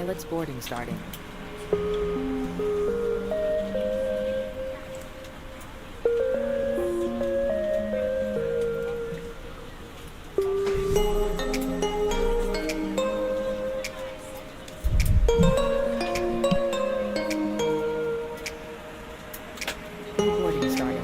Pilot's boarding starting. Boarding starting.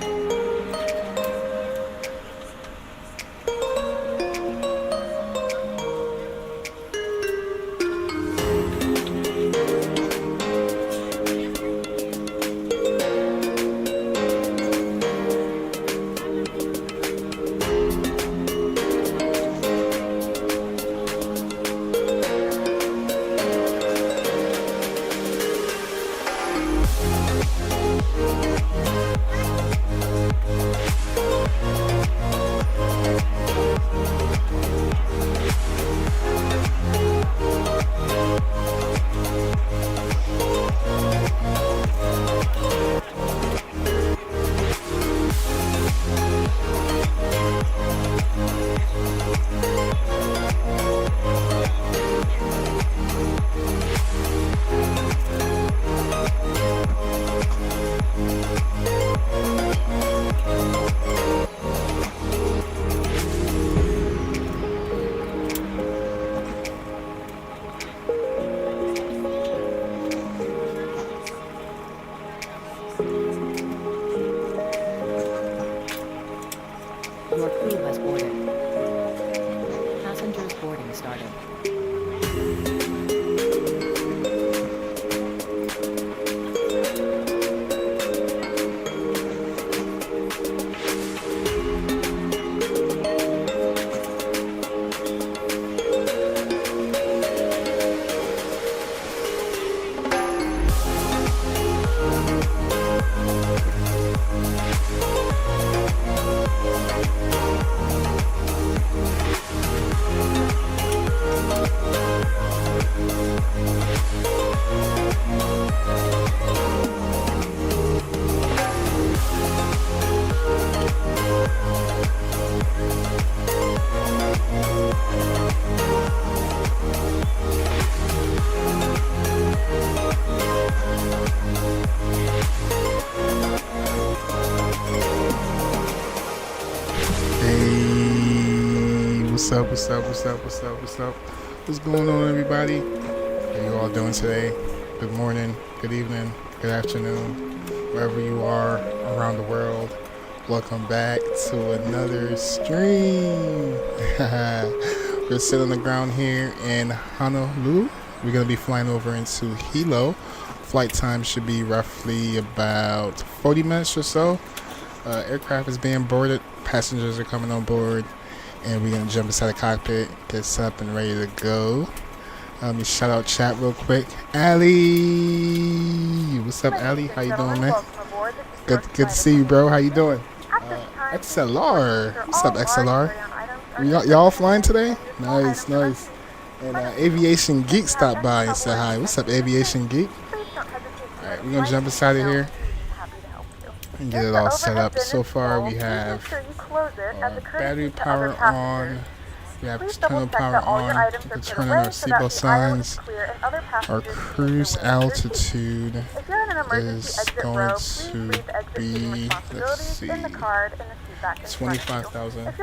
Your crew has boarded. Passengers boarding started. What's up, what's up, what's up, what's up, what's up? What's going on, everybody? How you all doing today? Good morning, good evening, good afternoon, wherever you are around the world. Welcome back to another stream. We're sitting on the ground here in Honolulu. We're going to be flying over into Hilo. Flight time should be roughly about 40 minutes or so. Aircraft is being boarded. Passengers are coming on board. And we're going to jump inside the cockpit, get set up and ready to go. Let me shout out chat real quick. Allie! What's up, Allie? How you doing, man? Good to see you, bro. How you doing? XLR. What's up, XLR? Y'all flying today? Nice, nice. And Aviation Geek stopped by and said hi. What's up, Aviation Geek? Alright, we're going to jump inside of here and get it all set up. So far we have battery power on, we have external power on, we can turn on our seatbelt signs. Our cruise altitude is going to be, let's see, 25,000.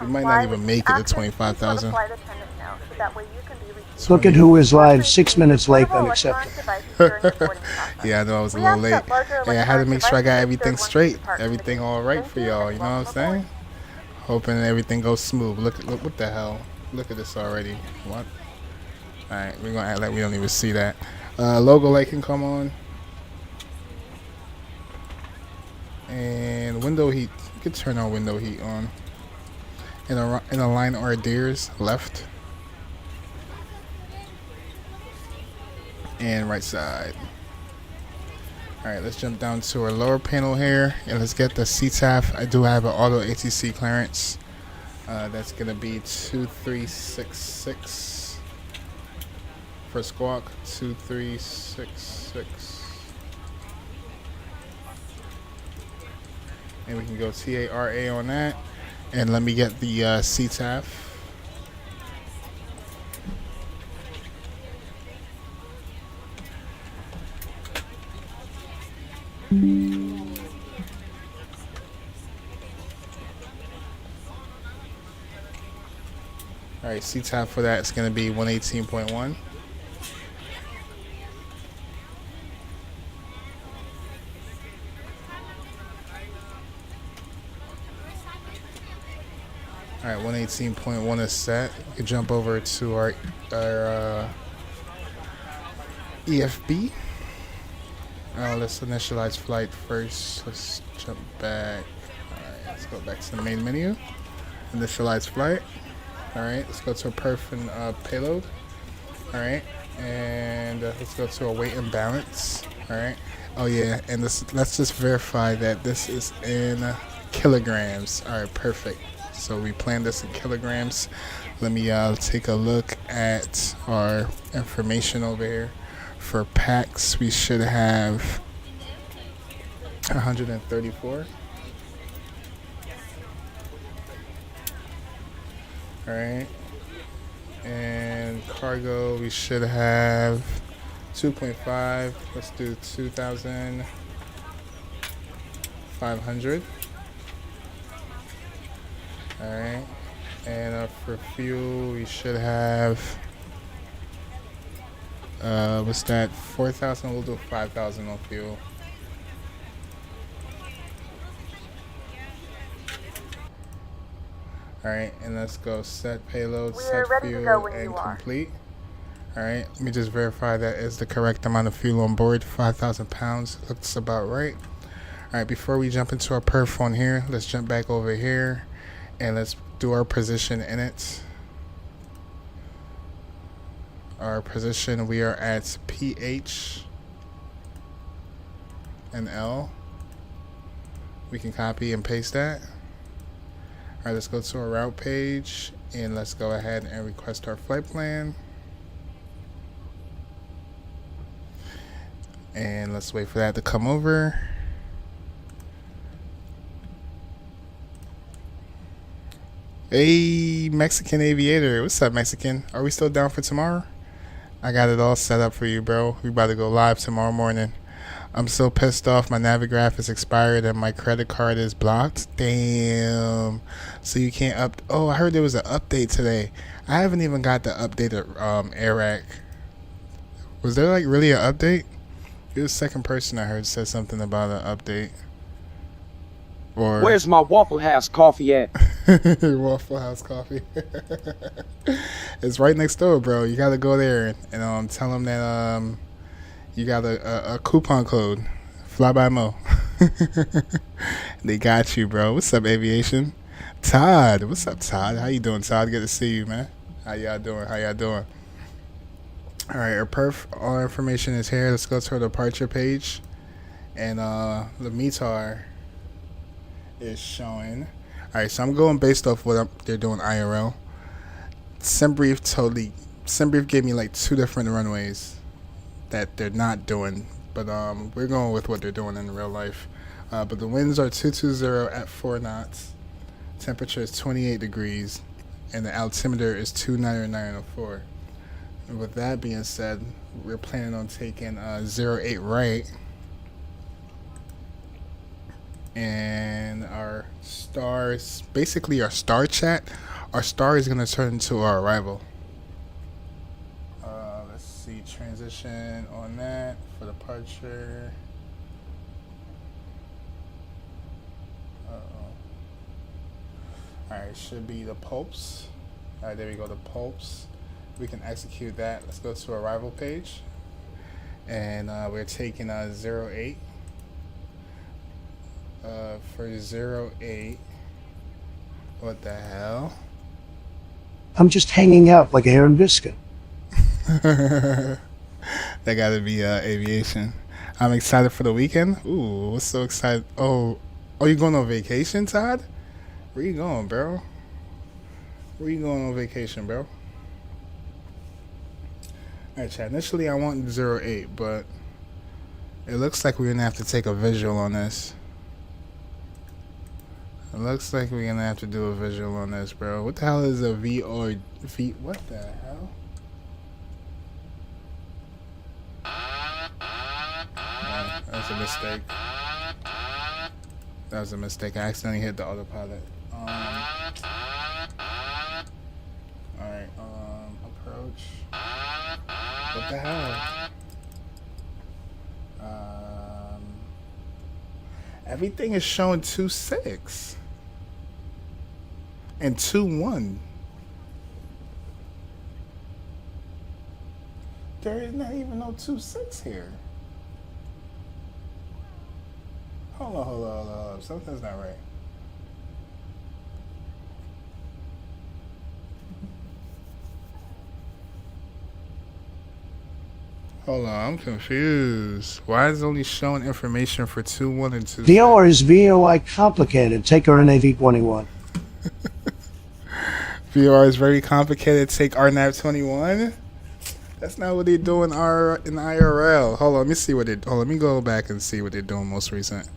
We might not even make it to 25,000. Look at who is live 6 minutes late, unacceptable. Yeah, I know I was a little late. Hey, I had to make sure I got everything straight, everything all right for y'all, you know what I'm saying? Hoping everything goes smooth. Look, what the hell? Look at this already. What? Alright, we're gonna act like we don't even see that. Logo light can come on. And window heat, you can turn on window heat on. And align hors d'oeuvres left. And right side. Alright, let's jump down to our lower panel here and let's get the CTAF. I do have an auto ATC clearance. That's gonna be 2366 for squawk. 2366. And we can go TARA on that. And let me get the CTAF. Alright, C-top for that is going to be 118.1. Alright, 118.1 is set. We can jump over to our EFB. Let's initialize flight first. Let's jump back. Alright, let's go back to the main menu. Initialize flight. Alright, let's go to a perf and payload. Alright, and let's go to a weight and balance. Alright, oh yeah, and let's just verify that this is in kilograms. Alright, perfect. So we planned this in kilograms. Let me take a look at our information over here. For packs, we should have 134. Alright. And cargo, we should have 2.5. Let's do 2,500. Alright. And for fuel, we should have what's that? 4,000. We'll do 5,000 on fuel. Alright, and let's go set payload, set fuel, and complete. Alright, let me just verify that is the correct amount of fuel on board. 5,000 pounds looks about right. Alright, before we jump into our perf on here, let's jump back over here and let's do our position in it. Our position, we are at PHNL. We can copy and paste that. Alright, let's go to our route page and let's go ahead and request our flight plan. And let's wait for that to come over. Hey, Mexican Aviator. What's up, Mexican? Are we still down for tomorrow? I got it all set up for you, bro. We about to go live tomorrow morning. I'm so pissed off. My Navigraph is expired and my credit card is blocked. Damn. So you can't up. Oh, I heard there was an update today. I haven't even got the updated AirRack. Was there like really an update? You're the second person I heard said something about an update. Or where's my Waffle House coffee at? Waffle House coffee. It's right next door, bro. You gotta go there and tell them that you got a coupon code. Fly by Mo. They got you, bro. What's up, aviation? Todd. What's up, Todd? How you doing, Todd? Good to see you, man. How y'all doing? How y'all doing? All right, our perf, all information is here. Let's go to our departure page, and the METAR is showing. All right, so I'm going based off what they're doing IRL. SimBrief gave me like 2 different runways that they're not doing, but we're going with what they're doing in real life. But the winds are 220 at 4 knots. Temperature is 28 degrees, and the altimeter is 299.04. And with that being said, we're planning on taking 08 right. And our stars, basically our star chat, our star is going to turn into our arrival. Let's see, transition on that for departure. Alright, should be the pulps. Alright, there we go, the pulps. We can execute that. Let's go to arrival page. And we're taking 08. For 08, what the hell? I'm just hanging out like a hair and biscuit. That gotta be aviation. I'm excited for the weekend. Ooh, what's so excited? Oh, you going on vacation, Todd? Where you going, bro? Where you going on vacation, bro? Alright, chat. Initially, I want 08, but it looks like we're gonna have to take a visual on this. It looks like we're gonna have to do a visual on this, bro. What the hell is a V or V? What the hell? Oh, that's a mistake. That was a mistake. I accidentally hit the autopilot. Alright, approach. What the hell? Everything is showing 2.6 and 2.1. There is not even no 2.6 here. Hold on. Something's not right. Hold on, I'm confused. Why is it only showing information for 2.1 and 2.6? VOR is VOI complicated. Take RNAV 21. VR is very complicated. Take RNAV 21. That's not what they do in IRL. Hold on, let me see what they. Hold on, let me go back and see what they're doing most recent.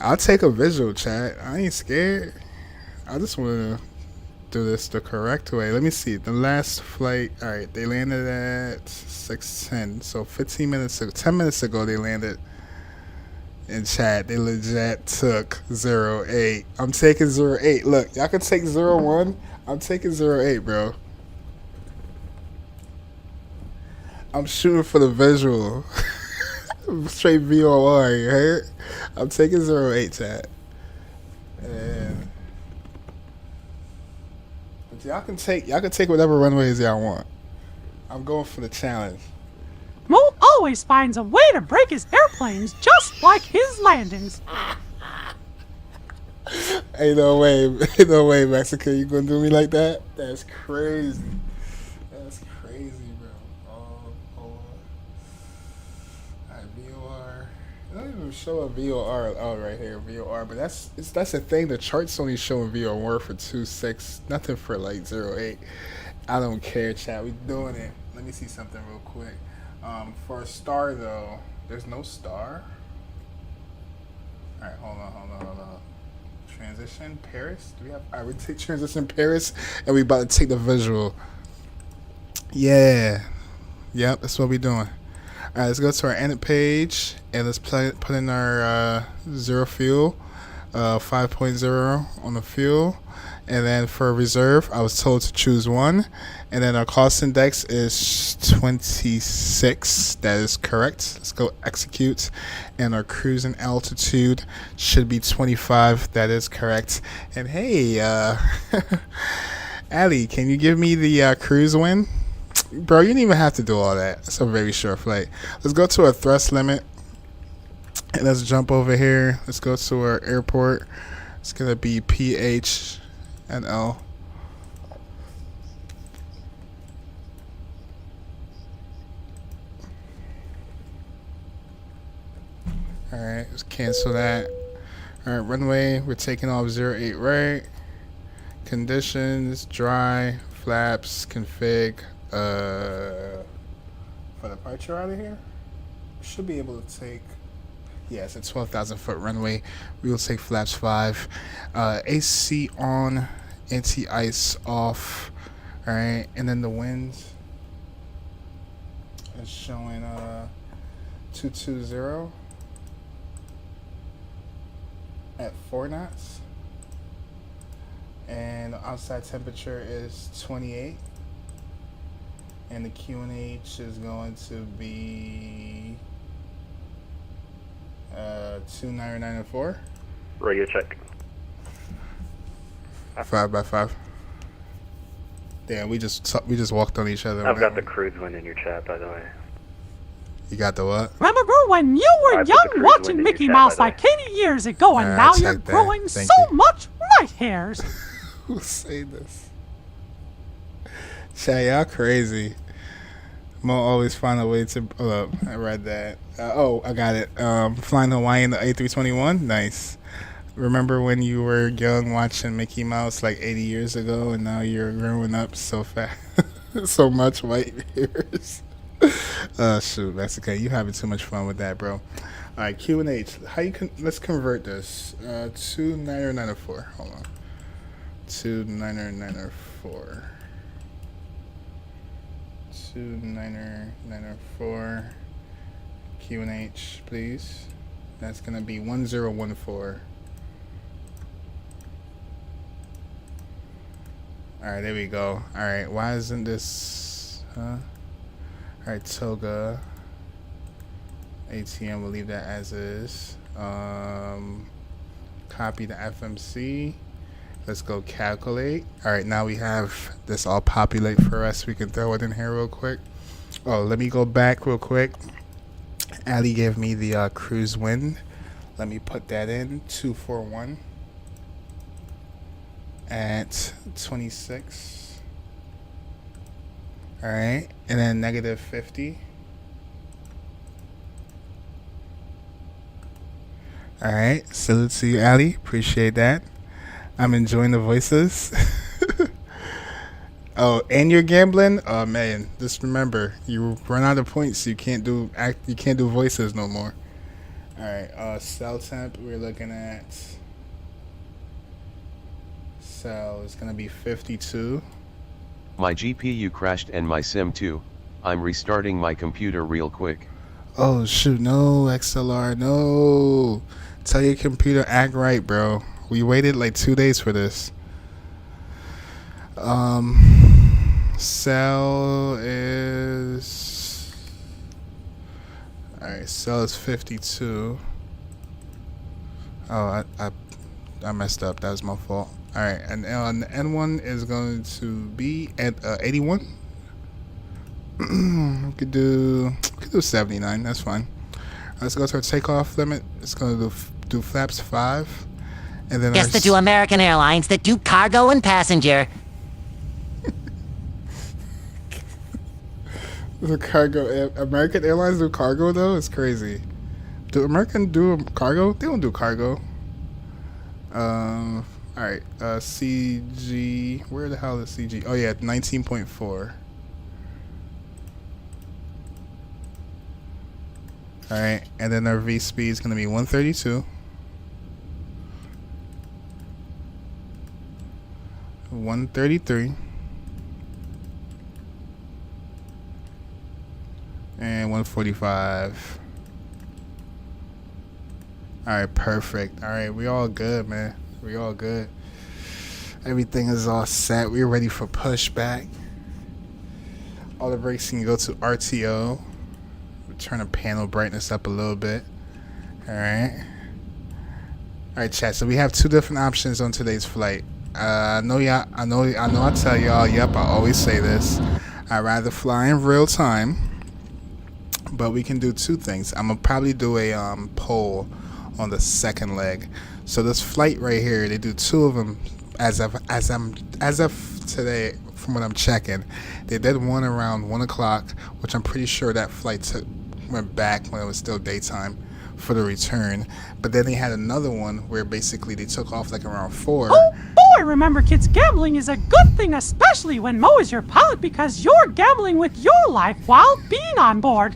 I'll take a visual, chat. I ain't scared. I just want to do this the correct way. Let me see. The last flight. All right, they landed at 6:10. So 10 minutes ago, they landed. In chat, they legit took 08. I'm taking 08. Look, y'all can take 01. I'm taking 08, bro. I'm shooting for the visual. Straight VOR, you heard? I'm taking 08, chat. And but y'all can take whatever runways y'all want. I'm going for the challenge. Mo always finds a way to break his airplanes just like his landings. Ain't no way, Mexican, you gonna do me like that? That's crazy. That's crazy, bro. Hold on. Alright, VOR. It don't even show a VOR. Oh, right here, VOR. But that's the thing. The chart's only showing VOR for 2.6. Nothing for like 08. I don't care, chat. We doing it. Let me see something real quick. For a star though, there's no star. All right, hold on. Transition Paris. Do we have? All right, we take transition Paris, and we about to take the visual. Yeah, yep, that's what we doing. All right, let's go to our edit page and let's put in our zero fuel, 5.0 on the fuel. And then for reserve, I was told to choose 1. And then our cost index is 26. That is correct. Let's go execute. And our cruising altitude should be 25. That is correct. And hey, Ali, can you give me the cruise win? Bro, you didn't even have to do all that. It's a very short flight. Let's go to our thrust limit. And let's jump over here. Let's go to our airport. It's going to be PHNL. Alright, let's cancel that. Alright, runway, we're taking off 08 right. Conditions, dry, flaps, config. For departure out of here, should be able to take. Yeah, it's a 12,000 foot runway. We will take flaps 5. AC on, anti-ice off. Alright, and then the wind is showing 220 at 4 knots. And the outside temperature is 28. And the QNH is going to be 29904. Radio check. 5x5. Damn, we just walked on each other. I've got the cruise wind in your chat, by the way. You got the what? Remember when you were I put the young cruise watching wind in Mickey your Mouse chat, by like the 80 years ago, and Alright, now I you're checked that. growing Thank so you. much white hairs? Who say this? Chat, y'all crazy. Mo always find a way to. Hold up, I read that. I got it. Flying Hawaii in the A321. Nice. Remember when you were young watching Mickey Mouse like 80 years ago, and now you're growing up so fast, so much white hairs. Shoot, that's okay. You having too much fun with that, bro. All right, Q&H. Let's convert this. 29904. Hold on. 29904. 29904. Q&H, please. That's gonna be 1014. Alright, there we go. Alright, why isn't this, huh? Alright, Toga. ATM, we'll leave that as is. Copy the FMC. Let's go calculate. Alright, now we have this all populate for us. We can throw it in here real quick. Oh, let me go back real quick. Ali gave me the cruise wind. Let me put that in. 241 at 26. Alright, and then negative 50. Alright, salute to you, Ali. Appreciate that. I'm enjoying the voices. Oh, and you're gambling? Oh man, just remember, you run out of points, you can't do voices no more. Alright, cell temp, we're looking at cell is gonna be 52. My GPU crashed and my sim too. I'm restarting my computer real quick. Oh shoot, no, XLR, no. Tell your computer act right, bro. We waited like 2 days for this. Cell is... Alright, cell is 52. Oh, I messed up. That was my fault. Alright, and the N1 is going to be at 81. We could do 79. That's fine. Let's go to our takeoff limit. It's going to do flaps 5. And then Guess the two American Airlines that do cargo and passenger. The cargo, American Airlines do cargo though? It's crazy. Do American do cargo? They don't do cargo. Alright, CG, where the hell is CG? Oh yeah, 19.4. Alright, and then our V speed is going to be 132. 133. And 145. Alright, perfect. Alright, we all good, man. We all good. Everything is all set. We're ready for pushback. All the brakes can go to RTO. We'll turn the panel brightness up a little bit. Alright. Alright, chat. So we have two different options on today's flight. I know I tell y'all, yep, I always say this. I'd rather fly in real time. But we can do two things. I'm gonna probably do a poll on the second leg. So this flight right here, they do two of them as of today. From what I'm checking, they did one around 1 o'clock, which I'm pretty sure that flight went back when it was still daytime for the return. But then they had another one where basically they took off like around 4. Oh boy, remember kids, gambling is a good thing, especially when Mo is your pilot, because you're gambling with your life while being on board.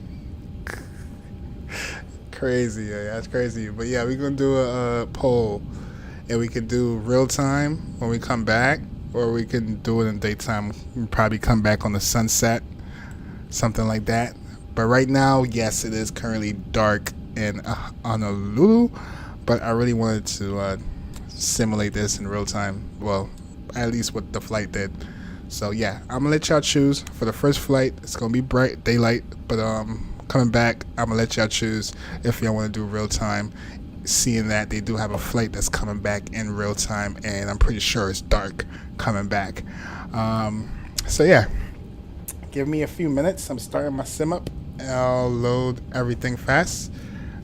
Crazy, yeah, that's crazy. But yeah, we're gonna do a poll, and we could do real time when we come back, or we can do it in daytime. We'll probably come back on the sunset, something like that. But right now, yes, it is currently dark in Honolulu, but I really wanted to simulate this in real time. Well, at least what the flight did. So yeah, I'm gonna let y'all choose for the first flight. It's gonna be bright daylight, but coming back, I'm gonna let y'all choose if y'all want to do real time, seeing that they do have a flight that's coming back in real time, and I'm pretty sure it's dark coming back. So yeah, give me a few minutes. I'm starting my sim up, and I'll load everything fast.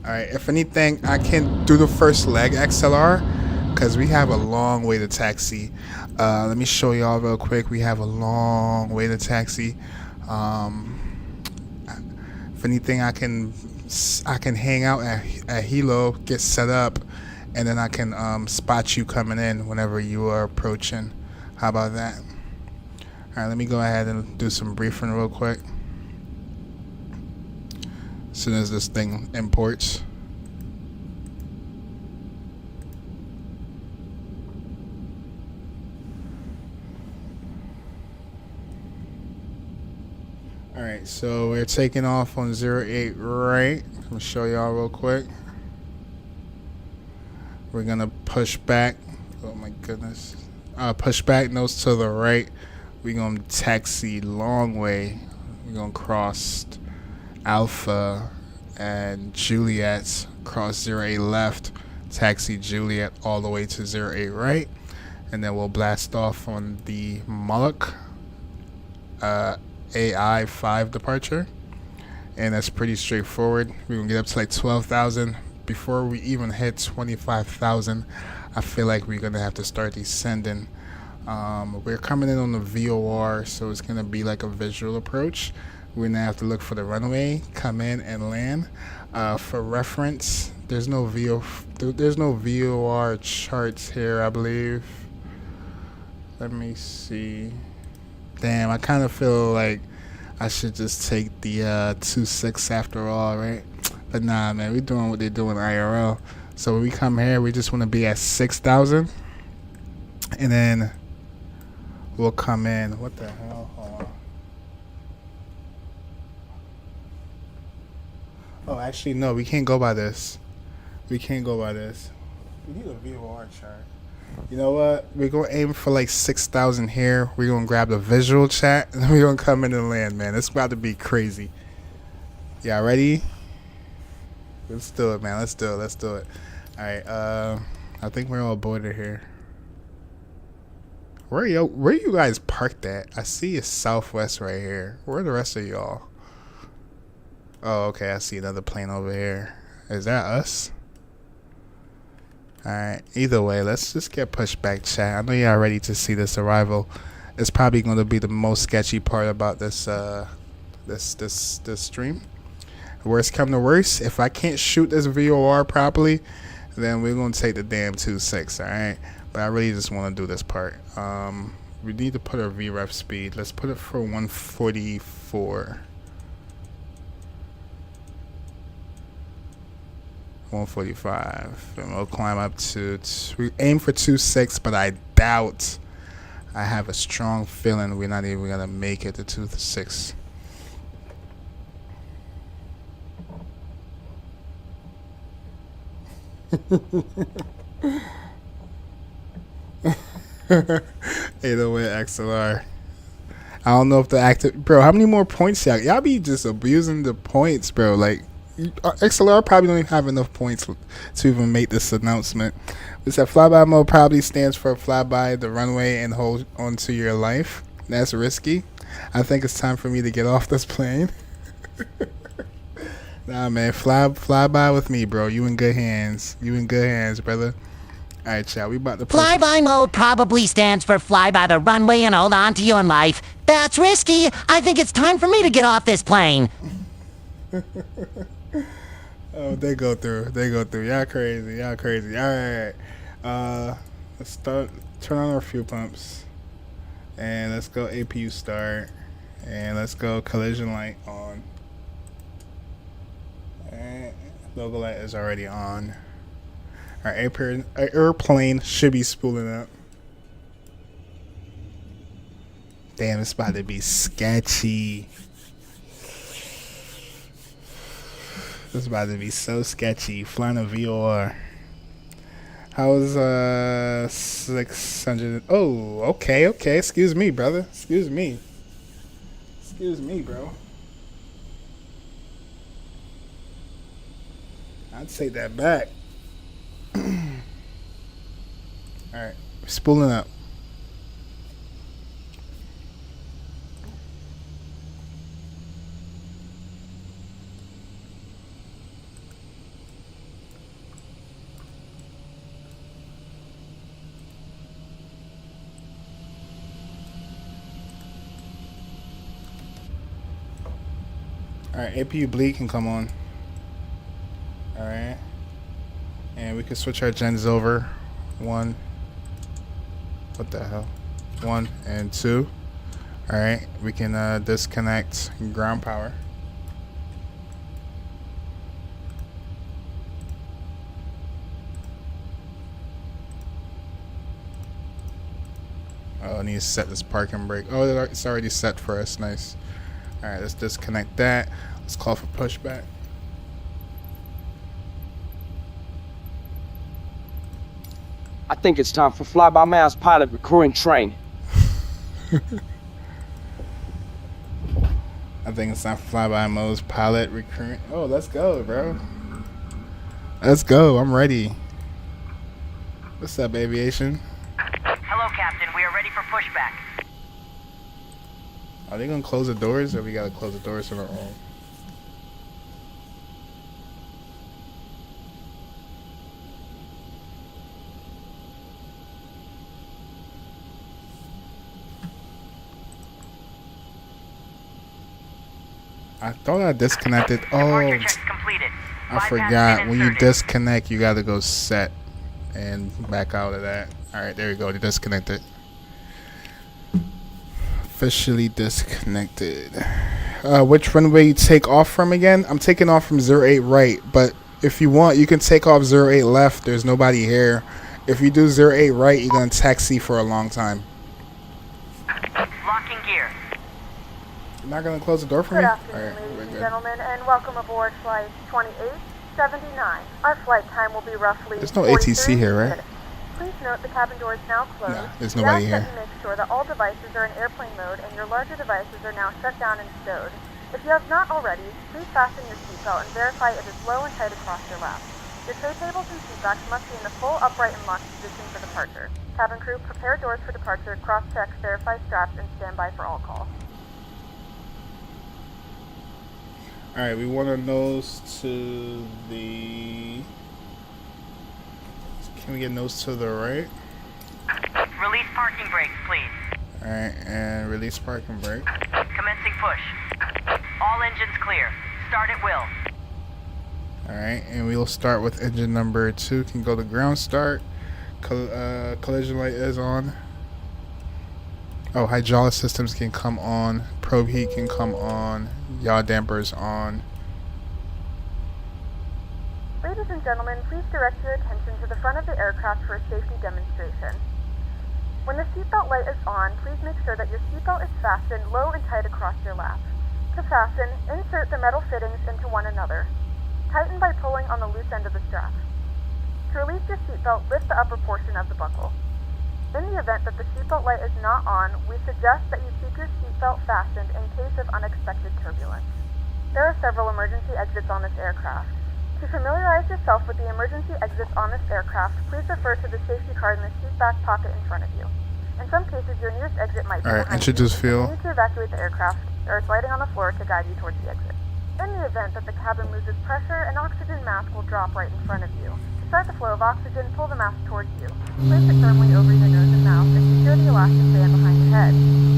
Alright, if anything, I can do the first leg XLR because we have a long way to taxi. Let me show y'all real quick. We have a long way to taxi. If anything, I can hang out at Hilo, get set up, and then I can spot you coming in whenever you are approaching. How about that? All right, let me go ahead and do some briefing real quick. As soon as this thing imports. Alright, so we're taking off on 08 right. I'm gonna show y'all real quick. We're gonna push back. Oh my goodness. Push back, nose to the right. We're gonna taxi long way. We're gonna cross Alpha and Juliet, cross 08 left, taxi Juliet all the way to 08 right, and then we'll blast off on the Moloch AI 5 departure. And that's pretty straightforward. We're gonna get up to like 12,000. Before we even hit 25,000, I feel like we're gonna have to start descending. We're coming in on the VOR, so it's gonna be like a visual approach. We're gonna have to look for the runway, come in and land. For reference, there's no VOR charts here, I believe. Let me see. Damn, I kind of feel like I should just take the 2.6 after all, right? But nah, man, we're doing what they do in IRL. So when we come here, we just want to be at 6,000, and then we'll come in. What the hell? Hold on. Oh, actually, no, we can't go by this. We can't go by this. We need a VOR chart. You know what? We're going to aim for like 6,000 here. We're going to grab the visual chat, and then we're going to come in and land, man. It's about to be crazy. Y'all ready? Let's do it, man. Let's do it. Let's do it. All right. I think we're all boarded here. Where you guys parked at? I see a Southwest right here. Where are the rest of y'all? Oh, okay. I see another plane over here. Is that us? Alright, either way, let's just get pushed back, chat. I know y'all ready to see this arrival. It's probably going to be the most sketchy part about this this stream. Worst come to worst, if I can't shoot this VOR properly, then we're going to take the damn 2.6, alright? But I really just want to do this part. We need to put our VREF speed. Let's put it for 144. 145, and we'll climb up to we aim for 2.6, but I doubt. I have a strong feeling we're not even gonna make it to 2.6. Either way, XLR. I don't know if the active, bro. How many more points y'all be just abusing the points, bro? Like, XLR probably don't even have enough points to even make this announcement. It's that flyby mode probably stands for fly by the runway and hold onto your life. That's risky. I think it's time for me to get off this plane. Nah, man, fly by with me, bro. You in good hands. You in good hands, brother. All right, chat. We about to Flyby mode probably stands for fly by the runway and hold on to your life. That's risky. I think it's time for me to get off this plane. Oh, they go through. They go through. Y'all crazy. Y'all crazy. All right. Let's start. Turn on our fuel pumps, and let's go APU start, and let's go collision light on. And logo light is already on. Our airplane should be spooling up. Damn, it's about to be sketchy. This is about to be so sketchy. Flying a VOR. How's 600? Oh, okay. Excuse me, brother. Excuse me, bro. I'd take that back. Alright, spooling up. Alright, APU bleed can come on. Alright. And we can switch our gens over. 1. What the hell? 1 and 2. Alright, we can disconnect ground power. Oh, I need to set this parking brake. Oh, it's already set for us. Nice. Alright, let's disconnect that. Let's call for pushback. I think it's time for fly-by-mass pilot recruiting training. I think it's time for fly-by-mo's pilot recruit. Oh, let's go, bro. Let's go. I'm ready. What's up, aviation? Hello, Captain. We are ready for pushback. Are they gonna close the doors, or we gotta close the doors on our own? I thought I disconnected. Oh, Departure checks completed. I forgot. When you disconnect, you gotta go set and back out of that. All right, there we go. Disconnected. Officially disconnected. Which runway you take off from again? I'm taking off from 08 right, but if you want, you can take off 08 left. There's nobody here. If you do 08 right, you're gonna taxi for a long time. Locking gear. You're not gonna close the door for me? Good afternoon, ladies and gentlemen, and welcome aboard flight 2879. Our flight time will be roughly There's no ATC here, right? minutes. Please note the cabin door is now closed. No, there's nobody here. We ask that you make sure that all devices are in airplane mode and your larger devices are now shut down and stowed. If you have not already, please fasten your seatbelt and verify it is low and tight across your lap. Your tray tables and seatbacks must be in the full upright and locked position for departure. Cabin crew, prepare doors for departure, cross-check, verify straps, and stand by for all calls. Alright, we want to nose to the... Can we get nose to the right? Release parking brakes, please. Alright, and release parking brake. Commencing push. All engines clear. Start at will. Alright, and we'll start with engine number 2. Can go to ground start. Collision light is on. Oh, hydraulic systems can come on. Probe heat can come on. Yaw dampers on. Ladies and gentlemen, please direct your attention to the front of the aircraft for a safety demonstration. When the seatbelt light is on, please make sure that your seatbelt is fastened low and tight across your lap. To fasten, insert the metal fittings into one another. Tighten by pulling on the loose end of the strap. To release your seatbelt, lift the upper portion of the buckle. In the event that the seatbelt light is not on, we suggest that you keep your seatbelt fastened in case of unexpected turbulence. There are several emergency exits on this aircraft. To familiarize yourself with the emergency exits on this aircraft, please refer to the safety card in the seat back pocket in front of you. In some cases, your nearest exit might be Alright, behind introduce you. fuel. If you need to evacuate the aircraft, there is lighting on the floor to guide you towards the exit. In the event that the cabin loses pressure, an oxygen mask will drop right in front of you. To start the flow of oxygen, pull the mask towards you. Place it firmly over your nose and mouth and secure the elastic band behind your head.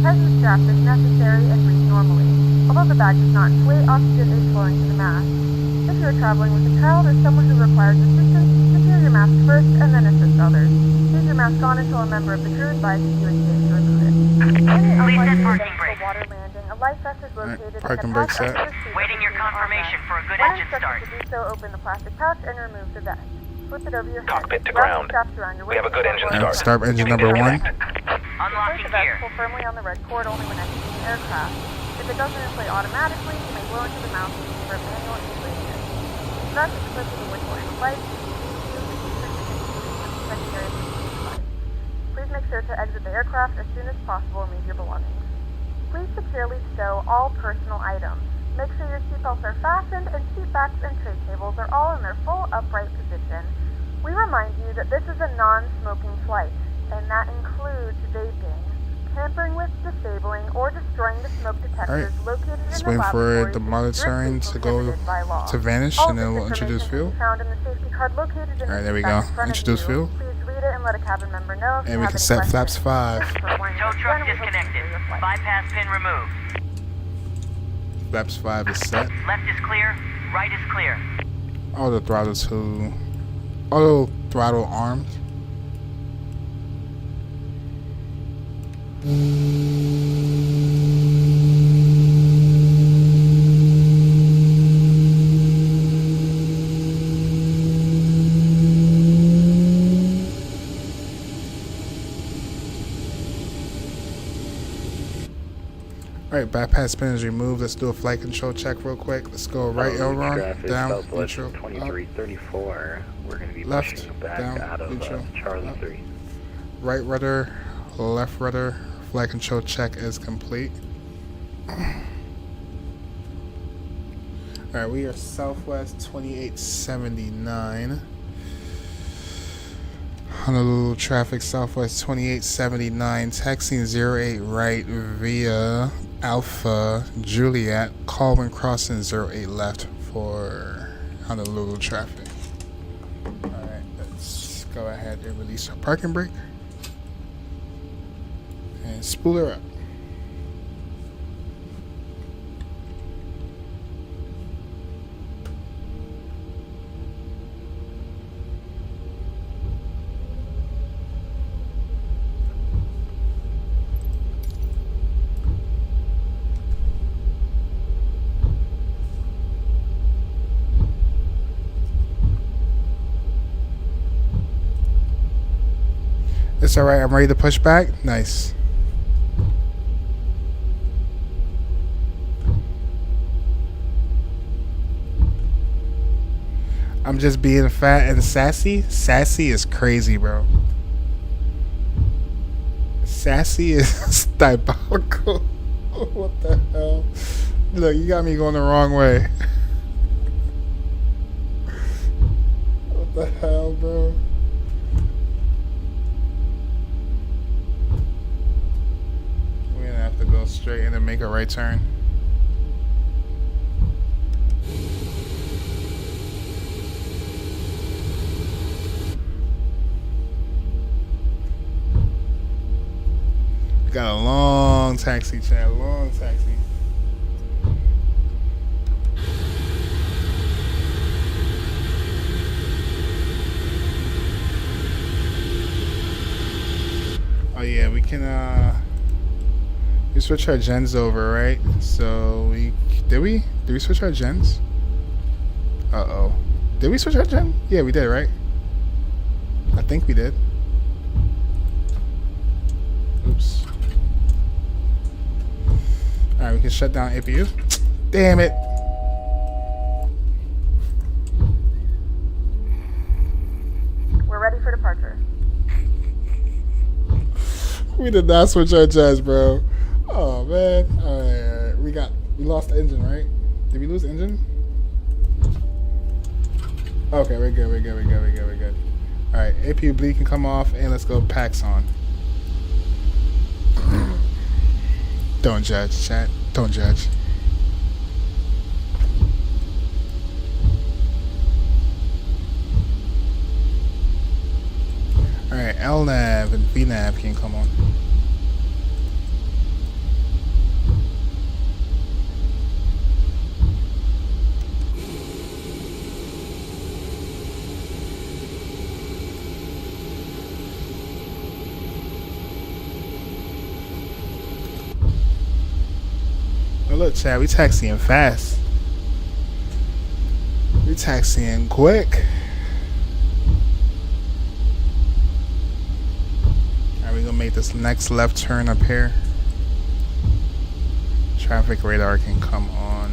Tighten the strap if necessary and breathe normally. Although the bag does not inflate, oxygen is flowing to the mask. If you are traveling with a child or someone who requires assistance, secure your mask first and then assist others. Leave your mask on until a member of the crew advises you and safe to remove it. In the unlikely event of a water landing, a life vest is located parking in the brake pouch set. under the seat. Waiting your confirmation for a good When engine instructed start. to do so, open the plastic pouch and remove the vest. Flip it over your head. Cockpit to Wrap the ground. straps around your We have a waist good and engine lower start. Start engine number 1. Unlocking Place the vest, gear. pull firmly on the red cord only when exiting the aircraft. If it doesn't inflate automatically, you may blow into the mouth for manual inflation. Strap is equipped with a whistle and a light. Please make sure to exit the aircraft as soon as possible and leave your belongings. Please securely stow all personal items. Make sure your seatbelts are fastened and seat backs and tray tables are all in their full upright position. We remind you that this is a non-smoking flight, and that includes vaping, tampering with, disabling, or destroying the smoke detectors located in Just the waiting for laboratory the is monitoring strictly to go prohibited by law. to vanish, All and then this we'll introduce information fuel. can be found in the safety card located in the Alright, there we seat go. back in front of Introduce you. fuel. Please read it and let a cabin member know if And you we have can any set questions. flaps 5. Thank you for flying Tow us. truck Again, we hope you disconnected. enjoy your flight. Bypass pin removed. Flaps 5 is set. Left is clear. Right is clear. Auto throttle to auto throttle armed. Alright, bypass pin is removed. Let's do a flight control check real quick. Let's go right aileron, down, neutral, up. 2334. We're going to be Left, pushing back down, out of neutral, Charlie up. 3. Right rudder, left rudder, flight control check is complete. Alright, we are Southwest 2879. Honolulu traffic, Southwest 2879, taxiing 08 right via Alpha Juliet, Colwyn crossing 08 left for Honolulu traffic. Alright, let's go ahead and release our parking brake and spool her up. It's alright, I'm ready to push back. Nice. I'm just being fat and sassy. Sassy is crazy, bro. Sassy is diabolical. What the hell? Look, you got me going the wrong way. What the hell, bro? We're gonna have to go straight in and make a right turn. Got a long taxi, Chad. Long taxi. Oh yeah, we can we switch our gens over, right? So did we switch our gens? Uh-oh. Did we switch our gen? Yeah, we did, right? I think we did. Oops. Alright, we can shut down APU. Damn it. We're ready for departure. We did not switch our jets, bro. Oh man. Alright. We lost the engine, right? Did we lose the engine? Okay, we're good. Alright, APU bleed can come off and let's go PAX on. Don't judge, chat. Don't judge. Alright, LNAV and VNAV can come on. Look, Chad, we taxiing fast. We taxiing quick. Alright, we gonna make this next left turn up here. Traffic radar can come on.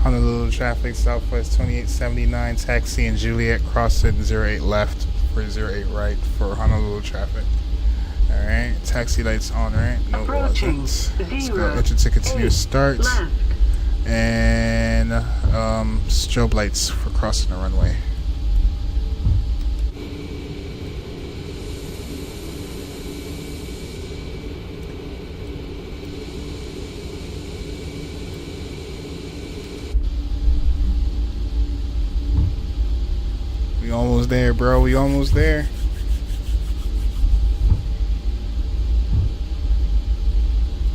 Honolulu traffic, Southwest 2879, taxi and Juliet, crossing 08 left for 08 right for Honolulu traffic. Alright, taxi lights on, right? No, approaching. Let's go enter to continue start. Left. And strobe lights for crossing the runway. We almost there, bro. We almost there.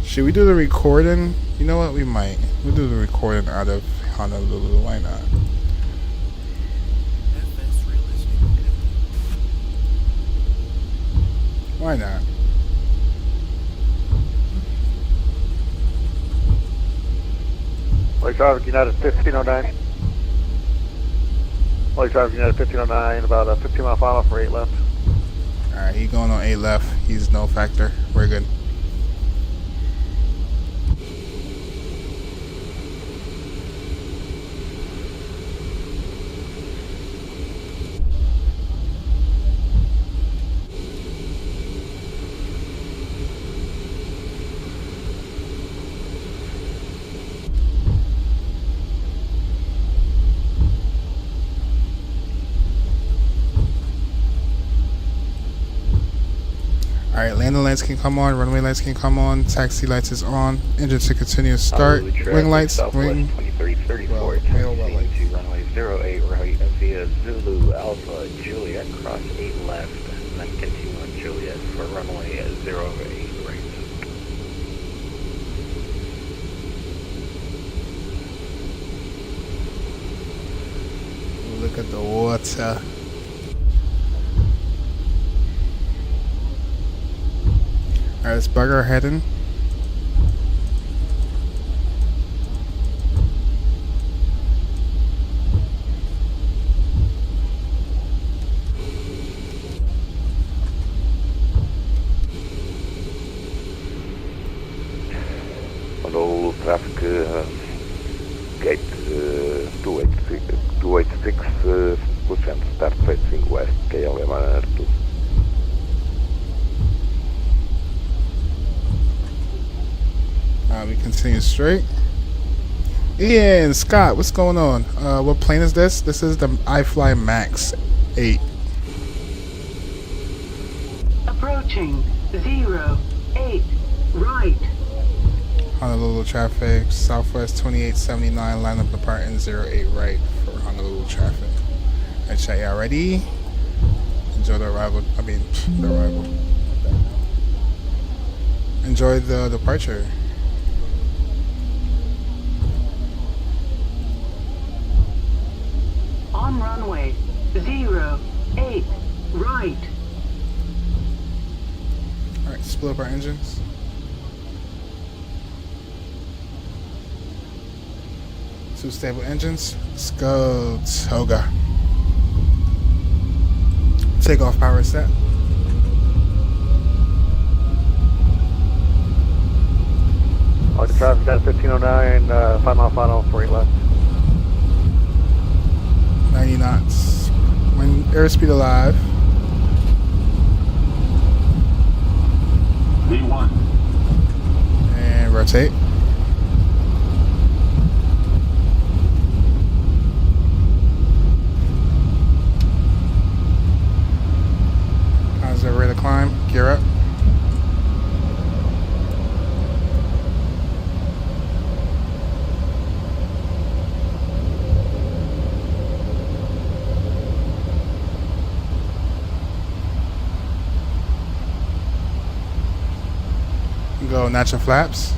Should we do the recording? You know what? We might. We'll do the recording out of Honolulu. Why not? Why not? Light traffic, United 1509. Only traffic at 1509, about a 15 mile final for 8 left. Alright, he going on 8 left. He's no factor. We're good. Alright, landing lights can come on, runway lights can come on, taxi lights is on, engine to continue to start, wing lights, wing, 2334, well, lights. to runway 08 right via Zulu Alpha Juliet, cross 8 left, and then continue on Juliet for runway 08 right. Look at the water. Alright, let's bug our head in. Hello, traffic, gate 286, push and start facing west, KLM 2. We continue straight. Ian, Scott, what's going on? What plane is this? This is the iFly Max 8. Approaching 08 right. Honolulu traffic, Southwest 2879, line up departing 08 right for Honolulu traffic. Alright, chat, y'all ready? Enjoy the arrival. The arrival. Enjoy the departure. On runway 08 right. Alright, split up our engines. Two stable engines. Let's go, Toga. Take off power set. All the traffic at 1509, 5 mile final for 8 left. 90 knots. When airspeed alive. V1. And rotate. Positive rate of climb. Gear up. Go natural flaps.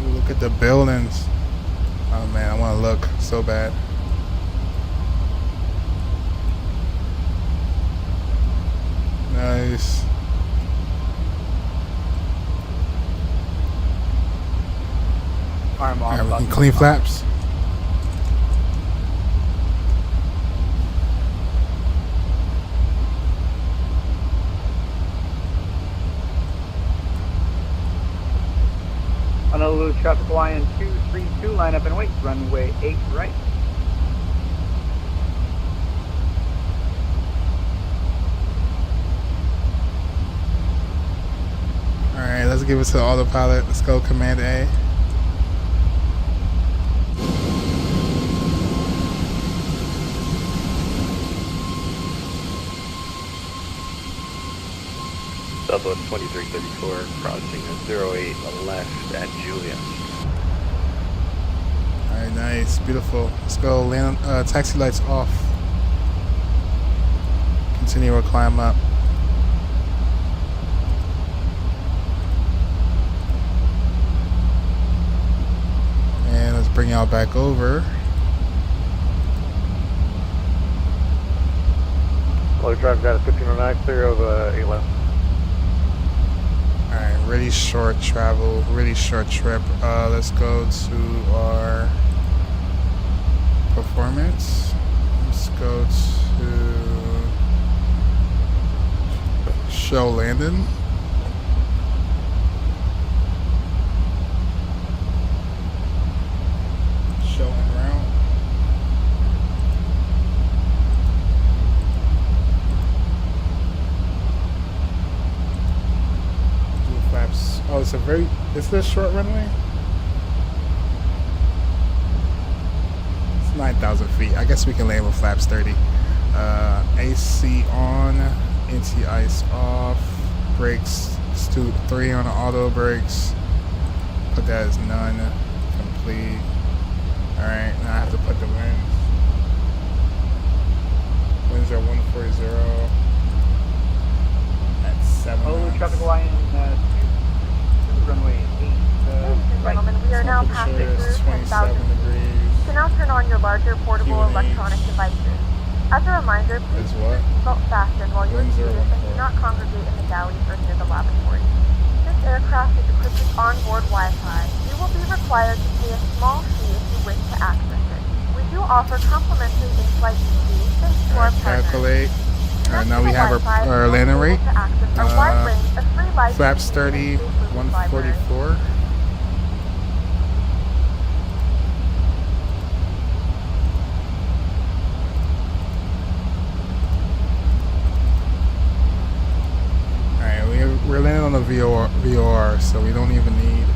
Ooh, look at the buildings. Oh man, I want to look so bad. Nice. Alright, we can clean flaps. Honolulu traffic Hawaiian 232, line up and wait, runway 8 right. Alright, let's give it to autopilot. Let's go, Command A. Southwest 2334, crossing 08 left at Julia. Alright, nice, beautiful. Let's go, land, taxi lights off. Continue our climb up. And let's bring y'all back over. Low drive got a 1509 clear of 8 left. Alright, really short travel, really short trip. Let's go to our performance. Let's go to show landing. Show and route. Do flaps. Oh, it's a very. Is this short runway? It's 9,000 feet. I guess we can land with flaps 30. AC on, anti-ice off, brakes 3 on the auto brakes. Put that as none. Complete. Alright, now I have to put the winds. Winds are 140 at 7 Oh, knots. traffic line runway 8. Ladies and gentlemen, we are now passing through 10,000 feet. degrees. You can now turn on your larger portable QNH. electronic devices. As a reminder, please Is keep what? your seatbelt fastened while you're Winds are seated and do 140. not congregate in the galleys or near the lavatory. This aircraft is equipped with onboard Wi-Fi. You will be required to pay a small fee if you wish to access it. We do offer complimentary in-flight TV thanks to our partners. Calculate. Alright, now we have our landing rate. Flaps 30, 144. Alright, we're landing on the VOR, so we don't even need.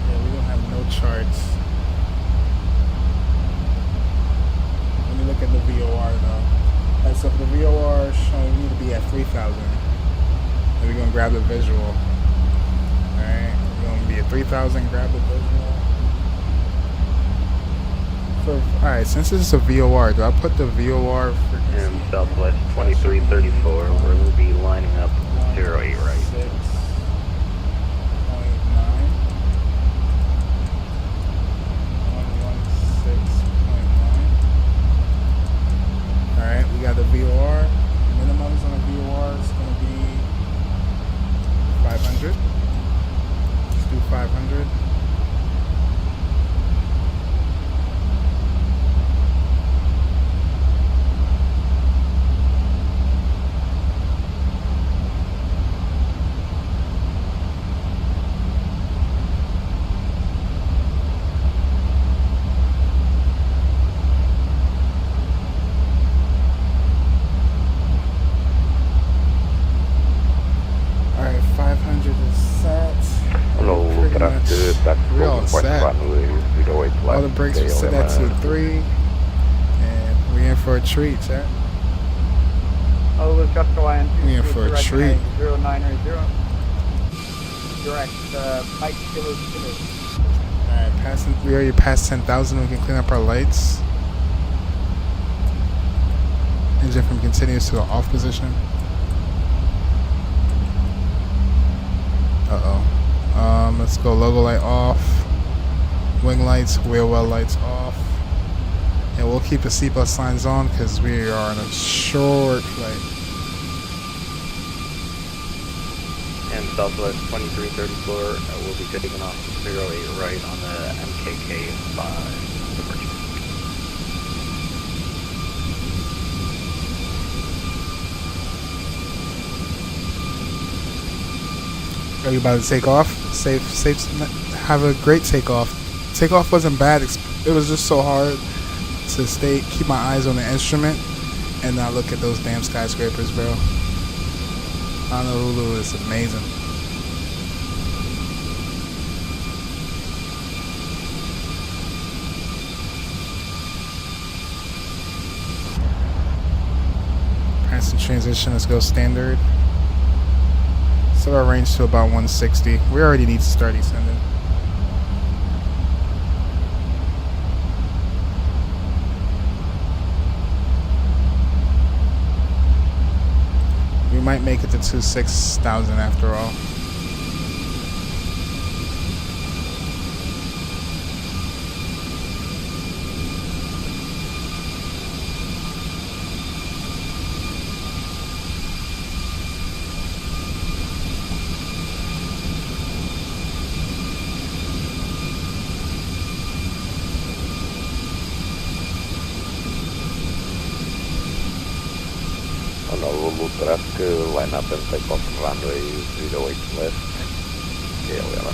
Yeah, we don't have no charts. Let me look at the VOR though. Alright, so for the VOR showing we need to be at 3,000. And we're gonna grab the visual. Alright, we're gonna be at 3,000, grab the visual. Alright, since this is a VOR, do I put the VOR frequency? And Southwest 2334, where we'll be lining up 08 right. 6.9. Alright, we got the VOR. Minimums on the VOR is going to be 500. Let's do 500. Alright, 500 is set. Hello, Pretty good much afternoon. That's we're all set. All the brakes are set at 2-3. And we're in for a treat, sir. Oh, traffic line We in for a treat. 0900. Direct, Mike Kilo Kilo. Alright, we already passed 10,000. We can clean up our lights. Engine from continuous to the off position. Let's go logo light off. Wing lights, wheel well lights off. And we'll keep the seatbelt signs on because we are on a short flight. And Southwest 2334, we'll be taking off 08 right on the MKK 5. Are you about to take off? Safe, have a great takeoff. Takeoff wasn't bad. It was just so hard to keep my eyes on the instrument and not look at those damn skyscrapers, bro. Honolulu is amazing. Pass the transition. Let's go standard. Set our range to about 160. We already need to start descending. We might make it to 26,000 after all. Honolulu truck, line up and take off runway 08 left. KLM.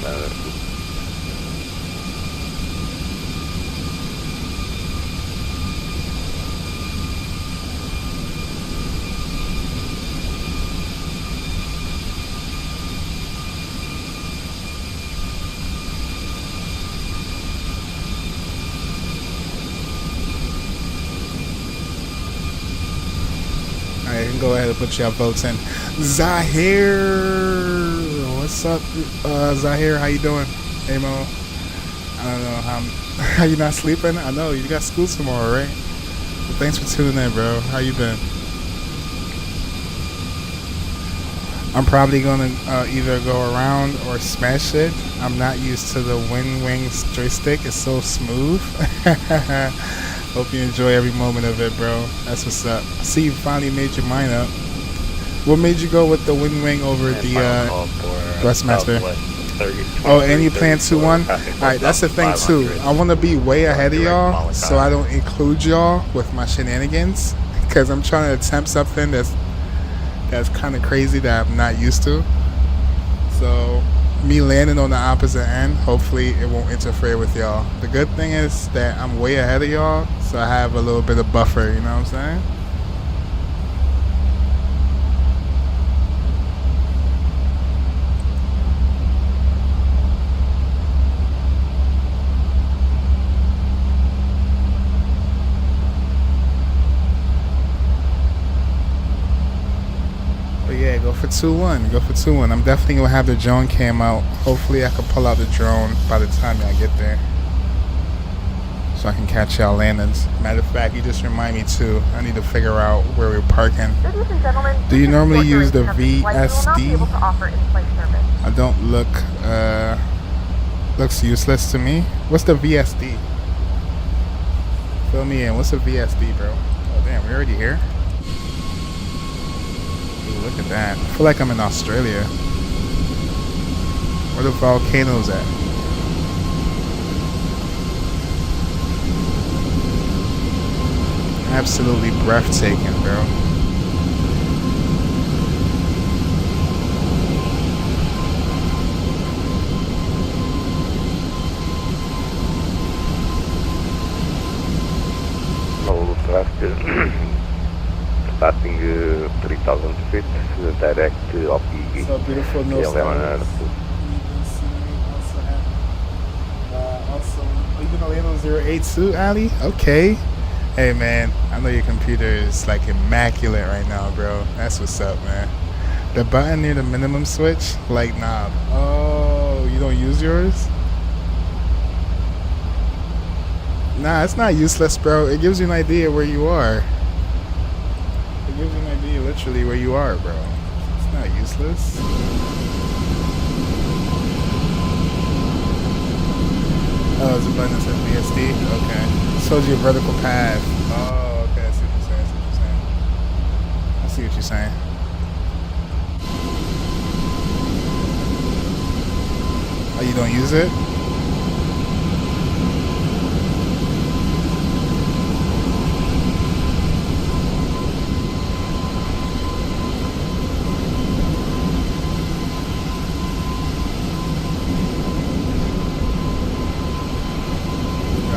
Alright, you can go ahead and put your votes in. Zahir, what's up? Zahir, how you doing? Hey Mo, I don't know how you not sleeping? I know you got school tomorrow, right? Well, thanks for tuning in, bro. How you been? I'm probably gonna either go around or smash it. I'm not used to the wing joystick. It's so smooth. Hope you enjoy every moment of it, bro. That's what's up. I see you finally made your mind up. What made you go with the wing over the Thrustmaster? Oh, and you plan 2-1? Alright, that's the thing too. I want to be way ahead of y'all, so I don't include y'all with my shenanigans, because I'm trying to attempt something that's kind of crazy that I'm not used to. So me landing on the opposite end, hopefully it won't interfere with y'all. The good thing is that I'm way ahead of y'all, so I have a little bit of buffer, you know what I'm saying? Yeah, go for 2-1. Go for 2-1. I'm definitely gonna have the drone cam out. Hopefully I can pull out the drone by the time y'all get there, so I can catch y'all landings. Matter of fact, you just remind me too. I need to figure out where we're parking. Ladies and gentlemen, do you normally use the VSD? I don't look. Looks useless to me. What's the VSD? Fill me in. What's a VSD, bro? Oh damn, we're already here. Look at that. I feel like I'm in Australia. Where the volcanoes at? Absolutely breathtaking, bro. No traffic. Starting 3,000 feet, direct OPE. So beautiful, no stars. Also, are you gonna land on 082, Ali? Okay. Hey man, I know your computer is like immaculate right now, bro. That's what's up, man. The button near the minimum switch, like knob. Oh, you don't use yours? Nah, it's not useless, bro. It gives you an idea where you are. It gives you an idea literally where you are, bro. It's not useless. Oh, it's a button that says VSD? Okay. It shows you a vertical path. Oh, okay. I see what you're saying. I see what you're saying. Oh, you don't use it?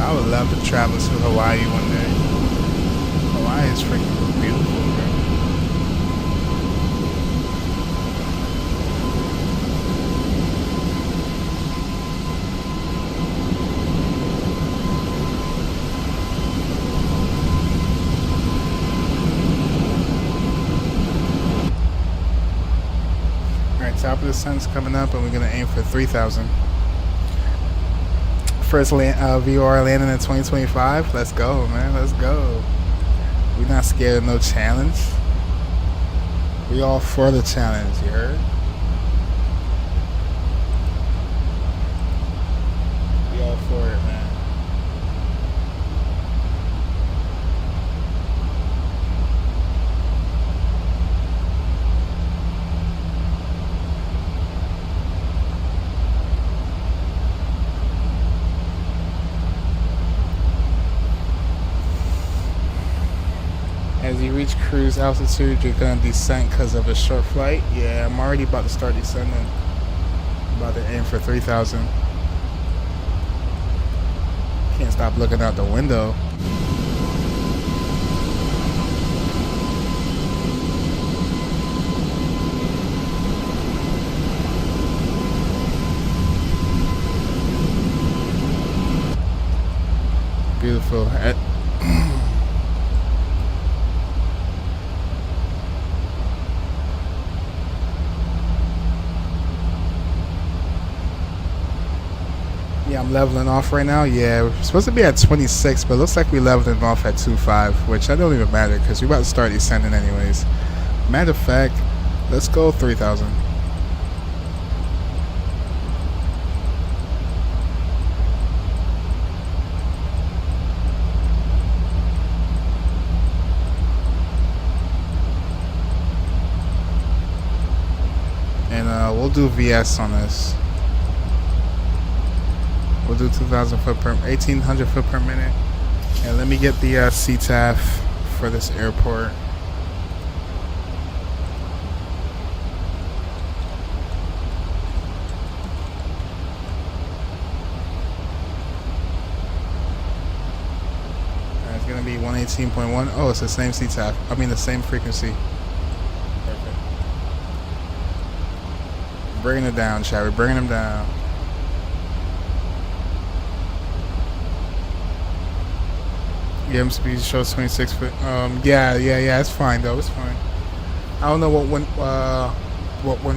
I would love to travel to Hawaii one day. Hawaii is freaking beautiful, bro. Alright, top of the sun's coming up and we're gonna aim for 3,000. First VOR landing in 2025. Let's go, man. Let's go. We're not scared of no challenge. We all for the challenge, you heard? We all for it, man. As you reach cruise altitude. You're gonna descend because of a short flight. Yeah, I'm already about to start descending. About to aim for 3,000. Can't stop looking out the window. Beautiful. Yeah, I'm leveling off right now. Yeah, we're supposed to be at 26, but it looks like we're leveling off at 2.5, which I don't even matter because we're about to start descending anyways. Matter of fact, let's go 3,000. And we'll do VS on this. We'll do 2,000 foot per, 1,800 foot per minute. And let me get the CTAF for this airport. And it's gonna be 118.1. Oh, it's the same CTAF. I mean the same frequency. Perfect. Bringing it down, shall we? Bringing them down. Yeah, speed shows 26 foot. Yeah, it's fine though. It's fine. I don't know what went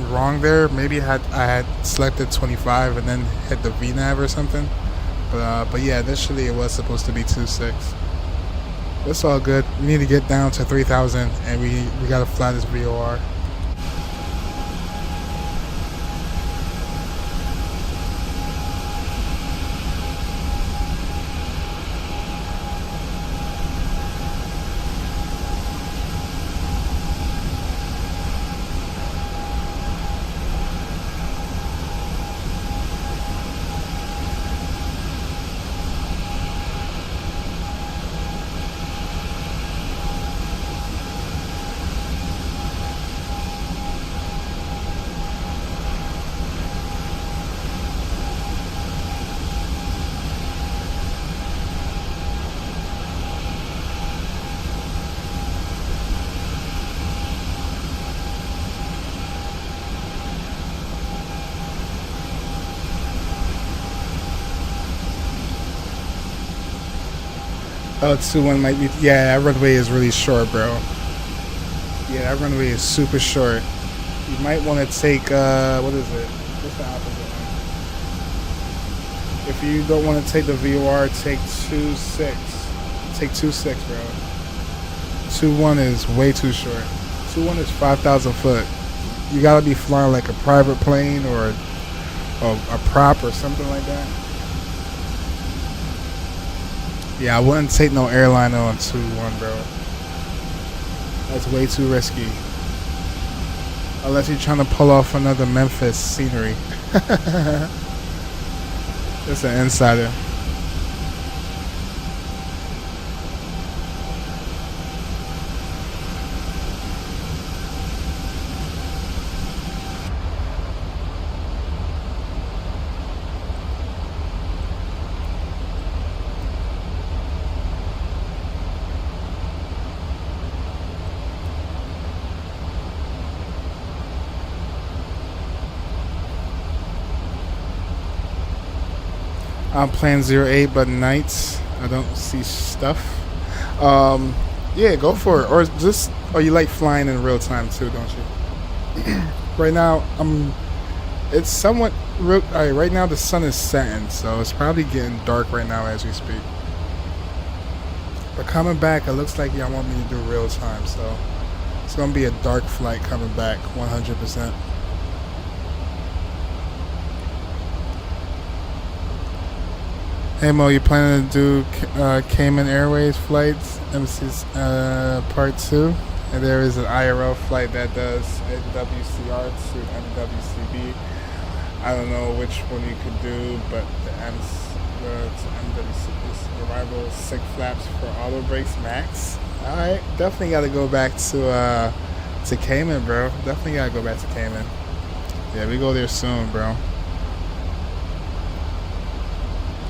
wrong there. Maybe I had selected 25 and then hit the VNAV or something. But yeah, initially it was supposed to be 26. It's all good. We need to get down to 3,000, and we gotta fly this VOR. Oh, 2-1 might be. Yeah, that runway is really short, bro. Yeah, that runway is super short. You might want to take, what is it? What's the opposite one? If you don't want to take the VOR, take 2.6. Take 2.6, bro. 2.1 is way too short. 2.1 is 5,000 foot. You gotta be flying like a private plane or a prop or something like that. Yeah, I wouldn't take no airliner on 2-1, bro. That's way too risky. Unless you're trying to pull off another Memphis scenery. It's an insider. I'm playing 08, but nights I don't see stuff. Yeah, go for it. Or you like flying in real time too, don't you? Right now, it's somewhat real. Alright, right now the sun is setting, so it's probably getting dark right now as we speak. But coming back, it looks like y'all want me to do real time, so it's gonna be a dark flight coming back, 100%. Hey Mo, you planning to do Cayman Airways flights, MC's part 2? And there is an IRL flight that does WCR to MWCB. I don't know which one you could do, but the MWCB arrival 6 flaps for auto brakes max. All right, definitely got to go back to Cayman, bro. Definitely got to go back to Cayman. Yeah, we go there soon, bro.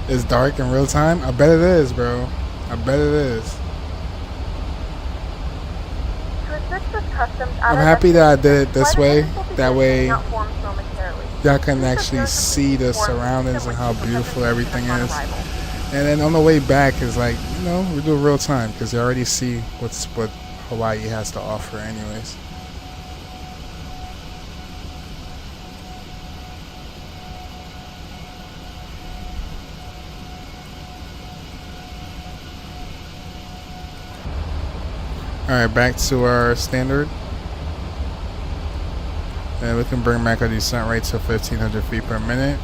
It's dark in real time. I bet it is, bro. I bet it is. To assist with customs I'm happy that I did it this way. That way, y'all can actually see the surroundings and how beautiful everything is. And then on the way back is like, you know, we do real time because you already see what Hawaii has to offer anyways. Alright, back to our standard. And we can bring back our descent rate to 1,500 feet per minute.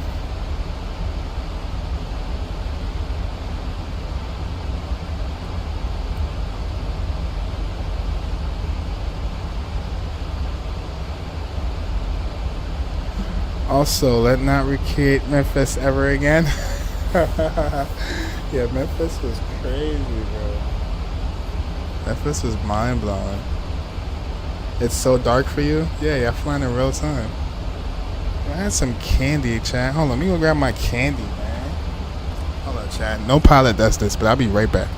Also, let not recreate Memphis ever again. Yeah, Memphis was crazy, bro. Memphis was mind-blowing. It's so dark for you? Yeah, you're flying in real time. I had some candy, chat. Hold on, let me go grab my candy, man. Hold on, chat. No pilot does this, but I'll be right back.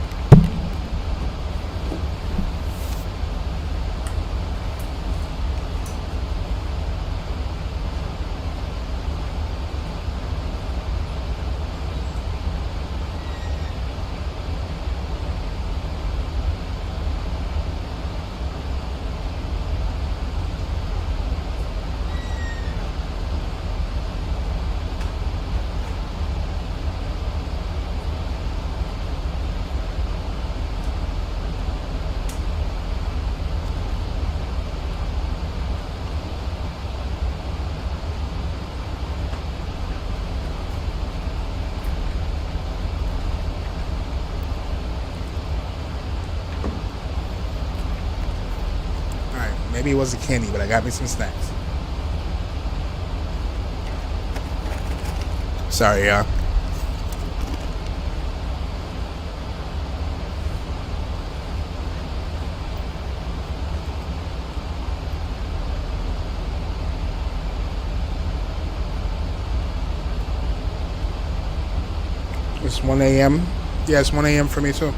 Maybe it wasn't candy, but I got me some snacks. Sorry, y'all. It's 1 a.m. Yeah, it's 1 a.m. for me too.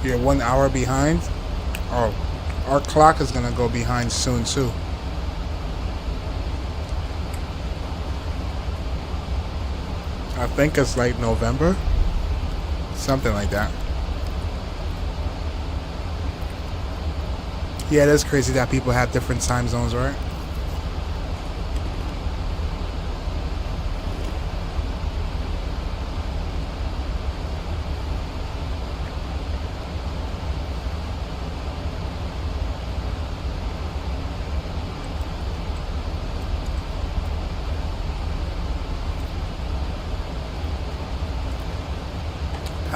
You're 1 hour behind? Oh, our clock is gonna go behind soon too. I think it's like November. Something like that. Yeah, it is crazy that people have different time zones, right?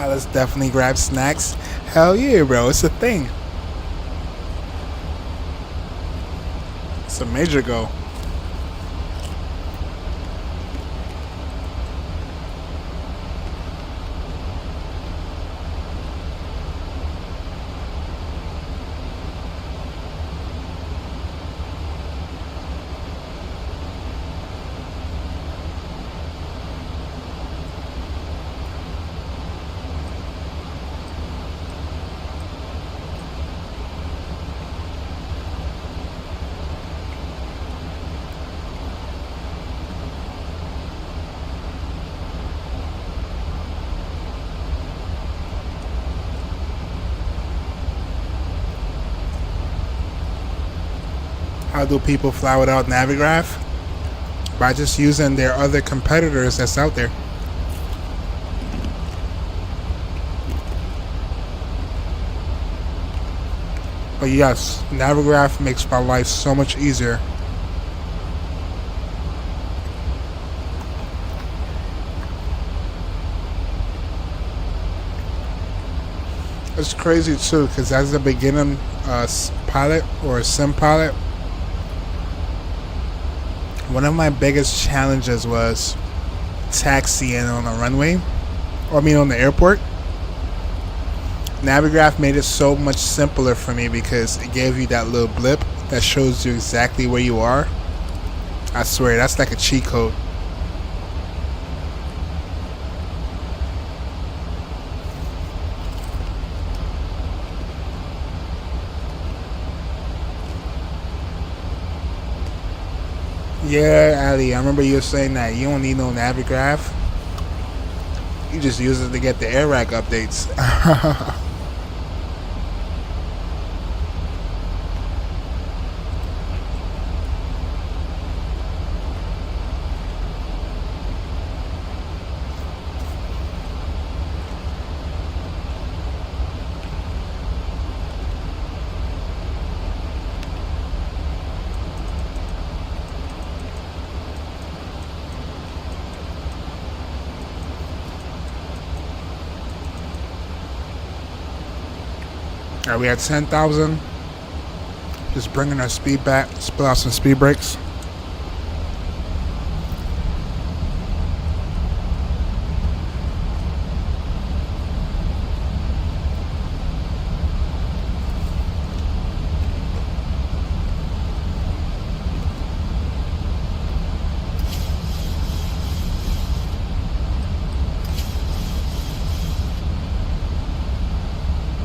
Let's definitely grab snacks. Hell yeah, bro. It's a thing. It's a major go. How do people fly without Navigraph? By just using their other competitors that's out there. But yes, Navigraph makes my life so much easier. It's crazy too, because as a beginner pilot or a sim pilot, one of my biggest challenges was taxiing on a runway, or I mean on the airport. Navigraph made it so much simpler for me because it gave you that little blip that shows you exactly where you are. I swear, that's like a cheat code. Yeah, Ali, I remember you were saying that you don't need no Navigraph. You just use it to get the air rack updates. Alright, we had 10,000. Just bringing our speed back. Let's put out some speed brakes.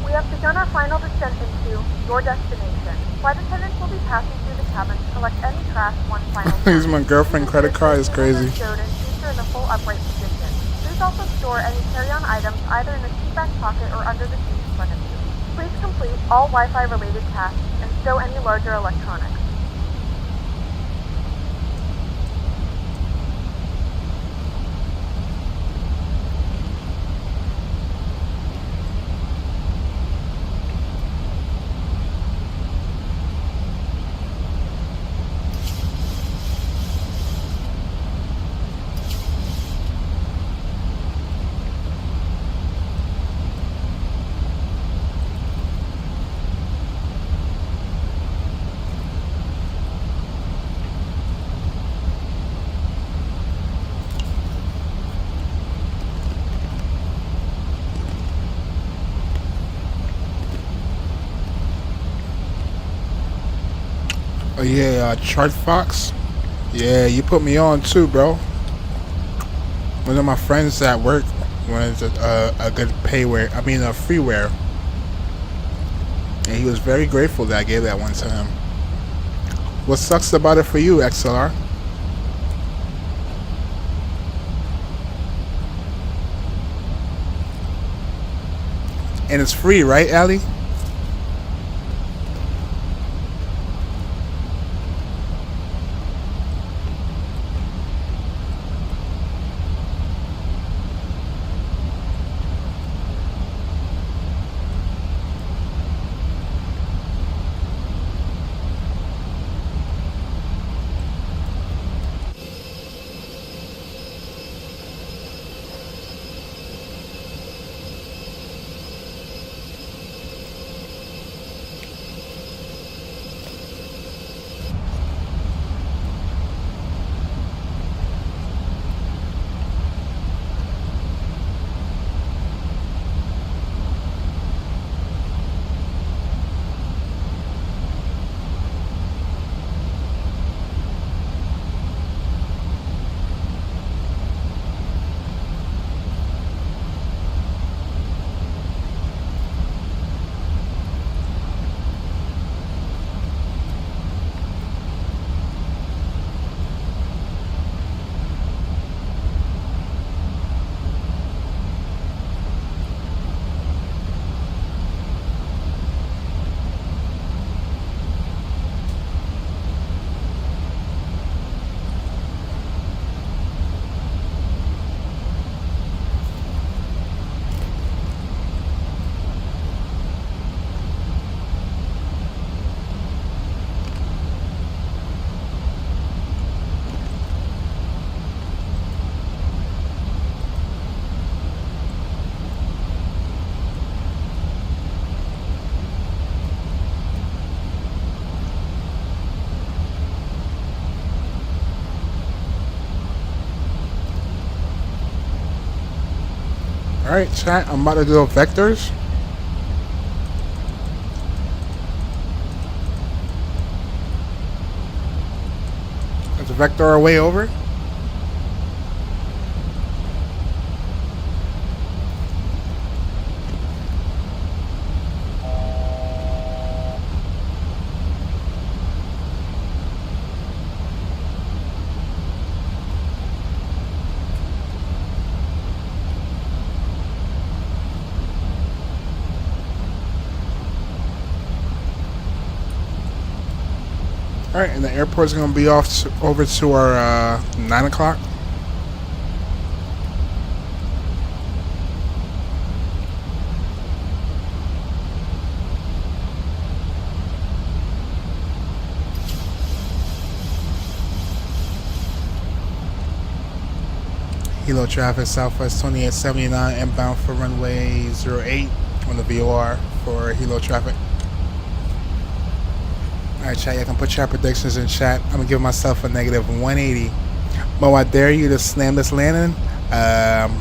We have begun our final descent into your destination. Flight attendants will be passing through the cabin to collect any trash one final time. Use my girlfriend credit card is crazy. Stowed and feature in the full upright position. Please also store any carry-on items either in the seat back pocket or under the seat in front of you. Please complete all Wi-Fi related tasks and stow any larger electronics. Oh yeah, Chart Fox. Yeah, you put me on too, bro. One of my friends at work wanted a good payware. I mean, a freeware, and he was very grateful that I gave that one to him. What sucks about it for you, XLR? And it's free, right, Ali? Alright, chat, I'm about to do vectors. Let's vector our way over. Alright, and the airport's going to be over to our 9 o'clock. Hilo traffic Southwest 2879 inbound for runway 08 on the VOR for Hilo traffic. Alright, chat, you can put your predictions in chat. I'm gonna give myself a negative 180. Mo, I dare you to slam this landing.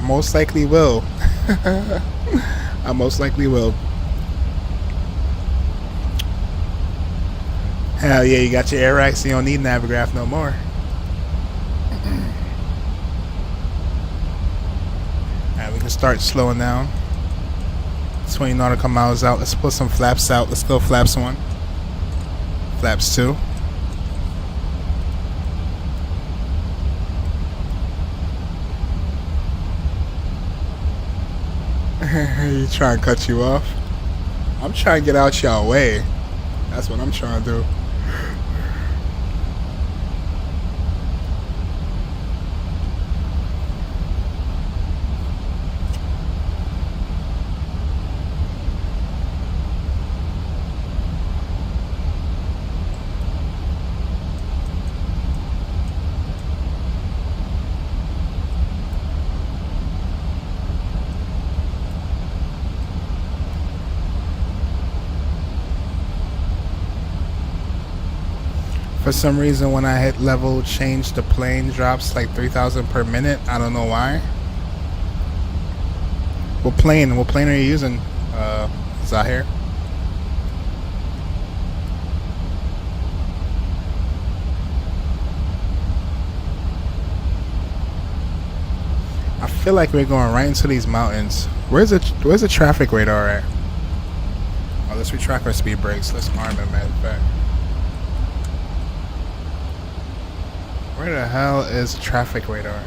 Most likely will. I most likely will. Hell yeah, you got your air racks, so you don't need Navigraph no more. Alright, we can start slowing down. 20 nautical miles out. Let's put some flaps out. Let's go flaps 1. Flaps 2. He trying to cut you off. I'm trying to get out y'all way. That's what I'm trying to do. For some reason, when I hit level change, the plane drops like 3,000 per minute. I don't know why. What plane are you using, Zahir? I feel like we're going right into these mountains. Where's the traffic radar at? Oh, let's retract our speed brakes. Let's arm it, matter of fact. Where the hell is traffic radar?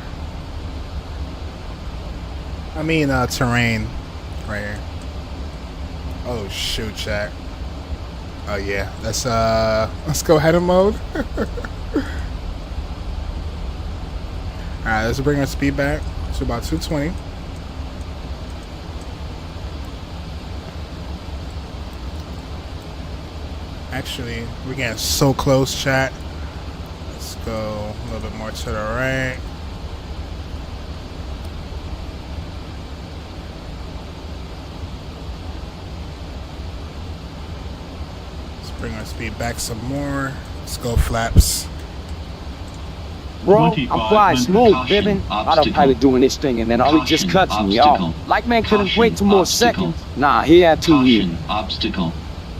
I mean, terrain. Right here. Oh, shoot, chat. Oh, yeah. Let's go header mode. Alright, let's bring our speed back to about 220. Actually, we're getting so close, chat. Go a little bit more to the right. Let's bring our speed back some more. Let's go flaps. Bro, I'm flying smooth, Bibbin. Autopilot doing this thing and then all he just cuts me off. Like man couldn't wait 2 more seconds. Nah, he had 2 years. Obstacle.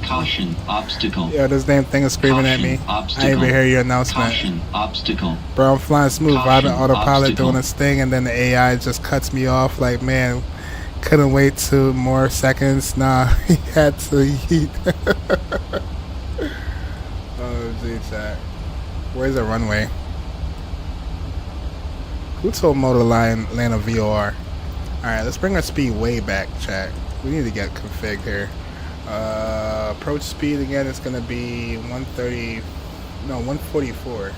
Caution, obstacle. Yeah, this damn thing is screaming at me. Obstacle. I didn't even hear your announcement. Caution, obstacle. Bro, I'm flying smooth. I've been autopilot obstacle. doing this thing, and then the AI just cuts me off. Like, man, couldn't wait 2 more seconds. Nah, he had to eat. Oh, gee, chat. Where's the runway? Who told Mo to land a VOR? Alright, let's bring our speed way back, chat. We need to get config here. Approach speed again is gonna be 144.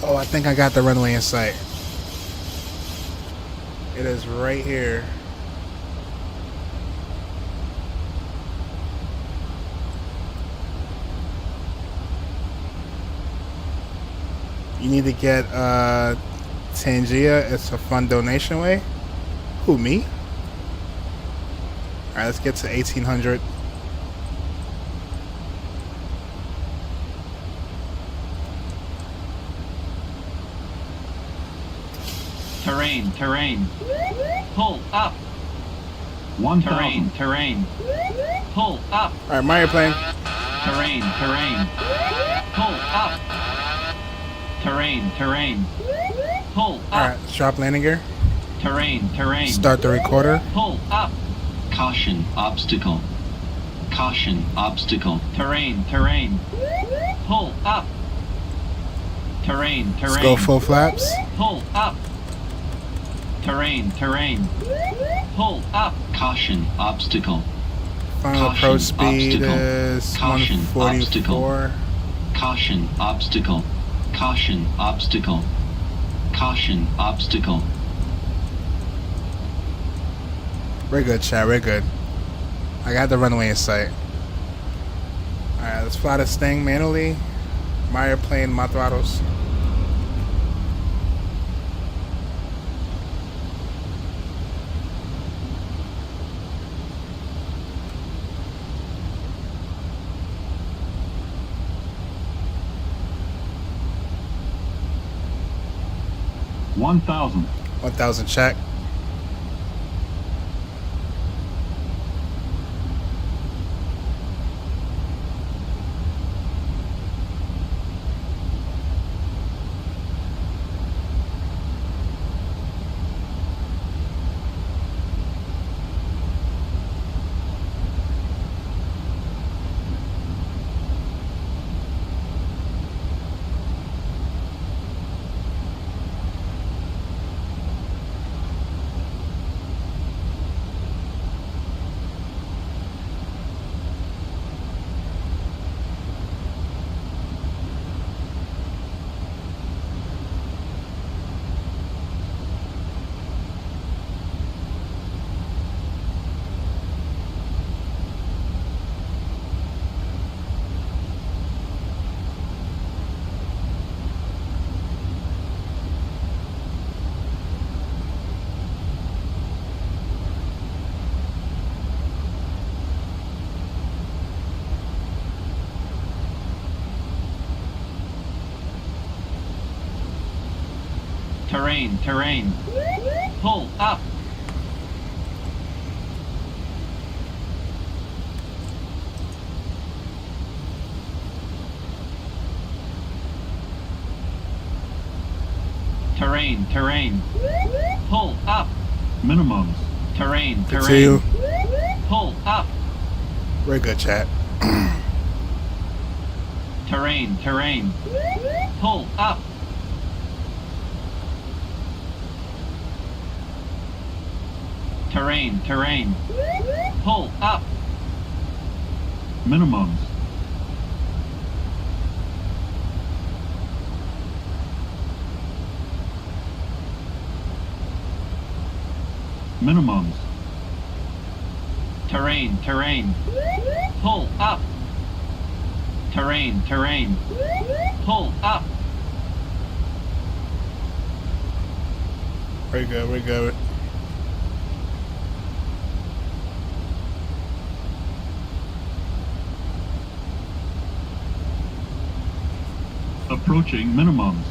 Oh, I think I got the runway in sight. It is right here. You need to get Tangia. It's a fun donation way. Who, me? Alright, let's get to 1800. Terrain, terrain. Pull up. 1,000. Terrain. Pull up. All right, Maya plane. Terrain. Pull up. Terrain. Pull up. All right, let's drop landing gear. Terrain. Start the recorder. Pull up. Caution, obstacle. Caution, obstacle. Terrain. Pull up. Terrain. Let's go full flaps. Pull up. Terrain. Pull up. Caution, obstacle. Final Caution, approach speed obstacle. is Caution, 144. Caution, obstacle. Caution, obstacle. Caution, obstacle. We're good, chat. We're good. I got the runway in sight. All right, let's fly this thing manually. Maya plane, my throttles. $1,000. 1,000 check. Terrain. Pull up. Terrain. Pull up. Minimums. Terrain. Continue. Pull up. We're good, chat. Terrain. Pull up. Terrain. Pull up. Minimums. Minimums. Terrain. Pull up. Terrain. Pull up. We're good. Approaching minimums.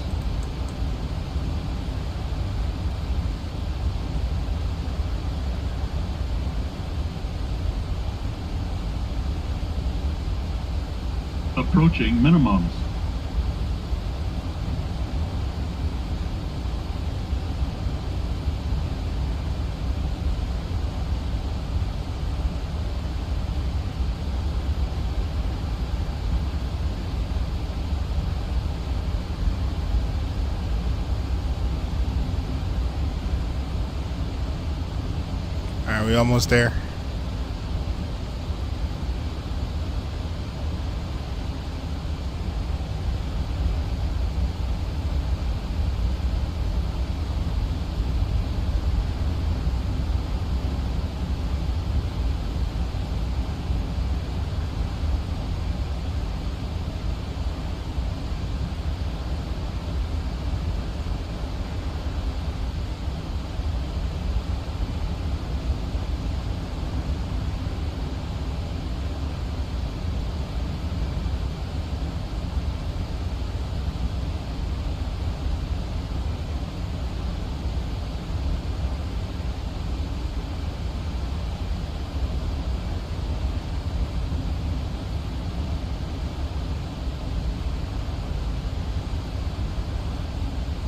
Approaching minimums. Alright, we almost there.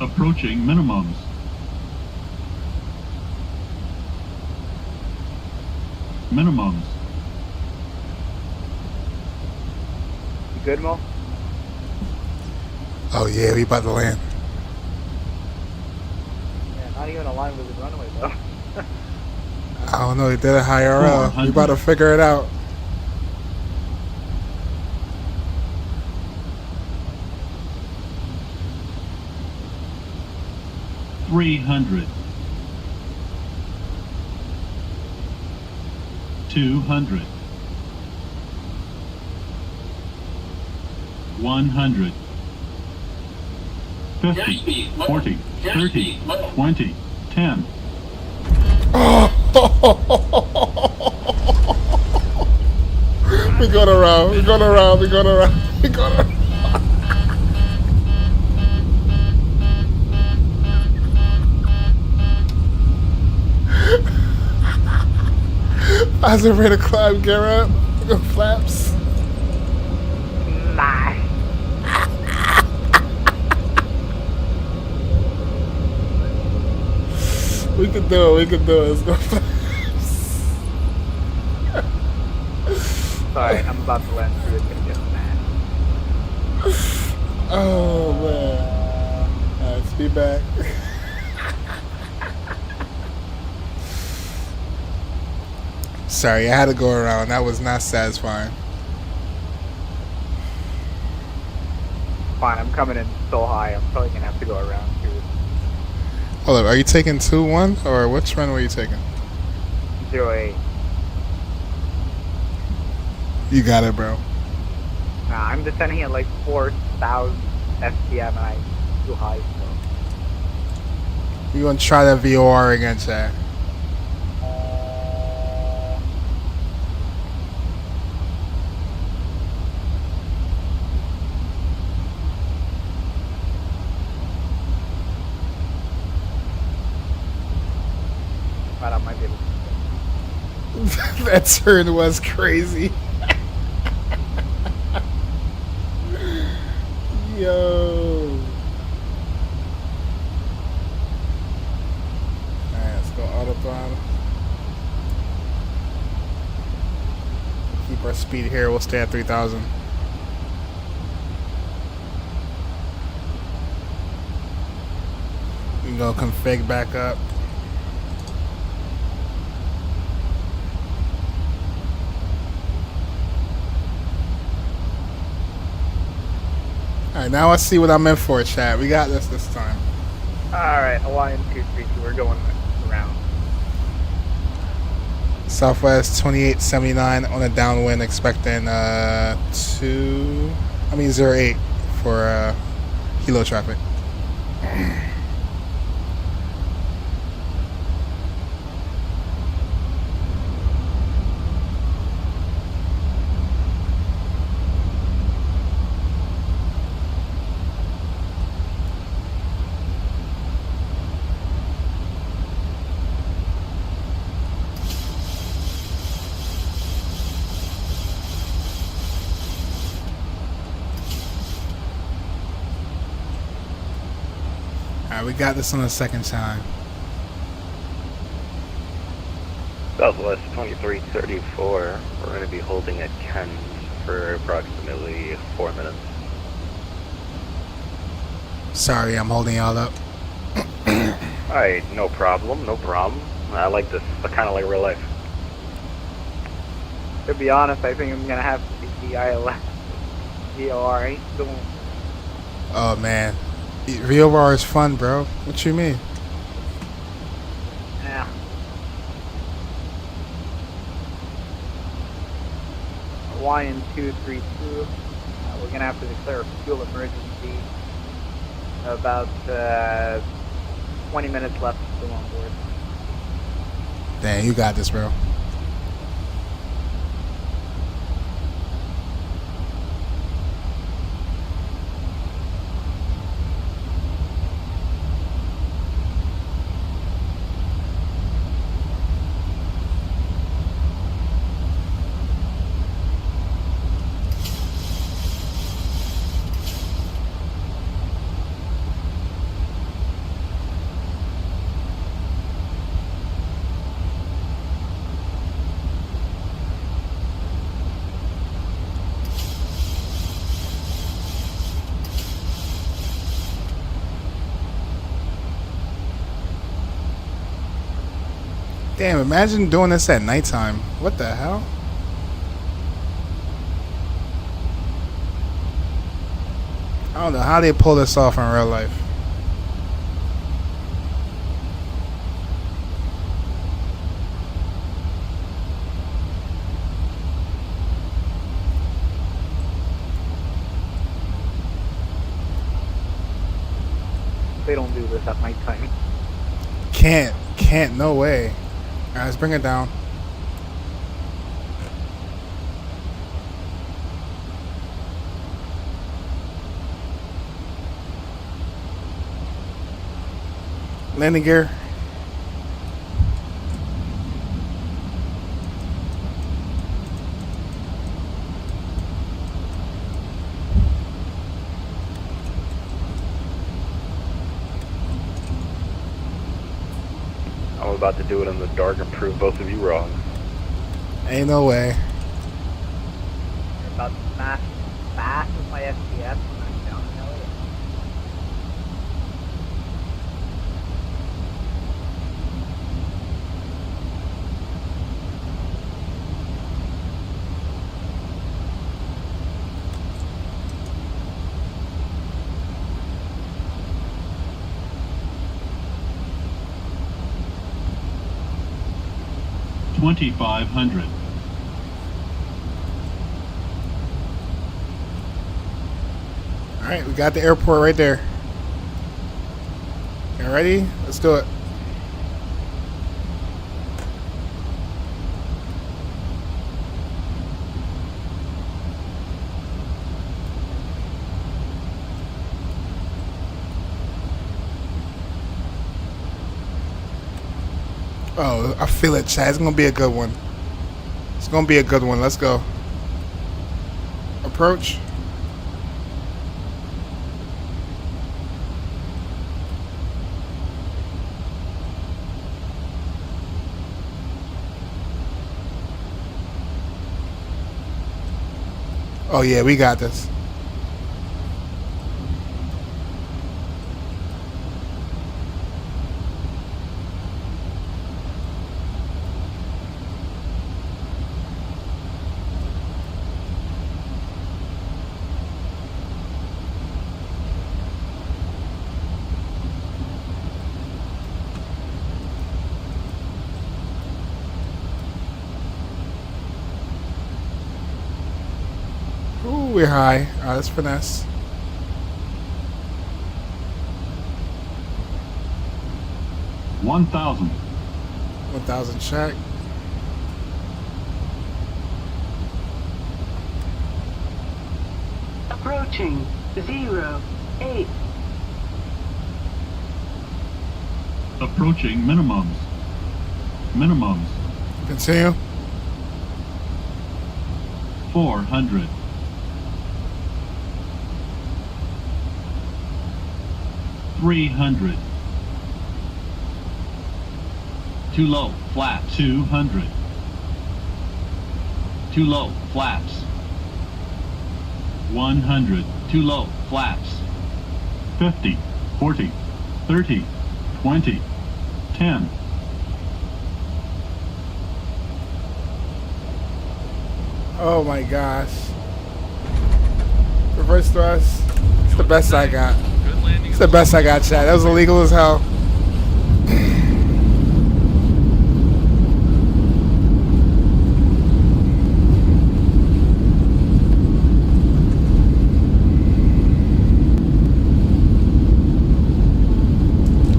Approaching minimums. Minimums. You good, Mo? Oh yeah, we about to land. Yeah, not even aligned with the runway, though. I don't know, they did a high RL. We about to figure it out. $300. $200. $100. 50, 40, 30, 20, 10. We're going around, we're going around, we're going around, we're going around. I was ready to climb, get up, go flaps. Nah. We can do it, we can do it. Let's go flaps. Sorry, I'm about to land through. It's gonna get mad. Oh man. Alright, let's be back. Sorry, I had to go around. That was not satisfying. Fine, I'm coming in so high. I'm probably gonna have to go around too. Hold up, are you taking 2-1 or which runway are you taking? 08. You got it, bro. Nah, I'm descending at like 4,000 SPM and I'm too high, so. You gonna try that VOR again, Chad? But I might be able to. That turn was crazy. Yo. Alright, let's go autobahn. Keep our speed here. We'll stay at 3,000. We can go config back up. Alright, now I see what I'm in for, chat. We got this time. Alright, Hawaiian 232, we're going around. Southwest 2879 on a downwind, expecting 08 for kilo traffic. We got this on the second time. Southwest 2334. We're going to be holding at Ken's for approximately 4 minutes. Sorry, I'm holding y'all up. Alright, no problem, no problem. I like this. I kind of like real life. To be honest, I think I'm gonna have to be the ILS. VOR. Oh man. VOR is fun, bro. What you mean? Yeah. Hawaiian 232. We're gonna have to declare a fuel emergency. About 20 minutes left still on board. Dang, you got this, bro. Damn, imagine doing this at nighttime. What the hell? I don't know how they pull this off in real life. They don't do this at nighttime. Can't, no way. Alright, let's bring it down. Landing gear. I'm about to do it in the dark and prove both of you wrong. Ain't no way. You're about to smash fast with my FPS when I'm down in Elliott. $2,500. Alright, we got the airport right there. You ready? Let's do it. Oh, I feel it, Chad. It's gonna be a good one. It's gonna be a good one. Let's go. Approach. Oh yeah, we got this. Ooh, we're high. Alright, let's finesse. $1,000. 1,000 check. Approaching 08. Approaching minimums. Minimums. Continue. 400. 300. Too low, flaps. 200. Too low, flaps. 100. Too low, flaps. 50. 40. 30. 20. 10. Oh my gosh. Reverse thrust. It's the best I got. It's the best I got, Chad. That was illegal as hell.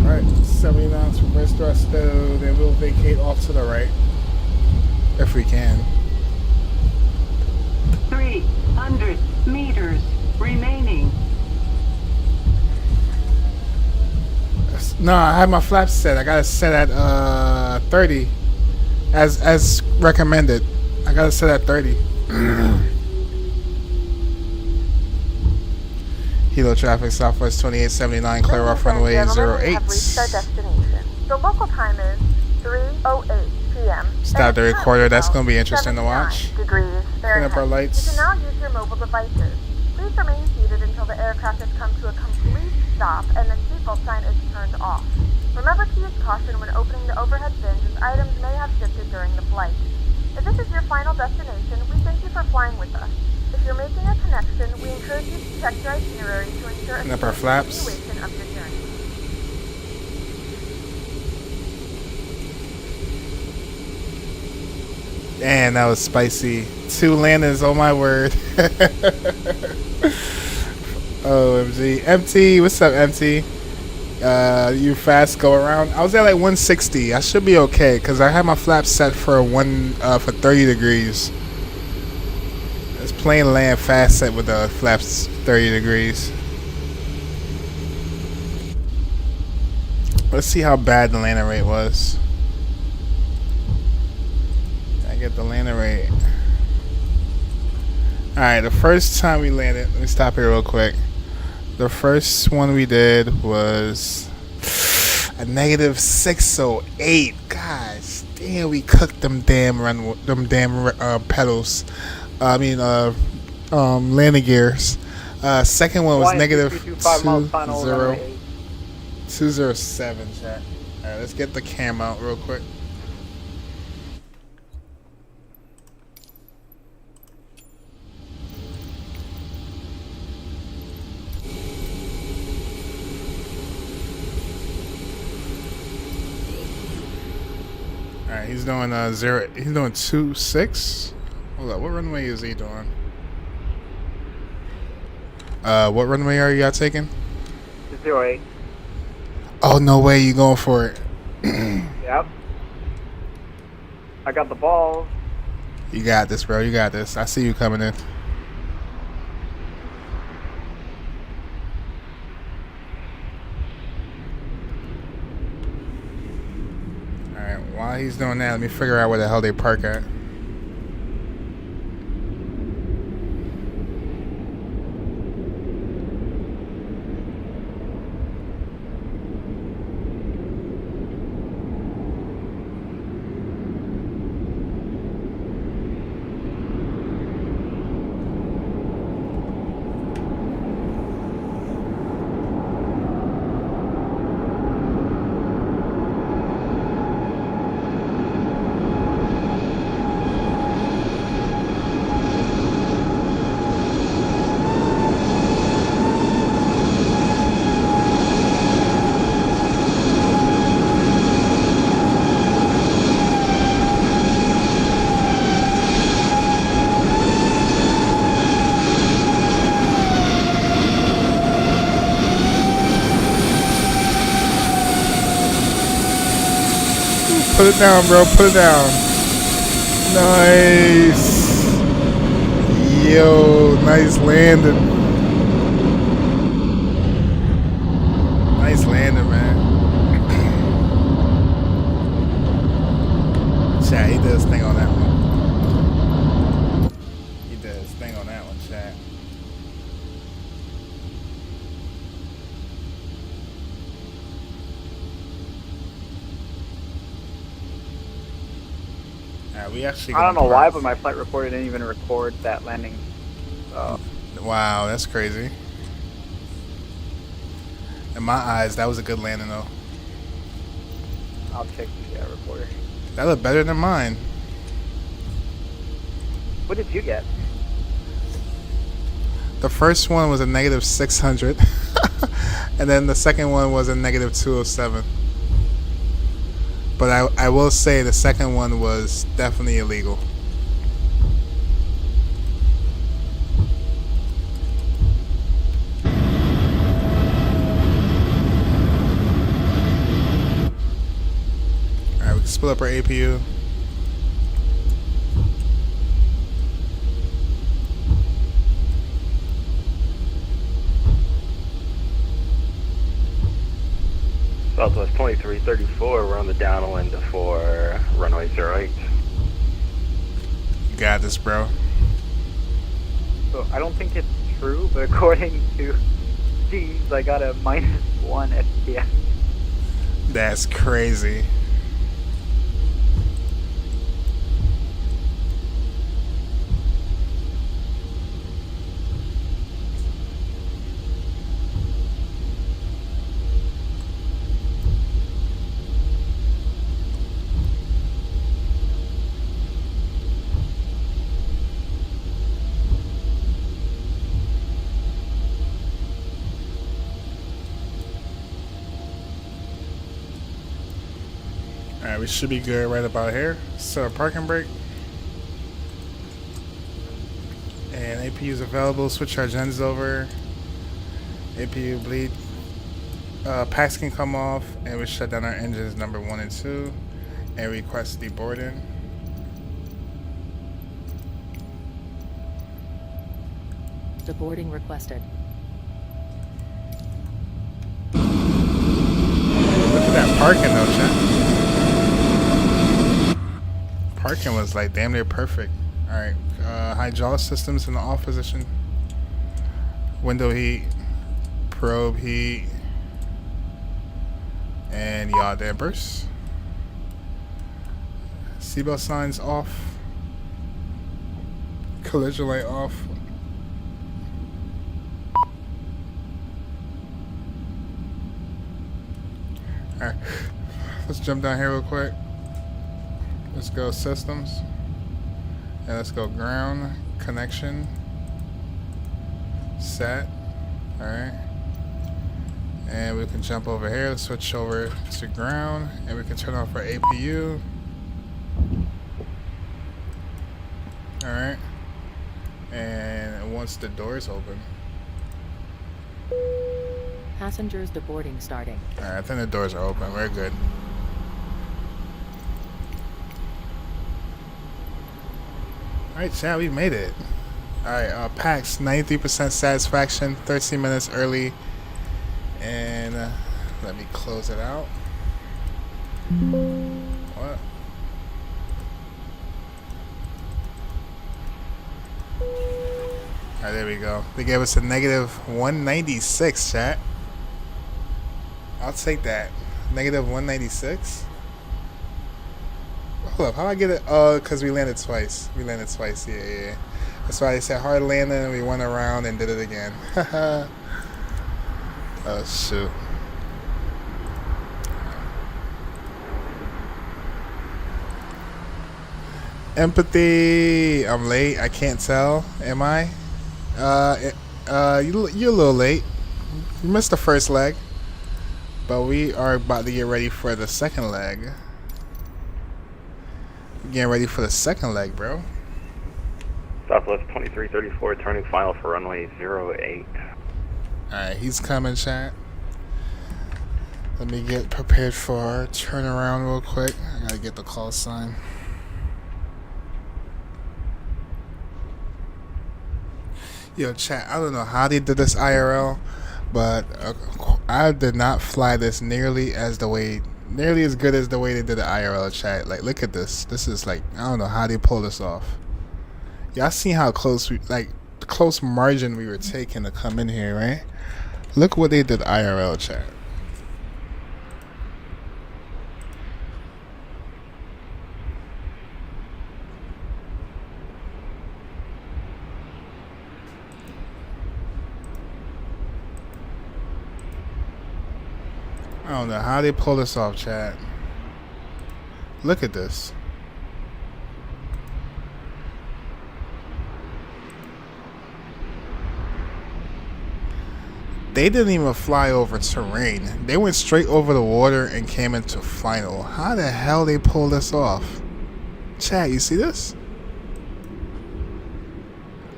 Alright, 70 knots reverse thrust though. Then we'll vacate off to the right. If we can. 300 meters remaining. No, I had my flaps set. I got it set at 30, as recommended. I got it set at 30. Hilo traffic, Southwest 2879, clear off runway 08. Have reached our destination. The local time is 3:08 p.m. Stop the recorder. That's going to be interesting to watch. Degrees Clean up our Fahrenheit. lights. You can now use your mobile devices. Please remain seated until the aircraft has come to a complete stop and the seatbelt sign is turned off. Remember to use caution when opening the overhead bins as items may have shifted during the flight. If this is your final destination, we thank you for flying with us. If you're making a connection, we encourage you to check your itinerary to ensure a Open up our flaps. continuation of your journey. Damn, that was spicy. 2 landings, oh my word. OMG. MT, what's up, MT? You fast go around. I was at like 160. I should be okay because I had my flaps set for 30 degrees. It's plain land fast set with the flaps 30 degrees. Let's see how bad the landing rate was. I get the landing rate. Alright, the first time we landed, let me stop here real quick. The first one we did was a negative 608. Gosh, damn, we cooked them damn pedals. Landing gears. Second one was negative 207. Chat. All right, let's get the cam out real quick. Alright, he's doing 0. He's doing 26. Hold up, what runway is he doing? What runway are you taking? 08. Oh no way, you going for it? Yep. I got the balls. You got this, bro. You got this. I see you coming in. While he's doing that, let me figure out where the hell they park at. Put it down, bro. Put it down. Nice. Yo, nice landing. Nice landing, man. Chat, he did his thing on that one. He did his thing on that one, chat. We actually. I don't know why, but my flight recorder didn't even record that landing. Wow, that's crazy. In my eyes, that was a good landing, though. I'll check the recorder. That looked better than mine. What did you get? The first one was a negative 600, and then the second one was a negative 207. But I will say the second one was definitely illegal. Alright, we can split up our APU. Southwest 2334, we're on the downwind for runway 08. You got this, bro. So I don't think it's true, but according to G's, I got a -1 FPS. That's crazy. Alright, we should be good right about here. Set a parking brake. And APU is available. Switch our gens over. APU bleed. Packs can come off, and we shut down our engines number 1 and 2, and request deboarding. Deboarding requested. Look at that parking though, chat. Parking was like damn near perfect. Alright, hydraulic systems in the off position. Window heat, probe heat, and yaw dampers. Seatbelt signs off. Collision light off. Alright, let's jump down here real quick. Let's go systems. And let's go ground connection. Set. Alright. And we can jump over here. Let's switch over to ground. And we can turn off our APU. Alright. And once the doors open. Passengers deboarding starting. Alright, I think the doors are open. We're good. Alright, chat, we made it. Alright, PAX, 93% satisfaction, 13 minutes early. And let me close it out. What? Alright, there we go. They gave us a negative 196, chat. I'll take that. Negative 196? Hold up, how do I get it? Oh, because we landed twice. We landed twice, yeah. That's why they said hard landing and we went around and did it again. Oh, shoot. Empathy. I'm late. I can't tell. Am I? You're a little late. You missed the first leg. But we are about to get ready for the second leg. Getting ready for the second leg, bro. Southwest 2334, turning final for runway 08. Alright, he's coming, chat. Let me get prepared for our turnaround real quick. I gotta get the call sign. Yo, chat, I don't know how they did this IRL, but I did not fly this nearly as good as the way they did the IRL, chat. Like, look at this. This is like, I don't know how they pull this off. Y'all seen how close the close margin we were taking to come in here, right? Look what they did IRL, chat. I don't know how they pull this off, chat. Look at this. They didn't even fly over terrain. They went straight over the water and came into final. How the hell they pull this off? Chat, you see this?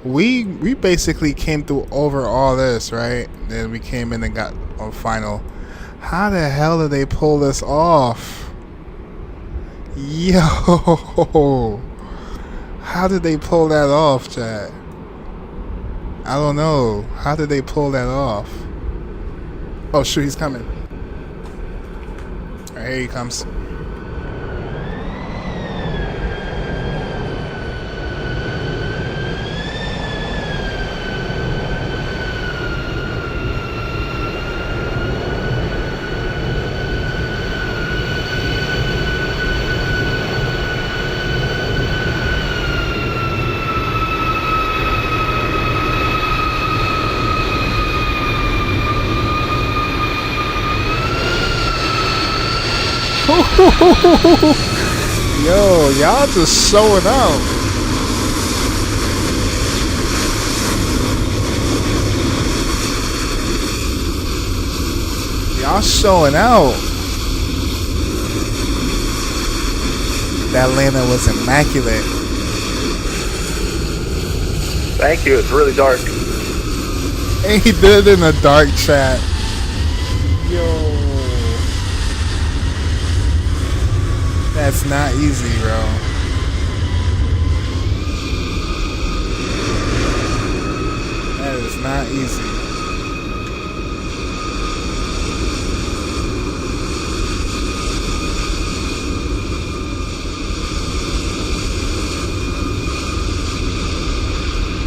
We basically came through over all this, right? Then we came in and got on final. How the hell did they pull this off? Yo! How did they pull that off, chat? I don't know. How did they pull that off? Oh shoot, he's coming. Alright, here he comes. Yo, y'all just showing out. Y'all showing out. That landing was immaculate. Thank you, it's really dark. And he did it in a dark chat. Yo. That's not easy, bro. That is not easy.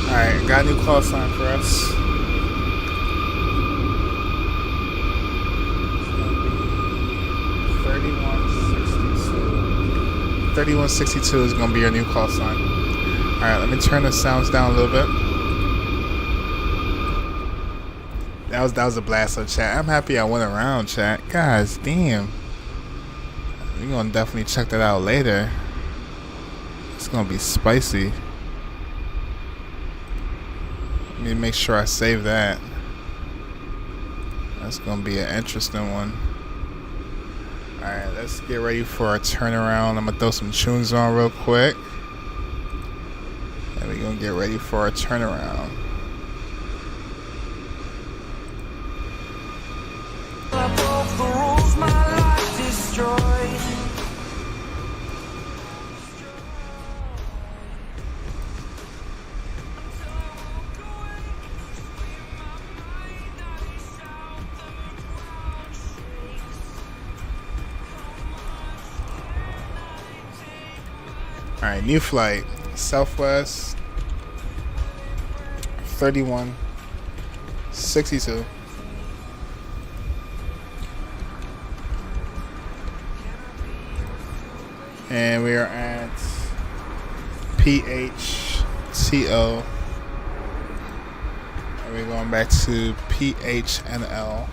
Alright, got a new call sign for us. 3162 is going to be your new call sign. Alright, let me turn the sounds down a little bit. That was a blast of chat. I'm happy I went around, chat. Guys, damn. We're going to definitely check that out later. It's going to be spicy. Let me make sure I save that. That's going to be an interesting one. Alright, let's get ready for a turnaround. I'm going to throw some tunes on real quick. And we're going to get ready for a turnaround. Alright, new flight. Southwest 3162. And we are at PHTO. And we're going back to PHNL.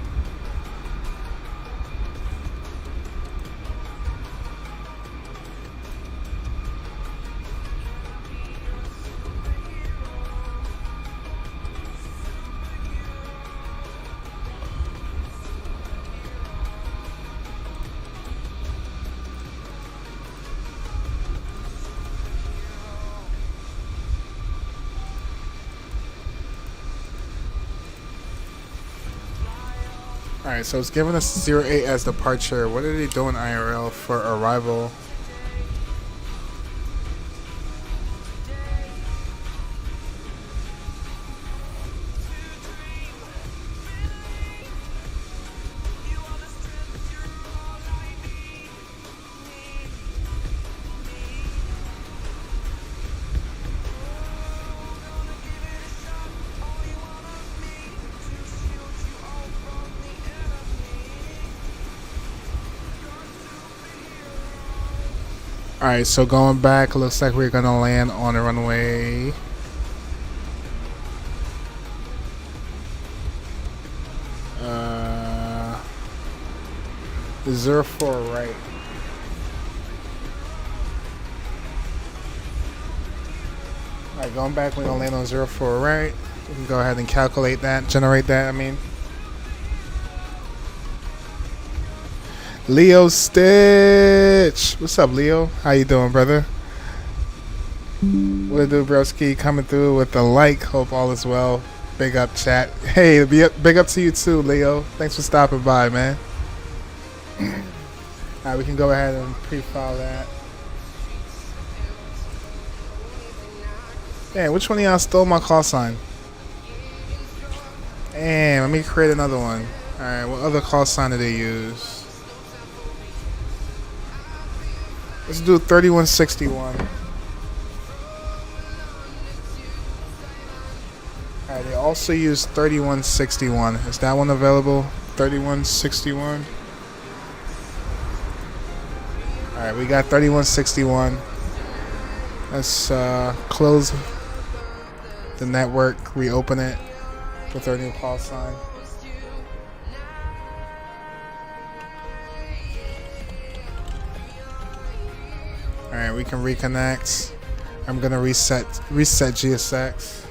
Alright, so it's giving us 08 as departure. What are they doing IRL for arrival? Alright, so going back, looks like we're gonna land on the runway 04 right. Alright, going back, we're gonna land on 04 right. We can go ahead and calculate that, generate that, I mean. Leo Stitch, what's up, Leo? How you doing, brother? What it do, broski? Coming through with a like. Hope all is well. Big up, chat. Hey, big up to you too, Leo. Thanks for stopping by, man. Alright, we can go ahead and pre-file that. Damn, which one of y'all stole my call sign? Damn, let me create another one. Alright, what other call sign did they use? Let's do 3161. Alright, they also use 3161. Is that one available? 3161. Alright, we got 3161. Let's close the network, reopen it with our new call sign. Alright, we can reconnect. I'm gonna reset GSX.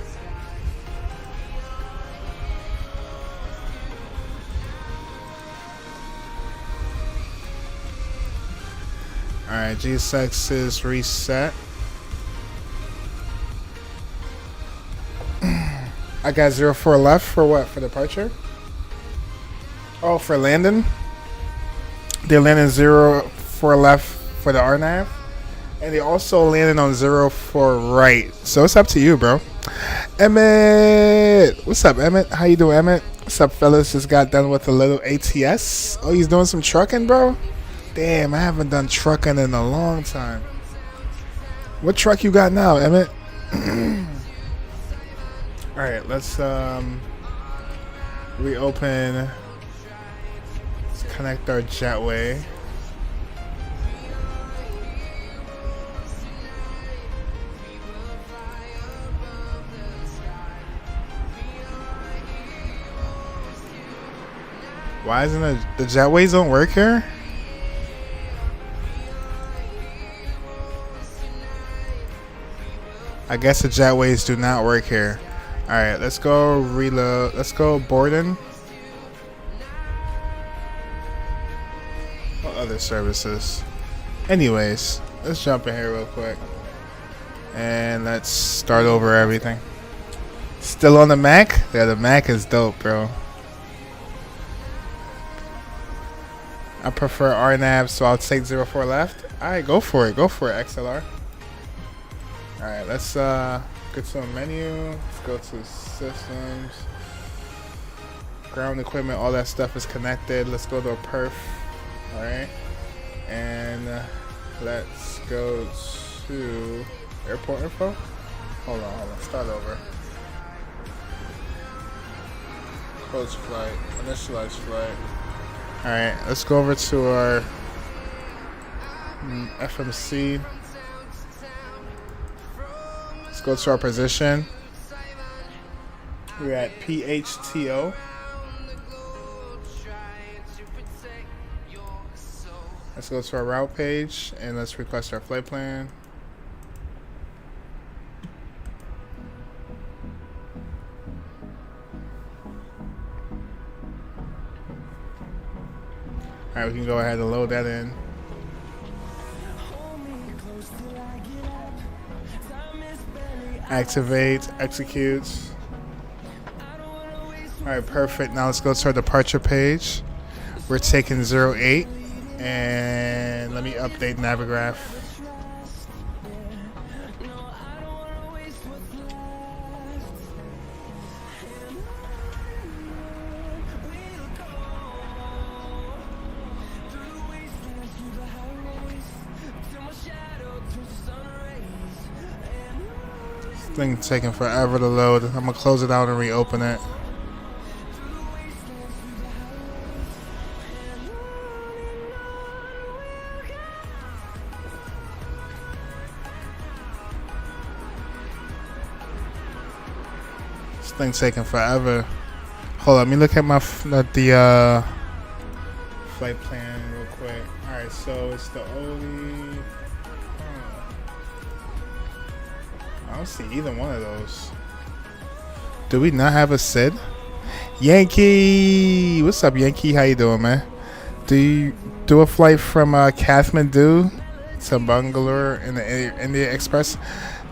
Alright, Alright, G6 is reset. I got 04 left for what? For departure? Oh, for landing? They're landing 04 left for the RNAV. And they also landed on 04 right. So it's up to you, bro. Emmett! What's up, Emmett? How you doing, Emmett? What's up, fellas? Just got done with a little ATS. Oh, he's doing some trucking, bro? Damn, I haven't done trucking in a long time. What truck you got now, Emmett? Alright, let's reopen. Let's connect our jetway. Why isn't the jetways don't work here? I guess the jetways do not work here. Alright, let's go reload. Let's go boarding. What other services? Anyways, let's jump in here real quick. And let's start over everything. Still on the Mac? Yeah, the Mac is dope, bro. I prefer RNAV, so I'll take 04 left. Alright, go for it. Go for it, XLR. Alright, let's go to a menu. Let's go to systems. Ground equipment, all that stuff is connected. Let's go to a perf. Alright. And let's go to airport info. Hold on. Start over. Close flight. Initialize flight. Alright, let's go over to our FMC. Let's go to our position. We're at PHTO. Let's go to our route page and let's request our flight plan. Alright, we can go ahead and load that in. Activate, execute. Alright, perfect. Now let's go to our departure page. We're taking 08. And let me update Navigraph. This thing's taking forever to load. I'm gonna close it out and reopen it. This thing's taking forever. Hold on, let me look at my the flight plan real quick. All right, so it's the OD. I don't see either one of those. Do we not have a SID? Yankee, what's up, Yankee? How you doing, man? Do you do a flight from Kathmandu to Bangalore in the India Express?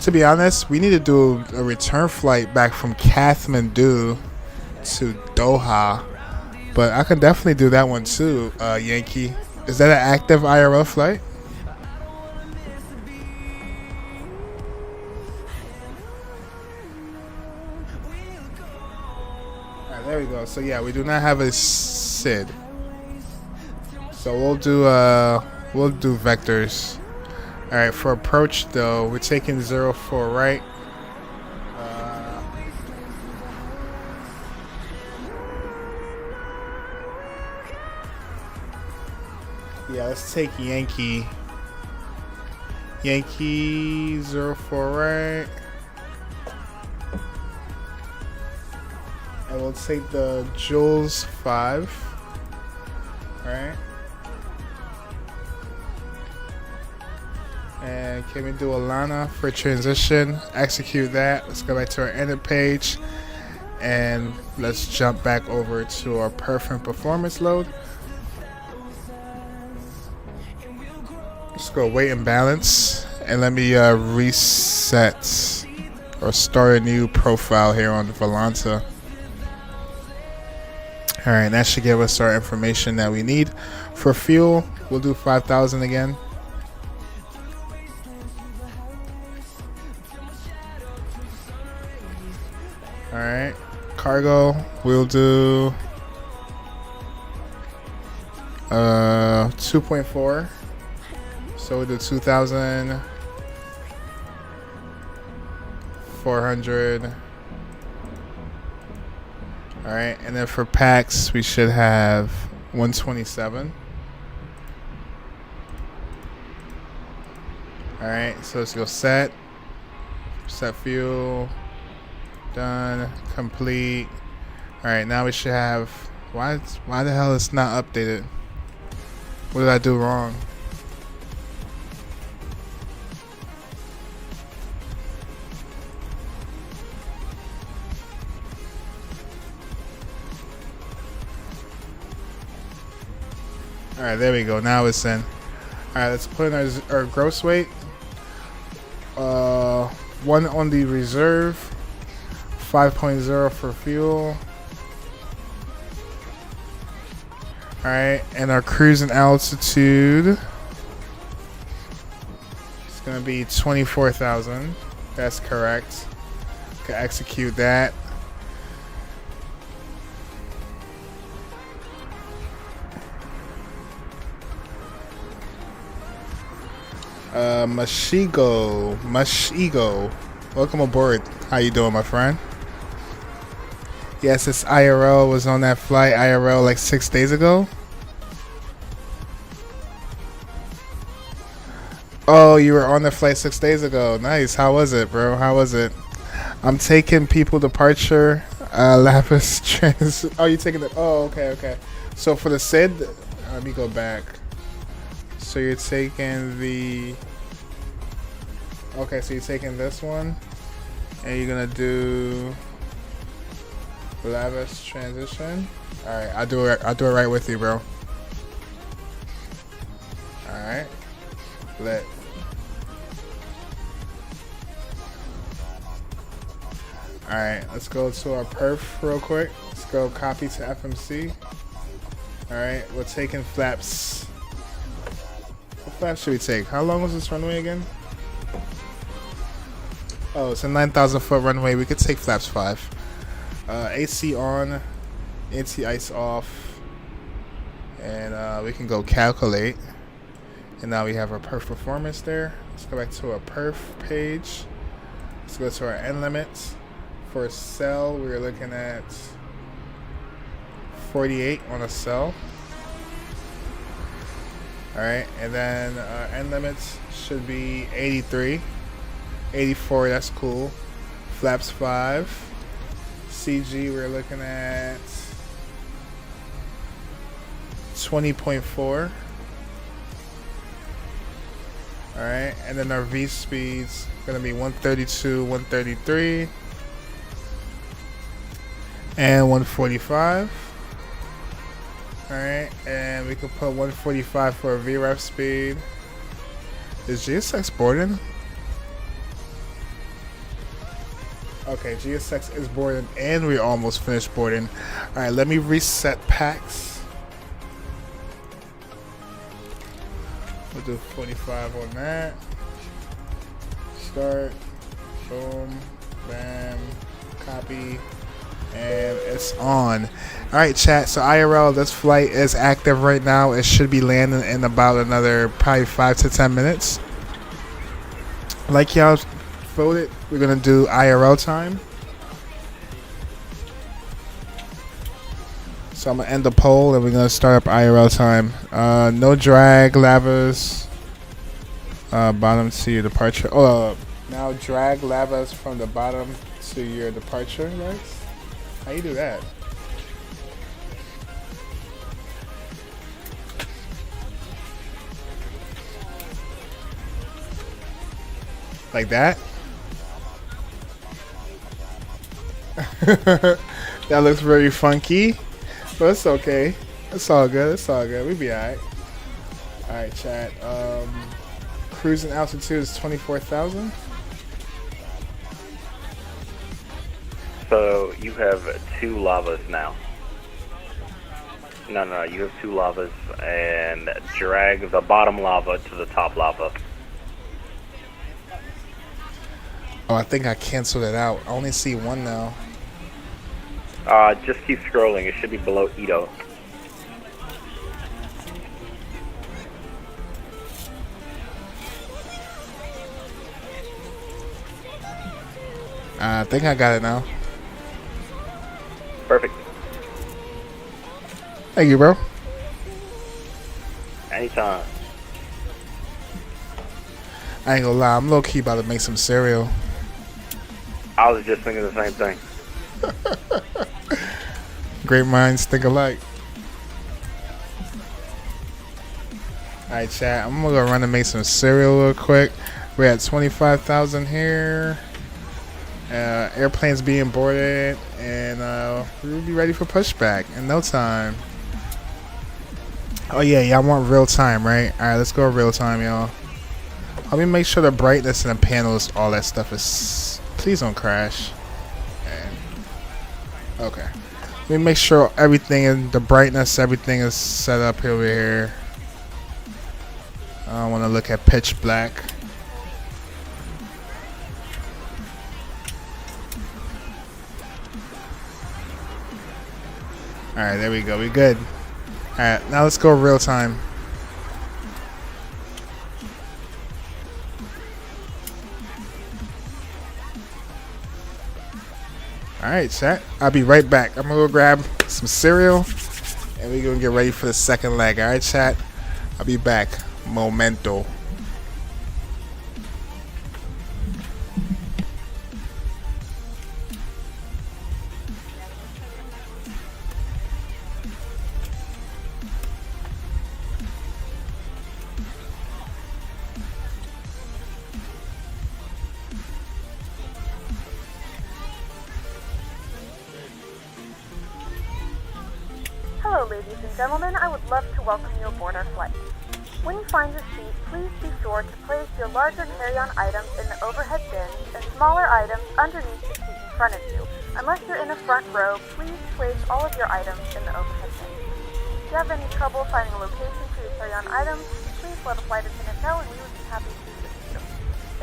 To be honest, we need to do a return flight back from Kathmandu to Doha, but I can definitely do that one too, Yankee. Is that an active IRL flight? Alright, there we go. So yeah, we do not have a SID. So we'll do vectors. Alright, for approach though, we're taking 04 right. Yeah, let's take Yankee. Yankee 04 right. And we'll take the Jules 5. Alright. And can we do Alana for transition? Execute that. Let's go back to our edit page. And let's jump back over to our perf and performance load. Let's go weight and balance, and let me reset or start a new profile here on the Volanta. All right, that should give us our information that we need. For fuel, we'll do 5,000 again. All right, cargo, we'll do 2.4. So we'll do 2,400. All right, and then for packs, we should have 127. All right, so let's go set fuel, done, complete. All right, now we should have, why the hell is not updated? What did I do wrong? All right, there we go. Now it's in. All right, let's put in our gross weight. 1 on the reserve, 5.0 for fuel. All right, and our cruising altitude is gonna be 24,000. That's correct. Can execute that. Mashigo, welcome aboard. How you doing, my friend? Yes, it's IRL. Was on that flight IRL like 6 days ago. Oh, you were on the flight 6 days ago. Nice. How was it, bro? How was it? I'm taking people departure. Lapis trans. Oh, you taking the? Oh, okay. So for the SID, let me go back. So you're taking the. Okay, so you're taking this one, and you're gonna do lavish transition. All right, I'll do it right with you, bro. All right, lit. All right, let's go to our perf real quick. Let's go copy to FMC. All right, we're taking flaps. What flaps should we take? How long was this runway again? Oh, it's a 9,000 foot runway. We could take flaps 5. AC on, anti-ice off, and we can go calculate. And now we have our perf performance there. Let's go back to our perf page. Let's go to our end limits. For a cell, we're looking at 48 on a cell. All right, and then end limits should be 83. 84, that's cool. Flaps 5. CG, we're looking at 20.4. All right, and then our V speed's gonna be 132, 133, and 145. All right, and we can put 145 for a VREF speed. Is GSX boarding? Okay, GSX is boarding, and we almost finished boarding. All right, let me reset packs. We'll do 45 on that. Start. Boom. Bam. Copy. And it's on. All right, chat. So IRL, this flight is active right now. It should be landing in about another probably 5 to 10 minutes. Like y'all voted, we're gonna do IRL time. So I'm gonna end the poll and we're gonna start up IRL time. No drag, lavas. Bottom to your departure. Oh, now drag lavas from the bottom to your departure, Lex. How you do that? Like that? That looks very funky, but it's okay. It's all good. It's all good. We be alright. Alright, chat. cruising altitude is 24,000. So you have 2 lavas now. No, you have 2 lavas, and drag the bottom lava to the top lava. Oh, I think I canceled it out. I only see one now. Just keep scrolling. It should be below Ito. I think I got it now. Perfect. Thank you, bro. Anytime. I ain't gonna lie, I'm low-key about to make some cereal. I was just thinking the same thing. Great minds think alike. Alright, chat, I'm gonna go run and make some cereal real quick. We're at 25,000 here. Airplane's being boarded, and we'll be ready for pushback in no time. Oh yeah, y'all want real time, right? Alright, let's go real time, y'all. Let me make sure the brightness and the panels, all that stuff is... Please don't crash. Okay. Let me make sure everything in the brightness, everything is set up over here. I don't want to look at pitch black. Alright, there we go. We good. Alright, now let's go real time. Alright, chat. I'll be right back. I'm gonna go grab some cereal and we're gonna get ready for the second leg. Alright, chat. I'll be back. Momento. Hello, ladies and gentlemen. I would love to welcome you aboard our flight. When you find your seat, please be sure to place your larger carry-on items in the overhead bins and smaller items underneath the seat in front of you. Unless you're in the front row, please place all of your items in the overhead bins. If you have any trouble finding a location for your carry-on items, please let a flight attendant know and we would be happy to assist you.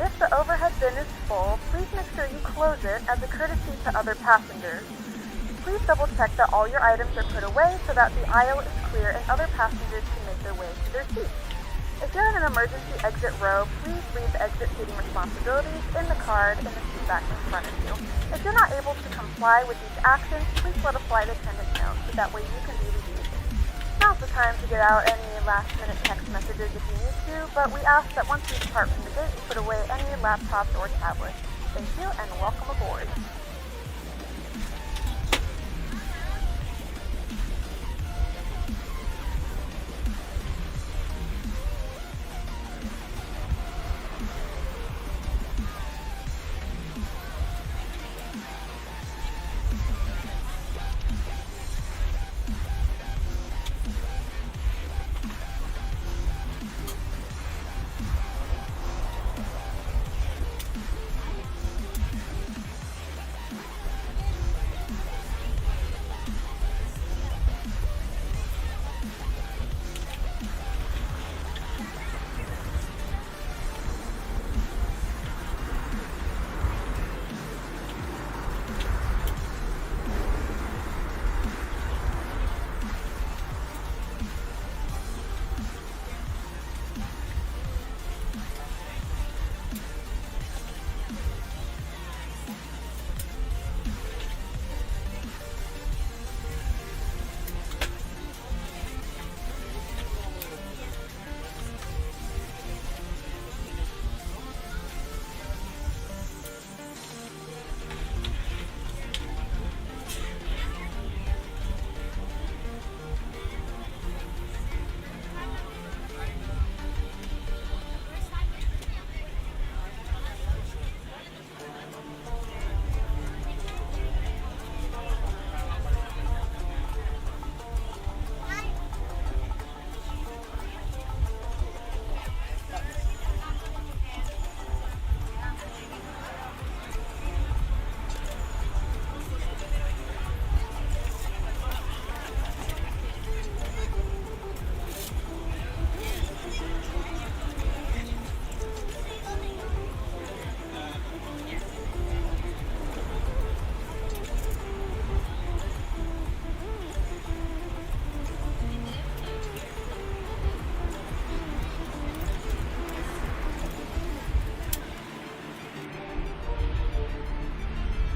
If the overhead bin is full, please make sure you close it as a courtesy to other passengers. Please double check that all your items are put away so that the aisle is clear and other passengers can make their way to their seats. If you're in an emergency exit row, please leave the exit seating responsibilities in the card in the seat back in front of you. If you're not able to comply with these actions, please let a flight attendant know so that way you can be relieved. Now's the time to get out any last-minute text messages if you need to, but we ask that once you depart from the gate, you put away any laptops or tablets. Thank you and welcome aboard.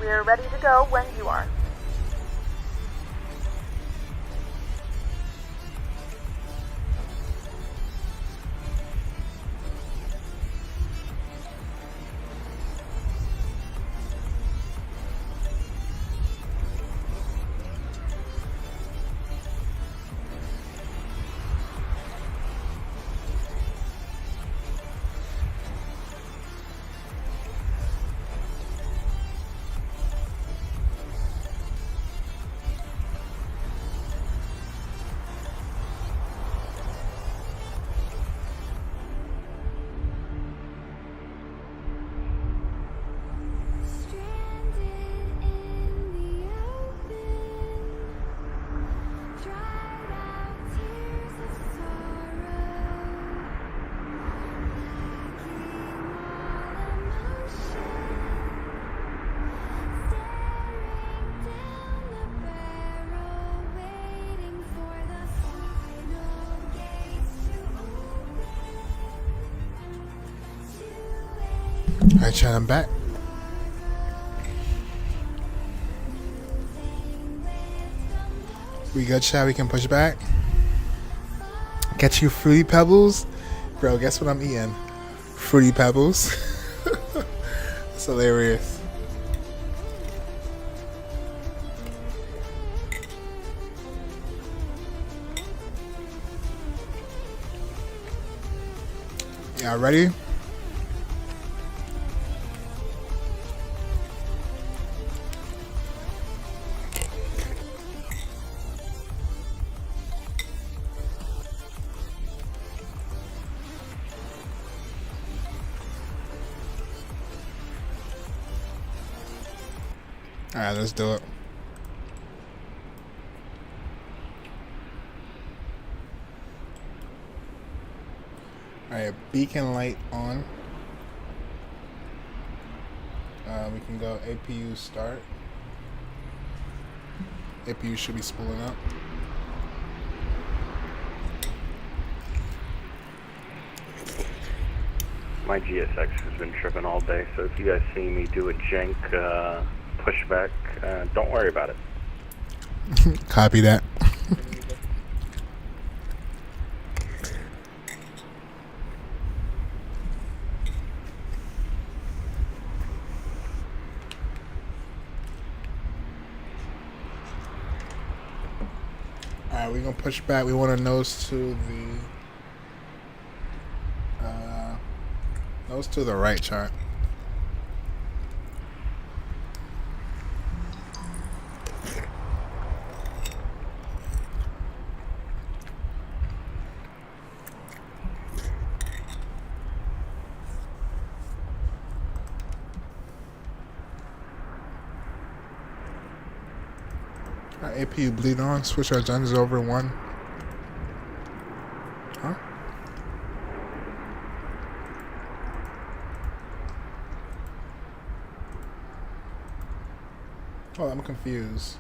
We're ready to go when you are. Alright, chat, I'm back. We good, chat? We can push back. Get you Fruity Pebbles? Bro, guess what I'm eating? Fruity Pebbles. It's hilarious. Y'all ready? Alright, let's do it. Alright, beacon light on. We can go APU start. APU should be spooling up. My GSX has been tripping all day, so if you guys see me do a jank pushback, don't worry about it. Copy that. Alright, we're gonna push back. We want to nose to the right chart. Our APU bleed on. Switch our guns over one. Huh? Oh, I'm confused.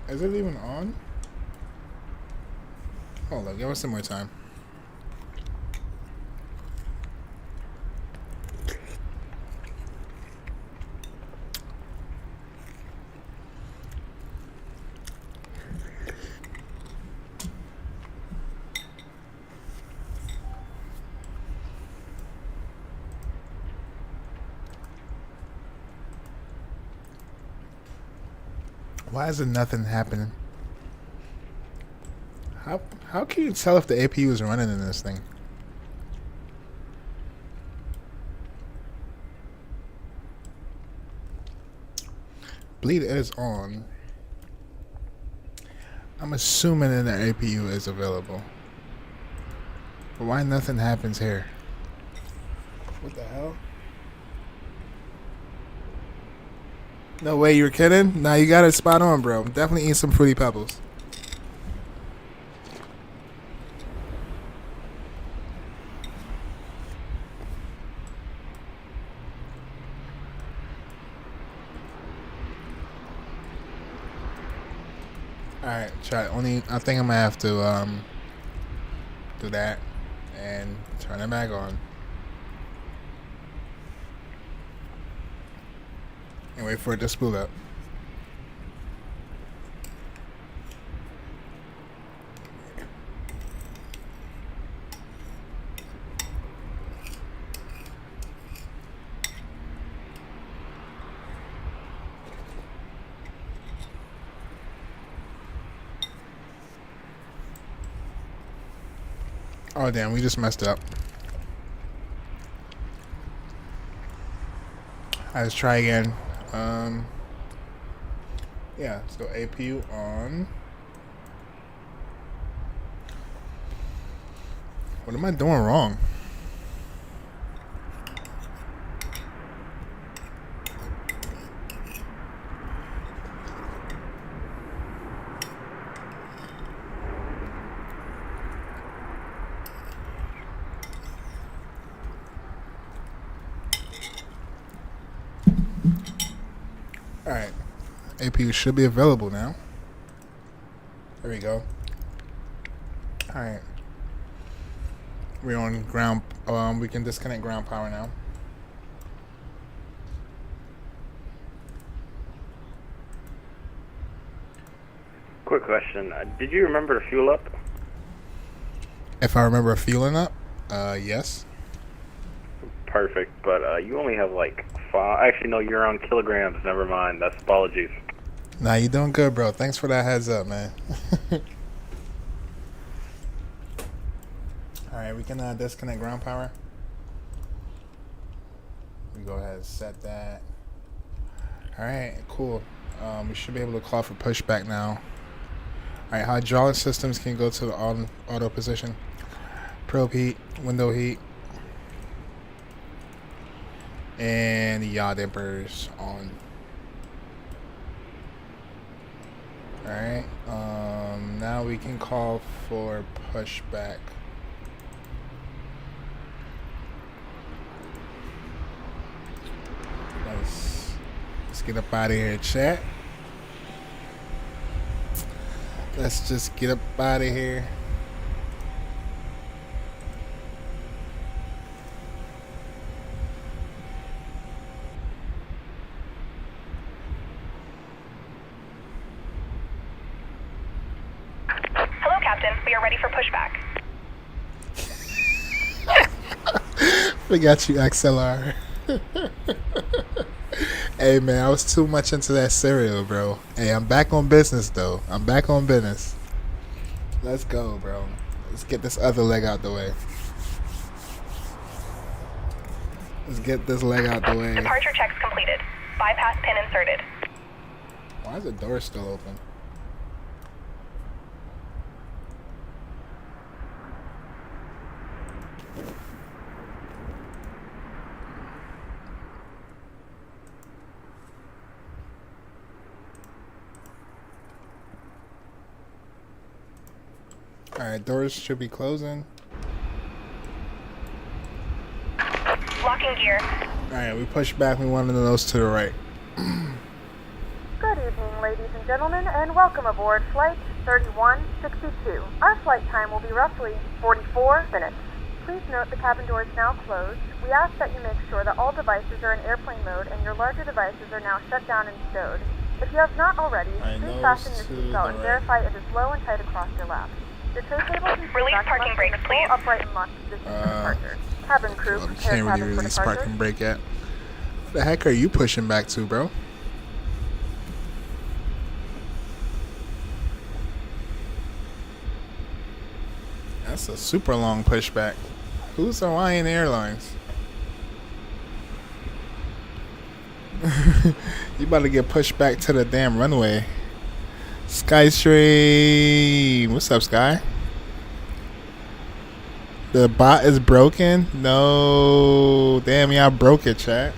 Is it even on? Hold on, give us some more time. Why is it nothing happening? How can you tell if the APU is running in this thing? Bleed is on. I'm assuming that the APU is available. But why nothing happens here? What the hell? No way, you were kidding? Nah, you got it spot on, bro. Definitely eat some Fruity Pebbles. Alright, try. I think I'm gonna have to do that and turn it back on. And wait for it to spool up. Oh damn, we just messed up. Alright, let's try again. Yeah, let's go APU on. What am I doing wrong? Alright, APU should be available now. There we go. Alright. We're on ground, we can disconnect ground power now. Quick question. Did you remember to fuel up? If I remember fueling up, yes. Perfect, but you only have like 5. Actually, no, you're on kilograms. Never mind. That's apologies. Nah, you doing good, bro. Thanks for that heads up, man. Alright, we can disconnect ground power. We go ahead and set that. Alright, cool. We should be able to call for pushback now. Alright, hydraulic systems can go to the auto position. Probe heat, window heat. And the yaw dampers on. Alright, now we can call for pushback. Let's get up out of here, chat. Let's just get up out of here. Hello, Captain. We are ready for pushback. Forgot you, XLR. Hey man, I was too much into that cereal, bro. Hey, I'm back on business though. I'm back on business. Let's go, bro. Let's get this other leg out the way. Let's get this leg out the way. Departure checks completed. Bypass pin inserted. Why is the door still open? Alright, doors should be closing. Locking gear. Alright, we push back. We want the nose to the right. Good evening, ladies and gentlemen, and welcome aboard Flight 3162. Our flight time will be roughly 44 minutes. Please note the cabin door is now closed. We ask that you make sure that all devices are in airplane mode and your larger devices are now shut down and stowed. If you have not already, please fasten your seatbelt and verify it is low and tight across your lap. Your tray tables and Release parking brakes, please. Upright and locked position for departure. Cabin crew, Well, we prepare can't really cabin for release departure. parking brake yet. The heck are you pushing back to, bro? That's a super long pushback. Who's Hawaiian Airlines? You about to get pushed back to the damn runway. Skystream. What's up, Sky? The bot is broken? No. Damn, y'all broke it, chat.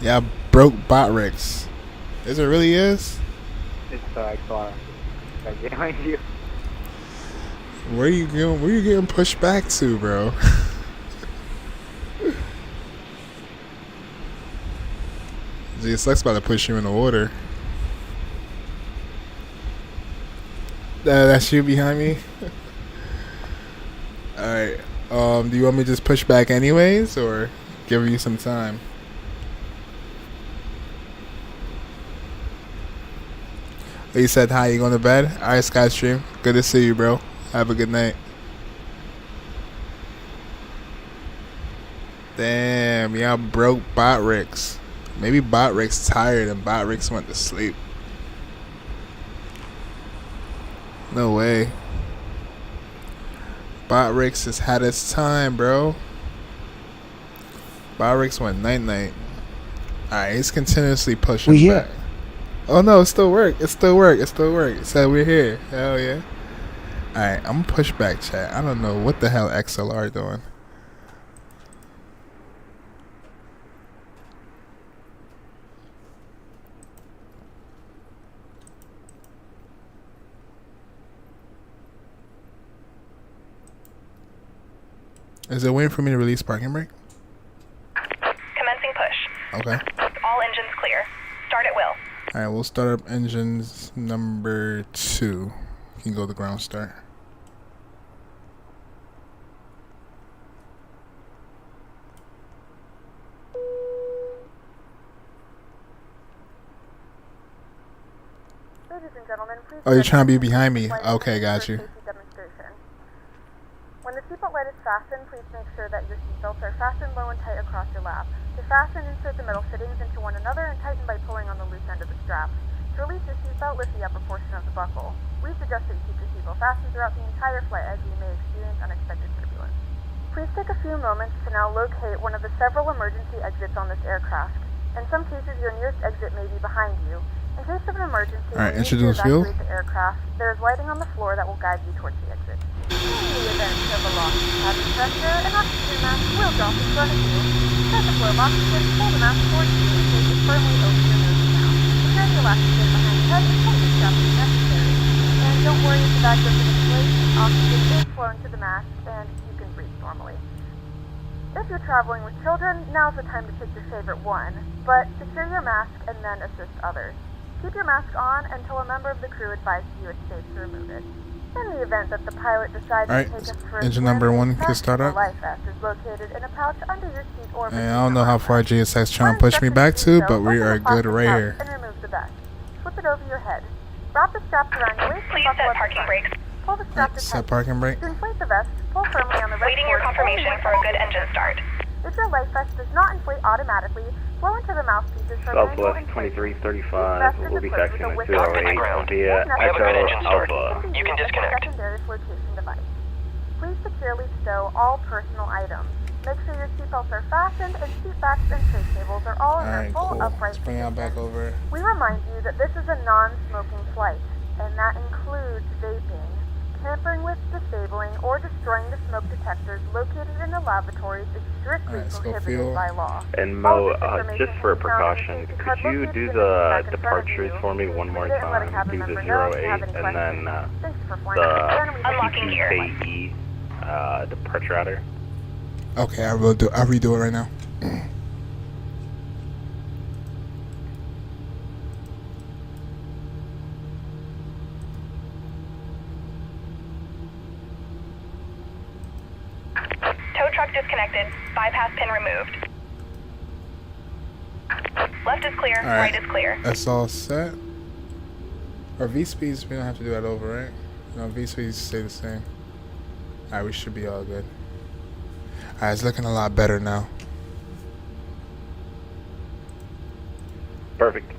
Y'all broke bot rigs. Is it really is? It's XLR. Right behind you. Where you going? Where you getting pushed back to, bro? Gee, Sucks about to push you in the water. That's you behind me? Alright. Do you want me to just push back anyways, or give you some time? Oh, you said hi, you going to bed? Alright, Skystream. Good to see you, bro. Have a good night. Damn, y'all broke bot rigs. Maybe bot rigs tired and bot rigs went to sleep. No way. Botrix has had its time, bro. Botrix went night-night. Alright, he's continuously pushing We here. back. Oh no, it still worked. It still worked. It still worked. It said we're here. Hell yeah. Alright, I'm gonna push back, chat. I don't know what the hell XLR doing. Is it waiting for me to release parking brake? Commencing push. Okay. All engines clear. Start at will. Alright, we'll start up engines number 2. You can go to ground start. Ladies and gentlemen, please. Oh, you're trying to be behind me. Okay, got you. When the seatbelt light is fastened, please make sure that your seatbelts are fastened low and tight across your lap. To fasten, insert the middle fittings into one another and tighten by pulling on the loose end of the strap. To release your seatbelt, lift the upper portion of the buckle. We suggest that you keep your seatbelt fastened throughout the entire flight as you may experience unexpected turbulence. Please take a few moments to now locate one of the several emergency exits on this aircraft. In some cases, your nearest exit may be behind you. In case of an emergency, Alright, you need to introduce fuel. evacuate the aircraft. There is lighting on the floor that will guide you towards the exit. In the event of a loss of cabin pressure, an oxygen mask will drop in front of you. Set the floor of oxygen, pull the mask towards you, and place it firmly over your nose and mouth. Secure the elastic band behind your head and pull the strap if necessary. And don't worry if the bag doesn't inflate. Oxygen is flowing to the mask, and you can breathe normally. If you're traveling with children, now's the time to pick your favorite one. But secure your mask and then assist others. Keep your mask on until a member of the crew advises you it's safe to remove it. In the event that the pilot decides to take us for a engine swim, number 1 can the start up. life vest is located in a pouch under your seat or And I don't know how far GSX trying to push me back to, but we are good right here. and remove the vest. Slip it over your head. Wrap the strap around your waist. Please set parking brakes. Pull the strap Alright, to set tight. parking brake. To inflate the vest, pull firmly on the red Waiting your cord confirmation only for a good engine start. If your life vest does not inflate automatically, blow into the mouthpieces for manual Southwest inflation. 2335 will be taxiing at 08 via Echo Alpha. You can disconnect. Secondary flotation device. Please securely stow all personal items. Make sure your seatbelts are fastened and seat backs and tray cables are all in their Alright, full cool. upright Let's bring y'all back over. We remind you that this is a non-smoking flight, and that includes vaping, tampering with, disabling, or destroying the smoke detectors located in the lavatories is strictly prohibited by law. And Mo, just for a precaution, could you do the departures for me one more time? Do the 08 and then the Unlocking gear. PHTE departure router. Okay, I'll redo it right now. Tow truck disconnected. Bypass pin removed. Left is clear. Alright, Right is clear. that's all set. Our V-speeds, we don't have to do that over, right? No, V-speeds stay the same. Alright, we should be all good. Alright, it's looking a lot better now. Perfect.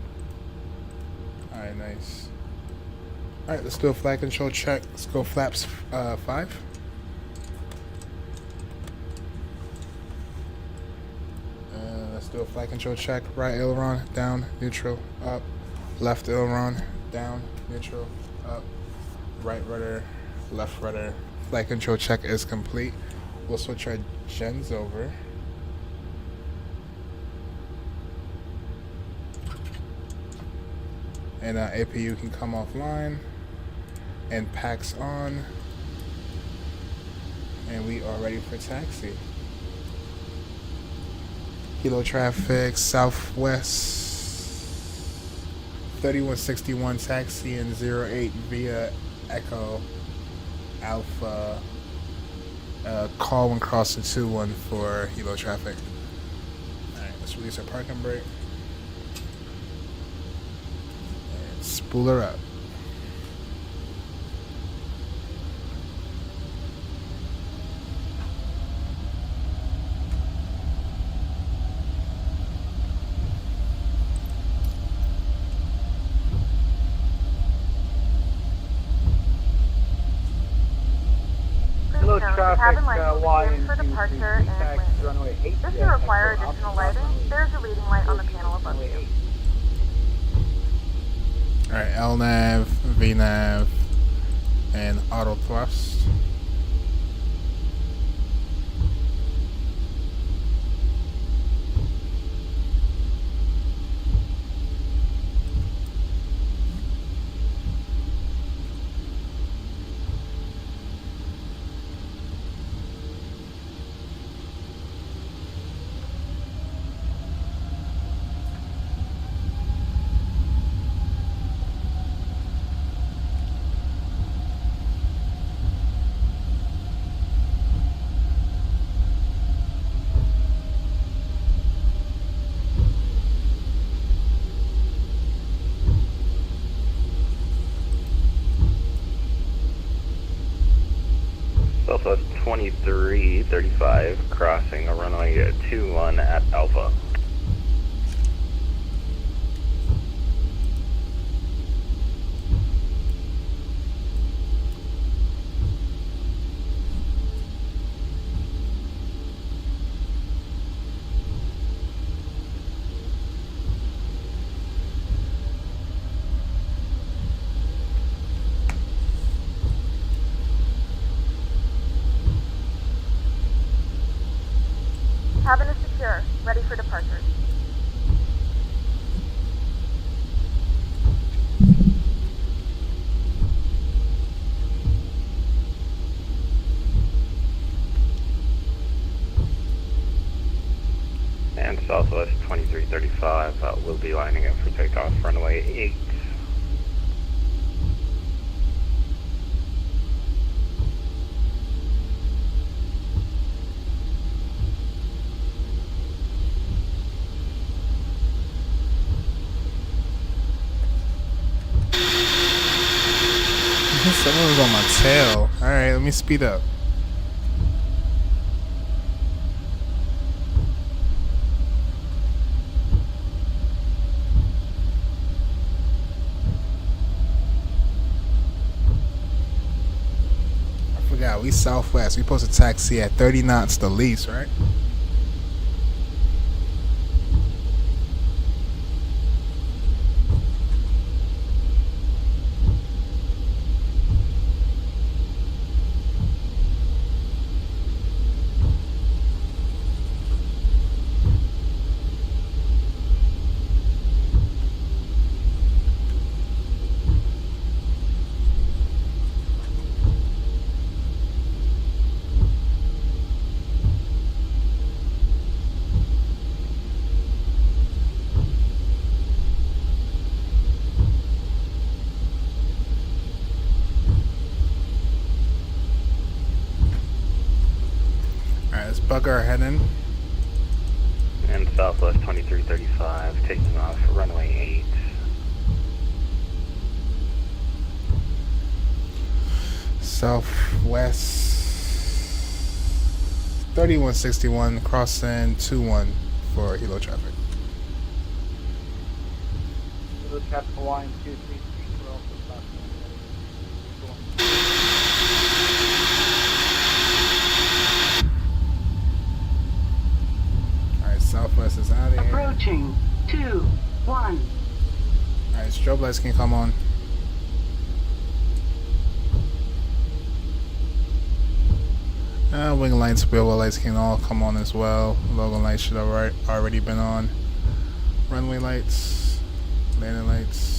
Alright, nice. Alright, let's do a flight control check. Let's go flaps 5. Let's do a flight control check. Right aileron, down, neutral, up. Left aileron, down, neutral, up. Right rudder, left rudder. Flight control check is complete. We'll switch our gens over. And APU can come offline. And packs on. And we are ready for taxi. Kilo traffic, Southwest 3161 taxi and 08 via Echo Alpha. Call when crossing 2-1 for Hilo traffic. Alright, let's release our parking brake. And spool her up. Cabin lights will be dimmed for departure and landing. If you require additional lighting, there's a reading light on the panel above you. Alright, LNAV, VNAV, and auto thrust. Southwest 2335, crossing a runway 21 at Alpha. Cabin is secure, ready for departure. And Southwest 2335 will be lining up for takeoff runway 8. Someone's on my tail. Alright, let me speed up. I forgot, we Southwest. We supposed to taxi at 30 knots the least, right? Bugger heading. And Southwest 2335 taking off runway 8. Southwest 3161 crossing 21 for helo traffic. Helo traffic Hawaiian 233, we're also about Southwest is out of here. Approaching 2, 1. Alright, strobe lights can come on. Wing lights, wheel lights can all come on as well. Logo lights should have already been on. Runway lights, landing lights.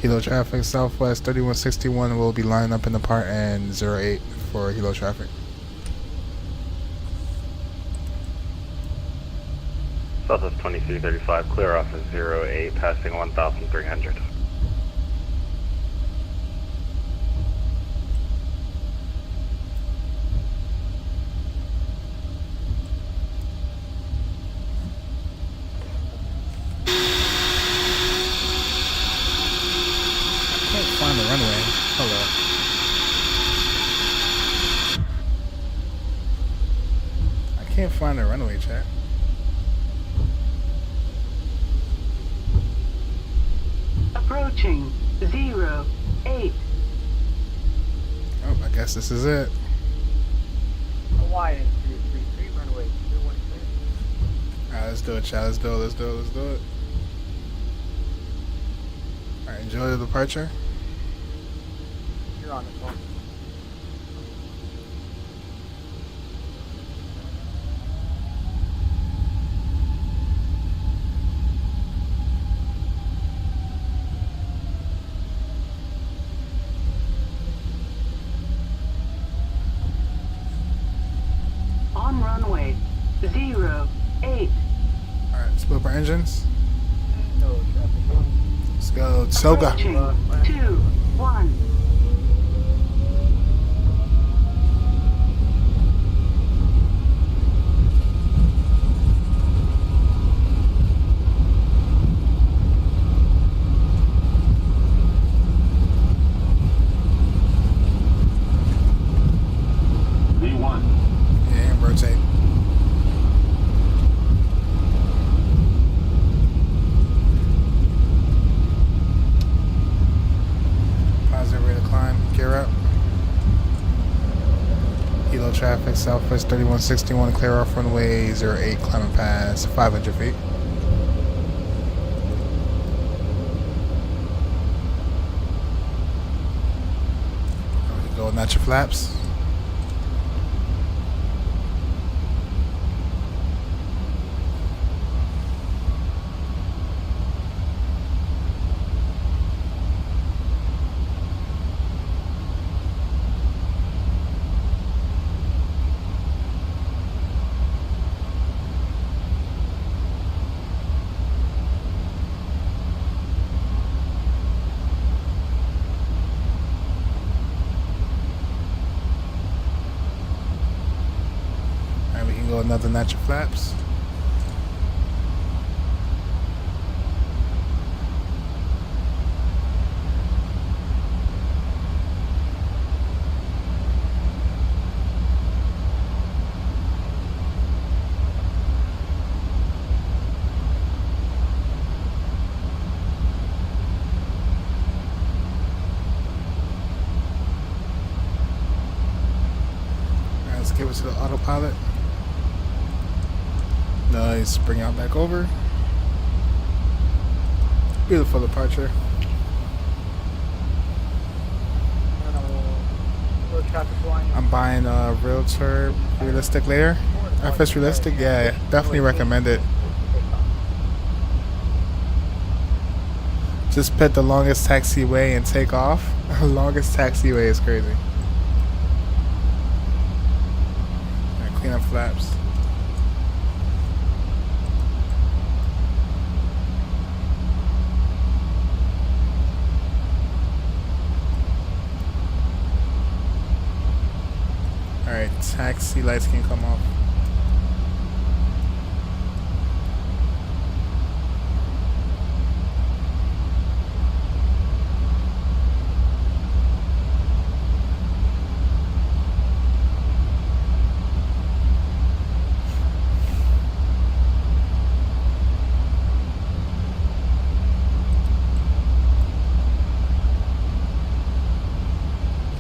Helo traffic, Southwest 3161 will be lined up in the part and 08 for helo traffic. Southwest 2335, clear off at 08, passing 1,300. Find the runway. Hello. I can't find the runway, chat. Approaching 08. Oh, I guess this is it. Hawaiian 233, runway 216. Alright, let's do it, chat. Let's do it. Let's do it. Let's do it. Alright, enjoy the departure. You're on the phone. On runway 08. Alright, split up our engines. No traffic. Let's go. Soga. Approaching 21. V1. Yeah, and rotate. Positive rate of climb. Gear up. Helo traffic, Southwest 3161, clear off runway 08, climbing past 500 feet. We can go with your flaps. We can go another natural flaps. Alright, let's give it to the autopilot. Nice, bring out back over. Beautiful departure. I'm buying a Realtor Realistic later. FS Realistic, yeah, definitely recommend it. Just pick the longest taxiway and take off. Longest taxiway is crazy. Alright, clean up flaps. Alright, taxi lights can come off.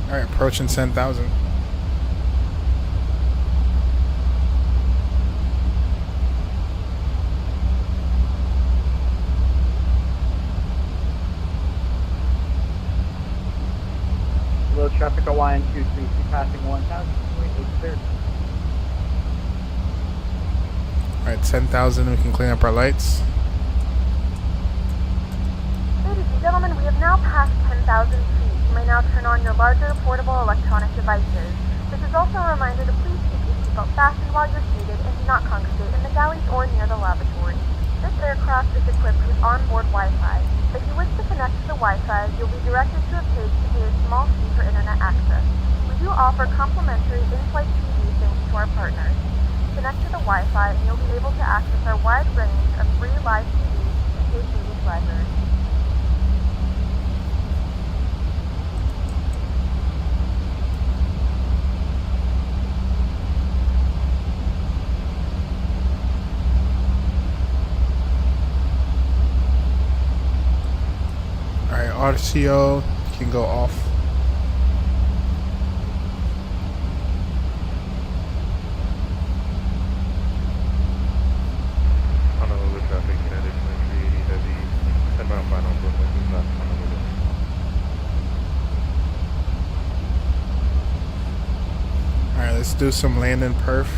Alright, approaching 10,000. Low traffic Hawaiian 233 passing 1,000. Clear. Alright, 10,000, we can clean up our lights. Ladies and gentlemen, we have now passed 10,000 feet. You may now turn on your larger portable electronic devices. This is also a reminder to please keep your seatbelt fastened while you're seated and do not congregate in the galleys or near the lavatory. This aircraft is equipped with onboard Wi-Fi. If you wish to connect to the Wi-Fi, you'll be directed to a page to pay a small fee for internet access. We do offer complimentary in-flight TV thanks to our partners. Connect to the Wi-Fi and you'll be able to access our wide range of free live TV and pay TV library. RTO can go off. Honolulu traffic, United 2380 heavy, 10 mile final, Brooklyn, left Honolulu. Alright, let's do some landing perf.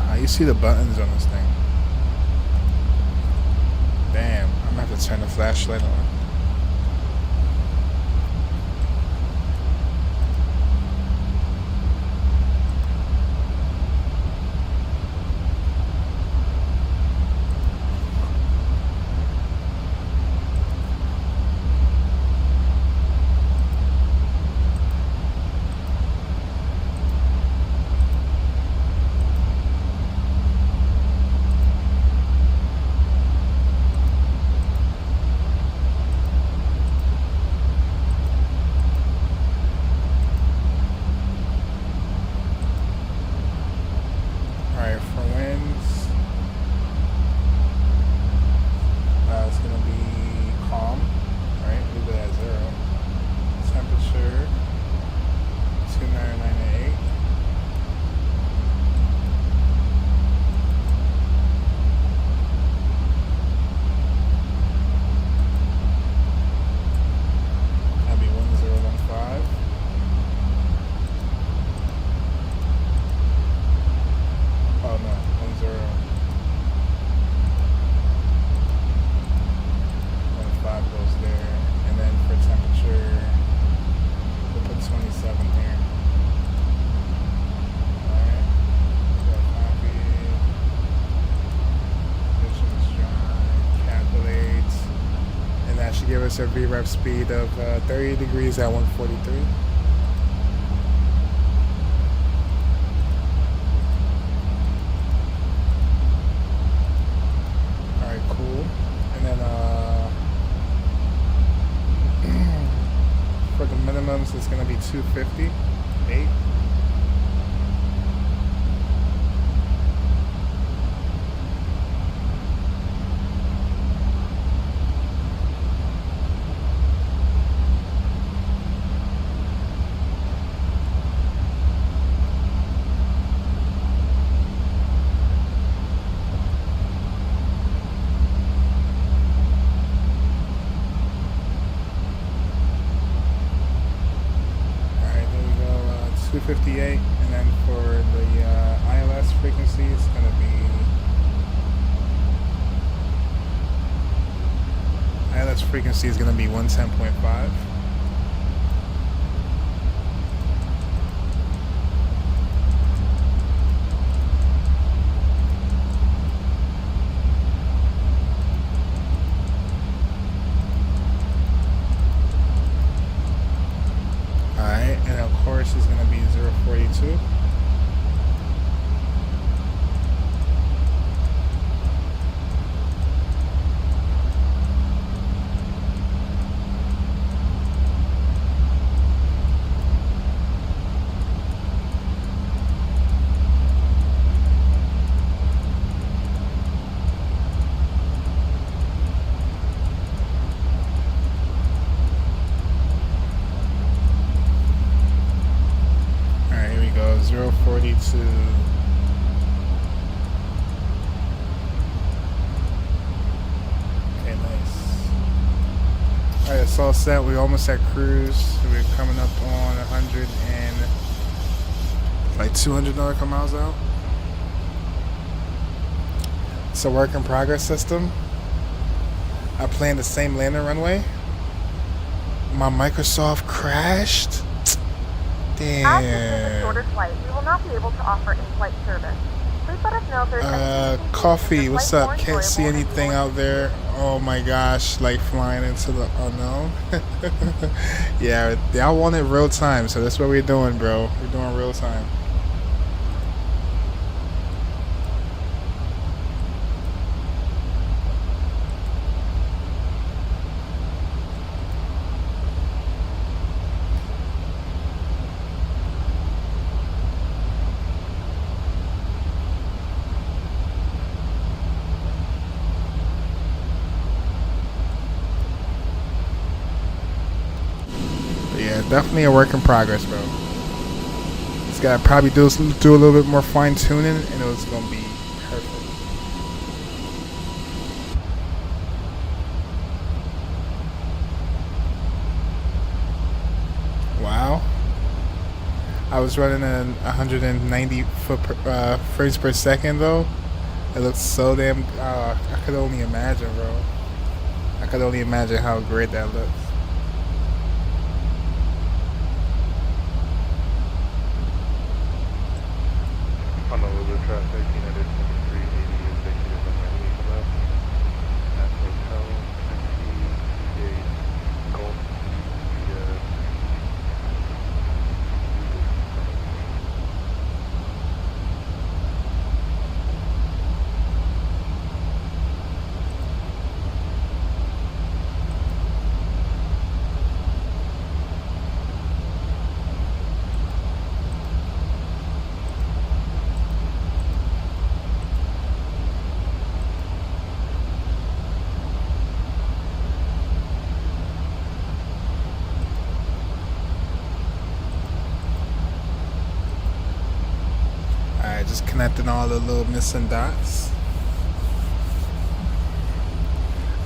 How you see the buttons on this thing? Damn, I'm gonna have to turn the flashlight on. Alright, for winds, it's going to be calm, right? Leave it at 0. Temperature, 2998. That'll be 1015. Oh no, 10. 15 goes there, and then for temperature, we'll put 27 here. Alright, so copy, condition is dry, calculate, and that should give us a VREF speed of 30 degrees at 143. Alright, cool. And then for the minimums, it's going to be 258. Alright, there we go, 258, and then for the ILS frequency, it's going to be, ILS frequency is going to be 110.5. Alright, and of course is going to be 042. Alright, here we go, 042. Okay, nice. Alright, it's all set. We're almost at cruise. We're coming up on 100 and like 200 nautical miles out. It's a work in progress system. I planned the same landing runway. My Microsoft crashed. As this is a Damn. shorter flight, we will not be able to offer in-flight service. Please let us know if there's anything Coffee, what's flight up? more Can't see enjoyable and anything more out there. Oh my gosh, like flying into the unknown. Yeah, y'all want it real time, so that's what we're doing, bro. We're doing real time. definitely a work in progress, bro. Just gotta probably do a little bit more fine tuning, and it's gonna be perfect. Wow. I was running at 190 frames per second though. It looks so damn. I could only imagine, bro. I could only imagine how great that looks. Honolulu traffic, United 2380 executive on my lead left. At Hotel, taxi, gate, Gulf, via Alright, just connecting all the little missing dots.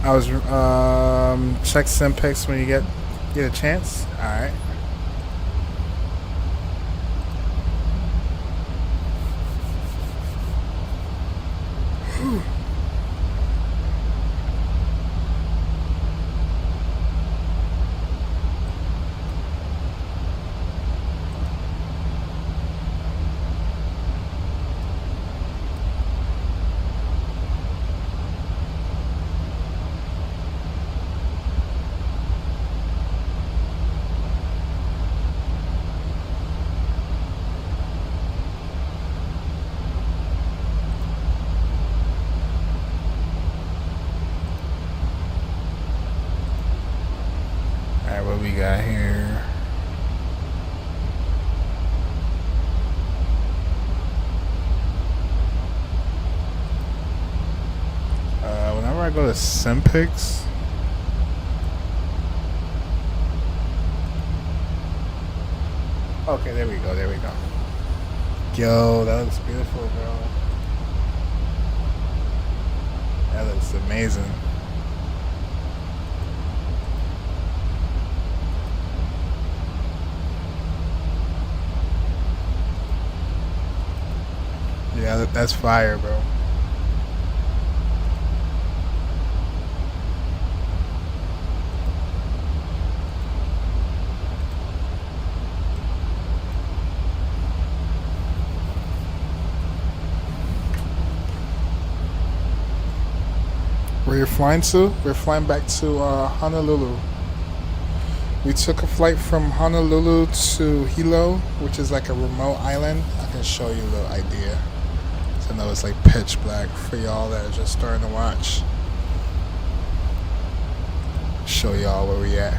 I was check SimPix when you get a chance. Alright. Alright, what we got here? Whenever I go to SimPix, okay, there we go, there we go. Yo, that looks beautiful, bro. That looks amazing. Yeah, that's fire, bro. Where you're flying to? We're flying back to Honolulu. We took a flight from Honolulu to Hilo, which is like a remote island. I can show you a little idea. I know it's like pitch black for y'all that are just starting to watch. Show y'all where we at.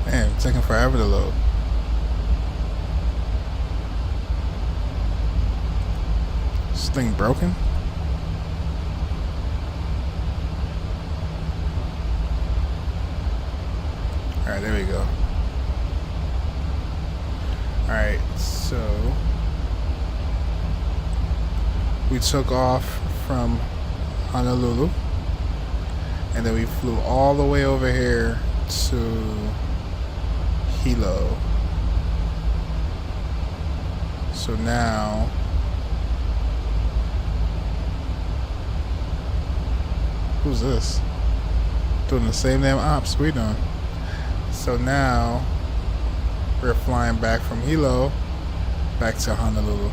Man, it's taking forever to load. This thing broken? Alright, there we go. Alright, so we took off from Honolulu and then we flew all the way over here to Hilo. So now who's this? Doing the same damn ops we doing. So now we're flying back from Hilo back to Honolulu.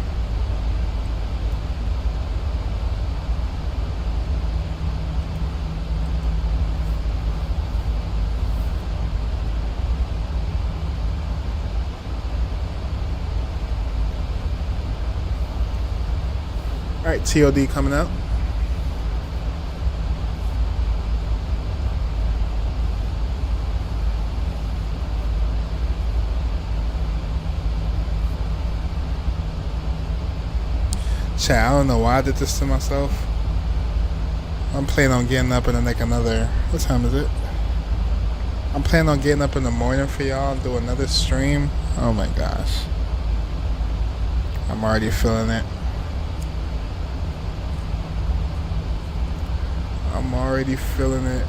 Alright, TOD coming up. chat. I don't know why I did this to myself. I'm planning on getting up in like another, what time is it? I'm planning on getting up in the morning for y'all and do another stream. Oh my gosh. I'm already feeling it. I'm already feeling it.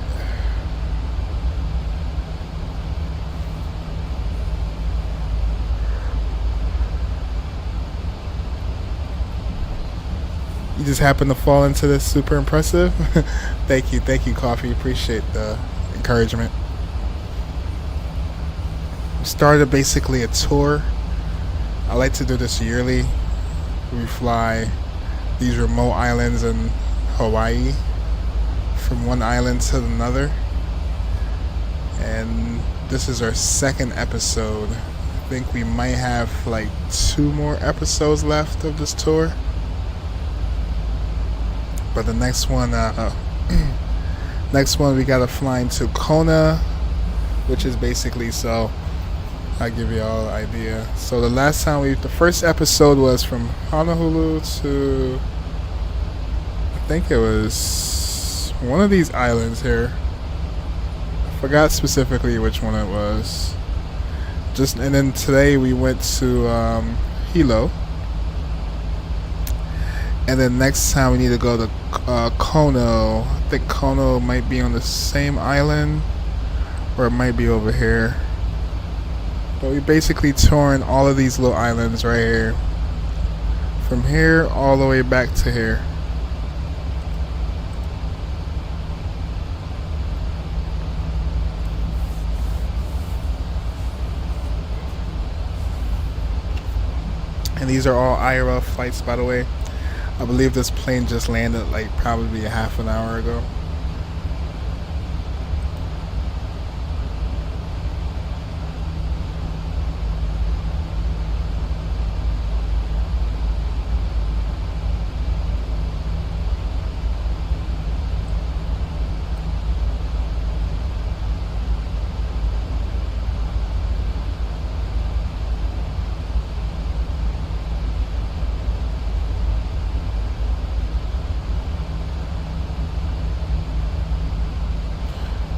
You just happen to fall into this. Super impressive. Thank you, Coffee. Appreciate the encouragement. We started basically a tour. I like to do this yearly. We fly these remote islands in Hawaii from one island to another. And this is our second episode. I think we might have like 2 more episodes left of this tour. But the next one, we gotta fly into Kona, which is basically, so I'll give you all an idea. So the first episode was from Honolulu to, I think it was one of these islands here. I forgot specifically which one it was. And then today we went to Hilo. And then next time we need to go to Kono. I think Kono might be on the same island, or it might be over here. But we basically touring all of these little islands right here. From here all the way back to here. And these are all IRL flights, by the way. I believe this plane just landed like probably a half an hour ago.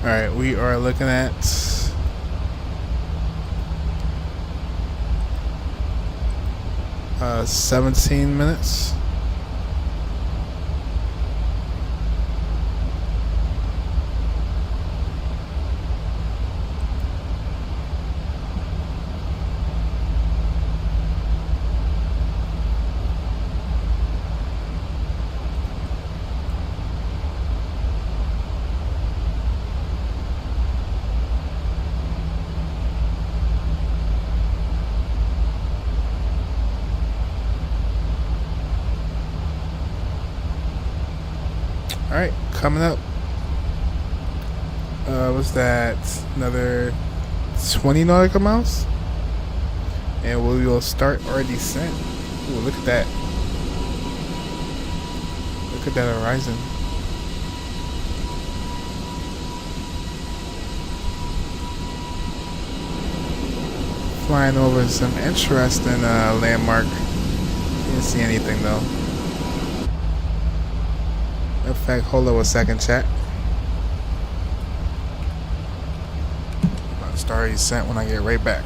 Alright, we are looking at uh, 17 minutes. Alright, coming up. What's that? Another 20 nautical miles? And we will start our descent. Ooh, look at that. Look at that horizon. Flying over some interesting landmark. Can't see anything though. In fact, hold up a second, chat. I'm about to start descent when I get right back.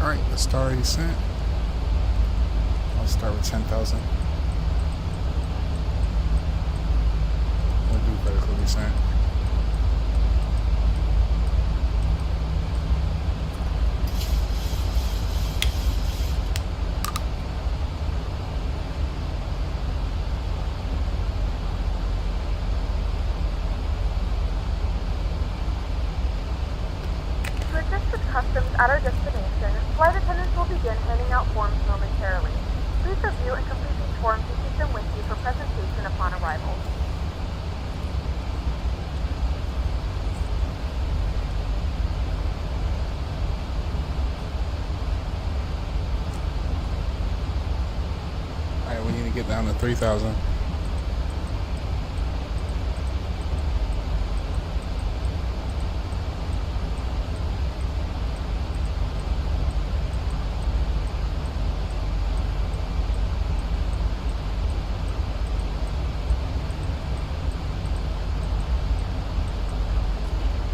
Alright, let's start our descent. I'll start with 10,000. We'll do vertical descent. To assist with customs at our destination, flight attendants will begin handing out forms momentarily. Please review and complete these forms and keep them with you for presentation upon arrival. Alright, we need to get down to 3,000.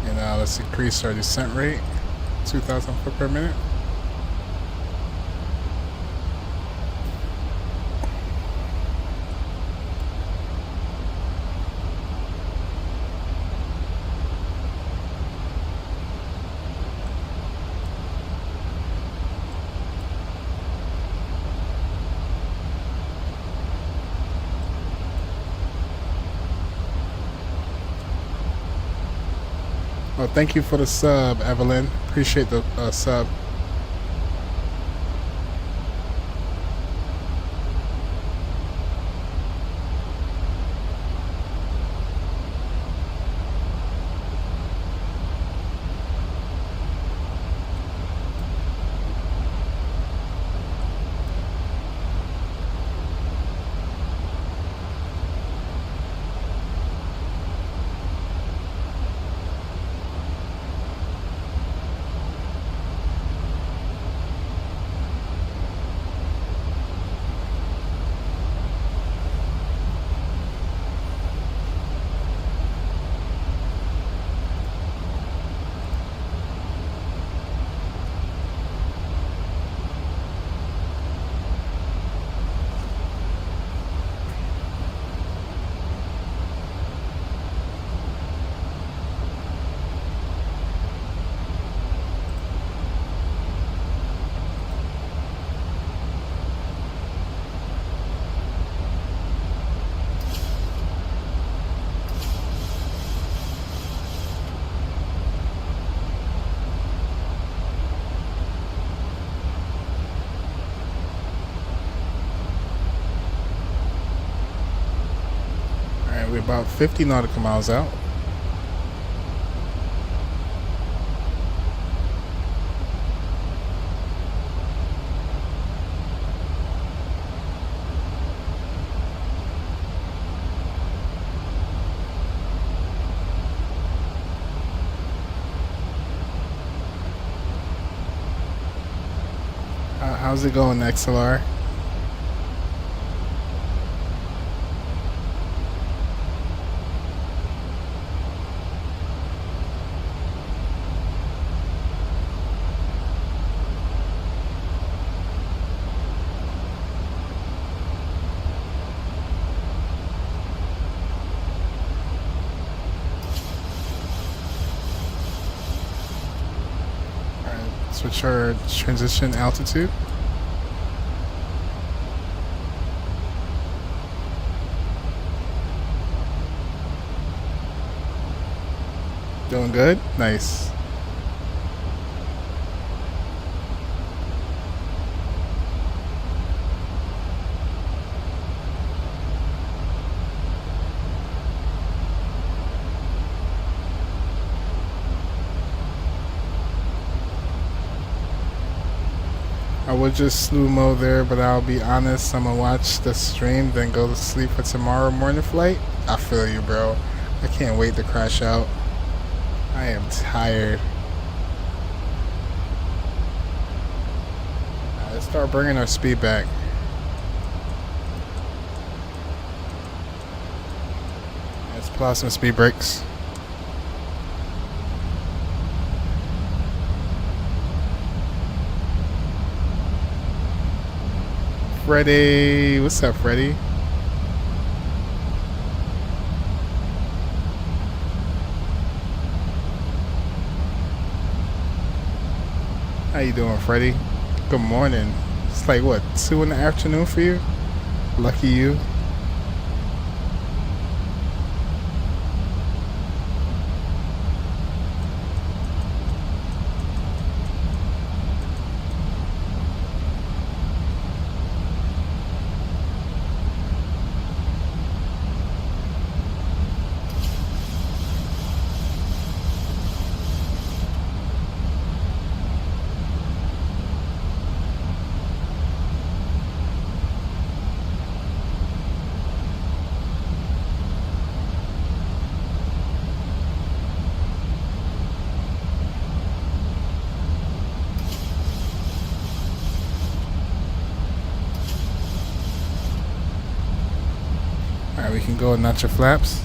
And now let's increase our descent rate, 2,000 foot per minute. Well, thank you for the sub, Evelyn. Appreciate the sub. We're about 50 nautical miles out. How's it going, XLR? Switch our transition altitude. Doing good? Nice. I would just slew mo there, but I'll be honest, I'm gonna watch the stream, then go to sleep for tomorrow morning flight. I feel you, bro. I can't wait to crash out. I am tired. Let's start bringing our speed back. Let's apply some speed brakes. Freddie. What's up, Freddie? How you doing, Freddie? Good morning. It's like, what, 2 in the afternoon for you? Lucky you. Alright, we can go and nut your flaps.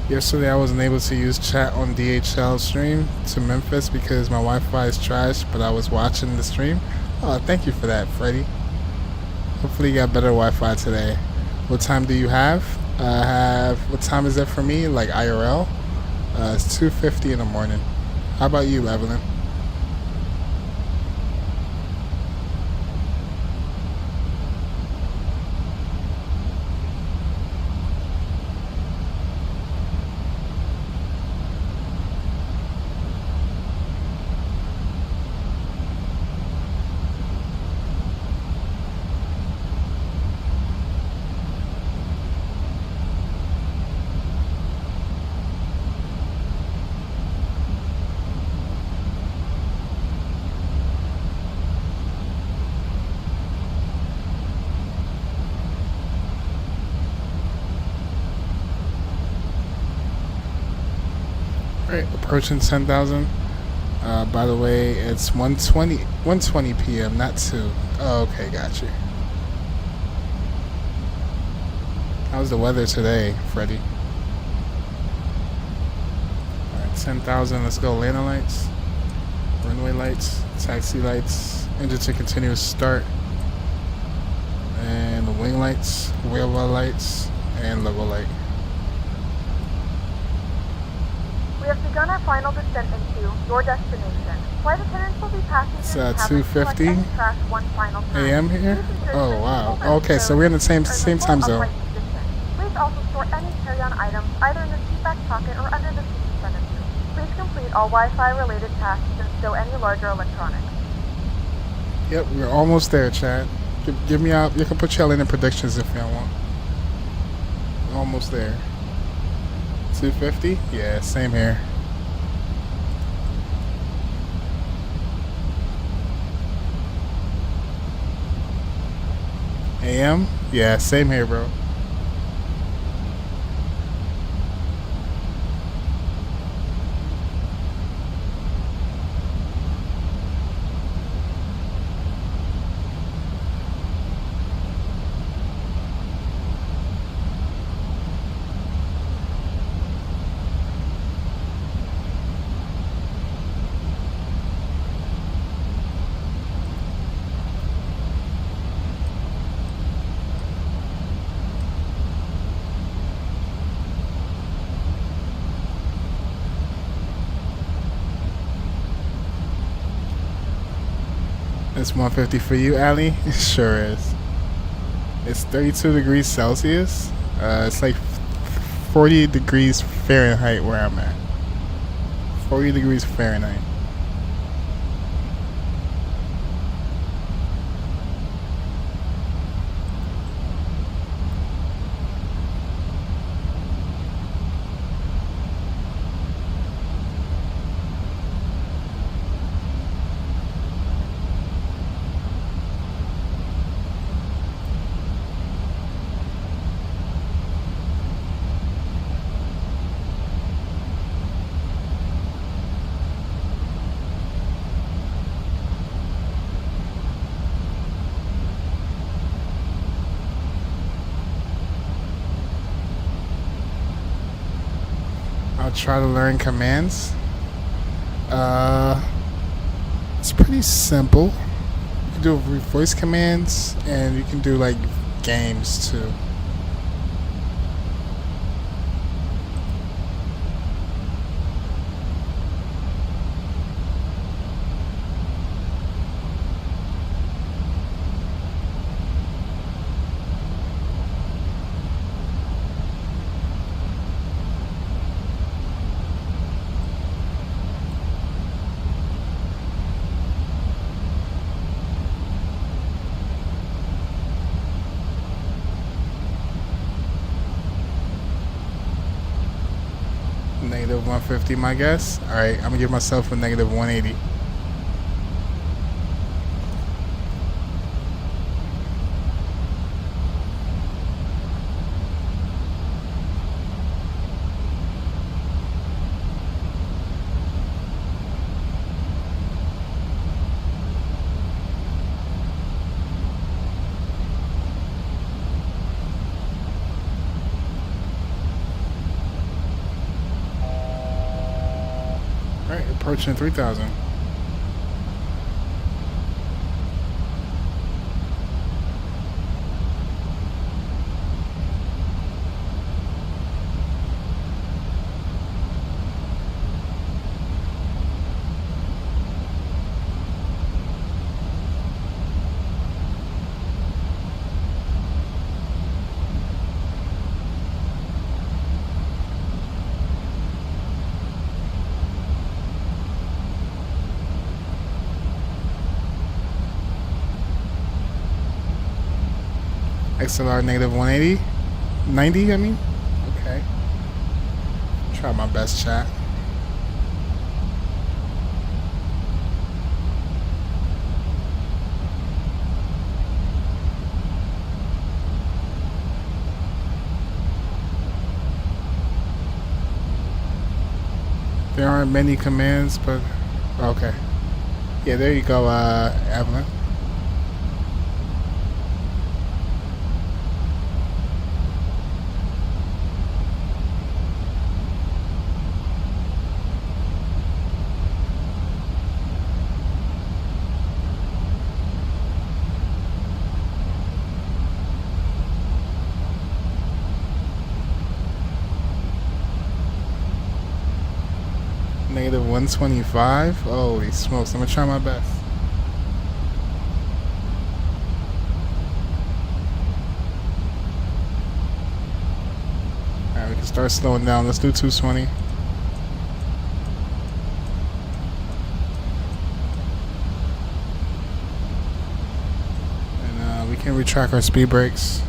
Yesterday I wasn't able to use chat on DHL stream to Memphis because my Wi-Fi is trash, but I was watching the stream. Oh, thank you for that, Freddie. Hopefully you got better Wi-Fi today. What time do you have? What time is it for me? Like IRL? It's 2:50 in the morning. How about you, Evelyn? Right, approaching 10,000. By the way, it's 1:20 p.m., not 2. Oh, okay, got you. How's the weather today, Freddie? Alright, 10,000. Let's go. Landing lights, runway lights, taxi lights, engine to continuous start, and the wing lights, wheel well lights, and logo light. We have begun our final descent into your destination. Flight attendants will be passing It's through the cabin to 2:50 collect any trash one final time. a.m. here. Please ensure Oh that wow. your Okay, so we're in the same time zone. upright position. Please also store any carry-on items either in the seat back pocket or under the seat in front of you. Please complete all Wi-Fi related tasks and stow any larger electronics. Yep, we're almost there, Chad. Give me out. You can put y'all in the predictions if y'all want. We're almost there. 2:50? Yeah, same here. AM? Yeah, same here, bro. It's 150 for you, Ali? It sure is. It's 32 degrees Celsius. It's like 40 degrees Fahrenheit where I'm at. 40 degrees Fahrenheit. I'll try to learn commands. It's pretty simple. You can do voice commands, and you can do like games too. Negative 150, my guess. Alright, I'm gonna give myself a negative 180. Alright, approaching 3,000. XLR negative 180, 90 I mean. Okay. Try my best, chat. There aren't many commands, but okay. Yeah, there you go, Evelyn. Negative 125. Holy smokes! I'm gonna try my best. Alright, we can start slowing down. Let's do 220. And we can retract our speed brakes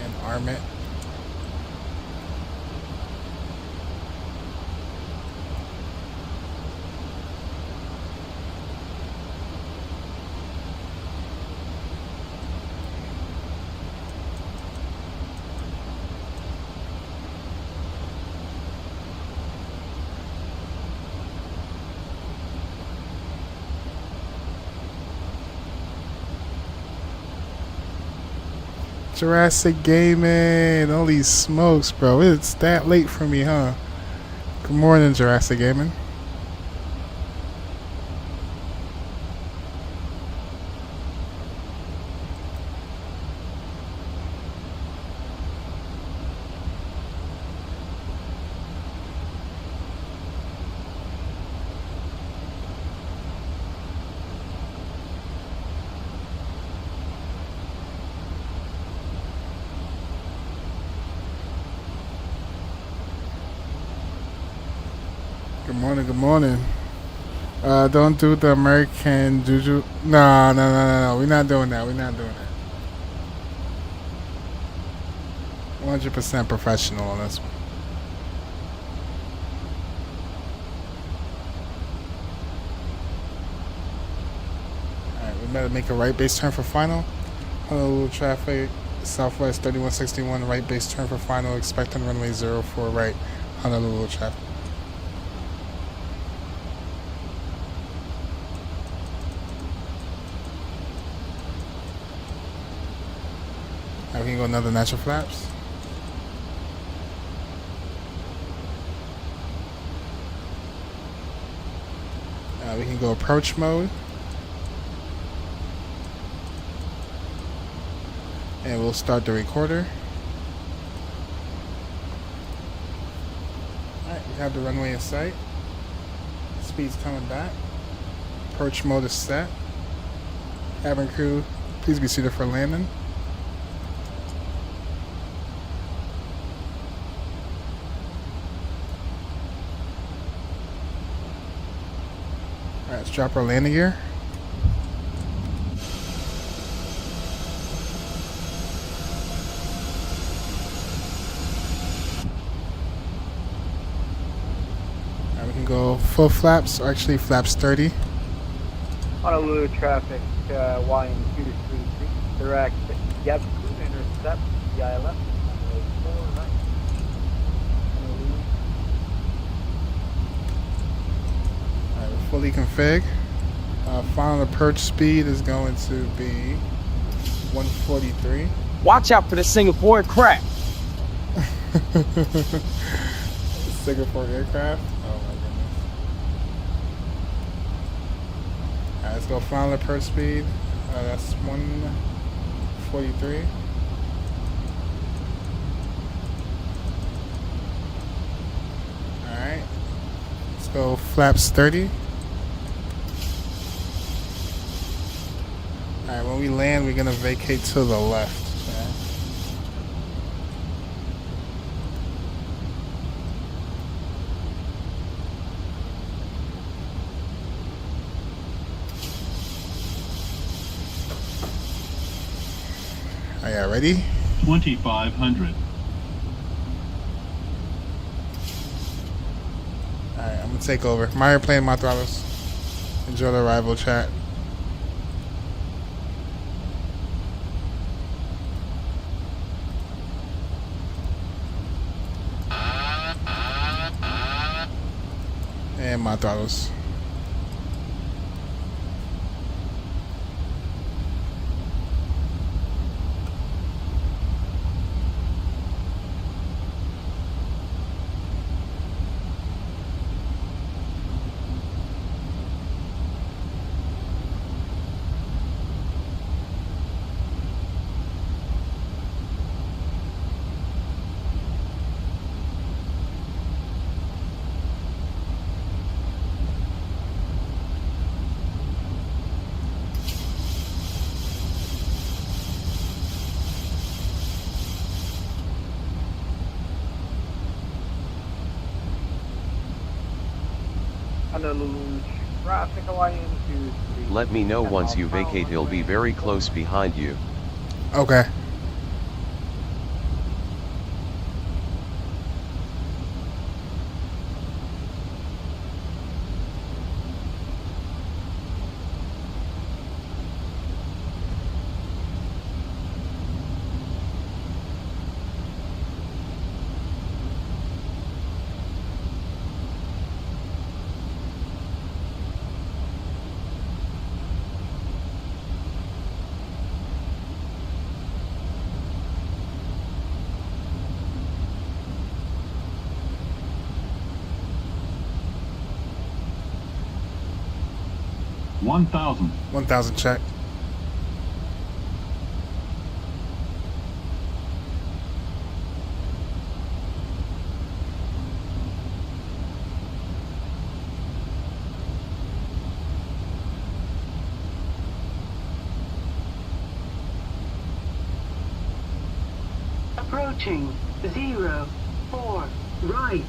and arm it. Jurassic Gaming. Holy smokes, bro. It's that late for me, huh? Good morning, Jurassic Gaming. Good morning, good morning. Don't do the American juju. No. We're not doing that. 100% professional on this one. Alright, we better make a right base turn for final. Honolulu traffic, Southwest 3161, right base turn for final, expecting runway 04 right, Honolulu traffic. Alright, we can go another natural flaps. We can go approach mode. And we'll start the recorder. Alright, we have the runway in sight. Speed's coming back. Approach mode is set. Cabin crew, please be seated for landing. Alright, let's drop our landing gear. Alright, we can go full flaps, or actually flaps 30. Honolulu traffic, YN233, direct, yep, intercept, VI left, runway 4 right. Honolulu. Alright, we're fully config. Final approach speed is going to be 143. Watch out for the Singapore crack. Singapore aircraft. Oh my goodness. Alright, let's go final approach speed. That's 143. Alright. Let's go flaps 30. Alright, when we land, we're gonna vacate to the left. Okay? Are you ready? 2500. Alright, I'm gonna take over. My airplane, my throttles. Enjoy the arrival chat. And my throttles. Honolulu traffic, YN233. Let me know once you vacate, he'll be very close behind you. Okay. One 1,000 check. Approaching 04 right.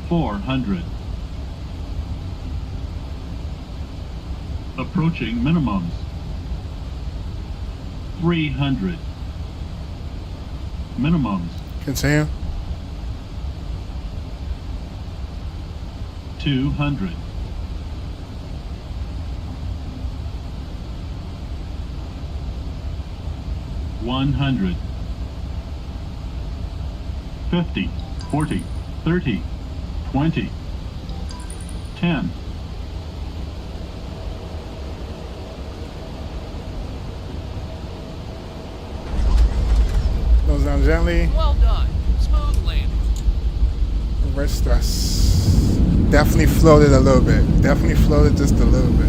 400. Approaching minimums. 300. Minimums. Continue. 200. $100. 50, 40, 30, 20, 10. Nose down gently. Well done. Smooth landing. Reverse thrust. Definitely floated a little bit. Definitely floated just a little bit.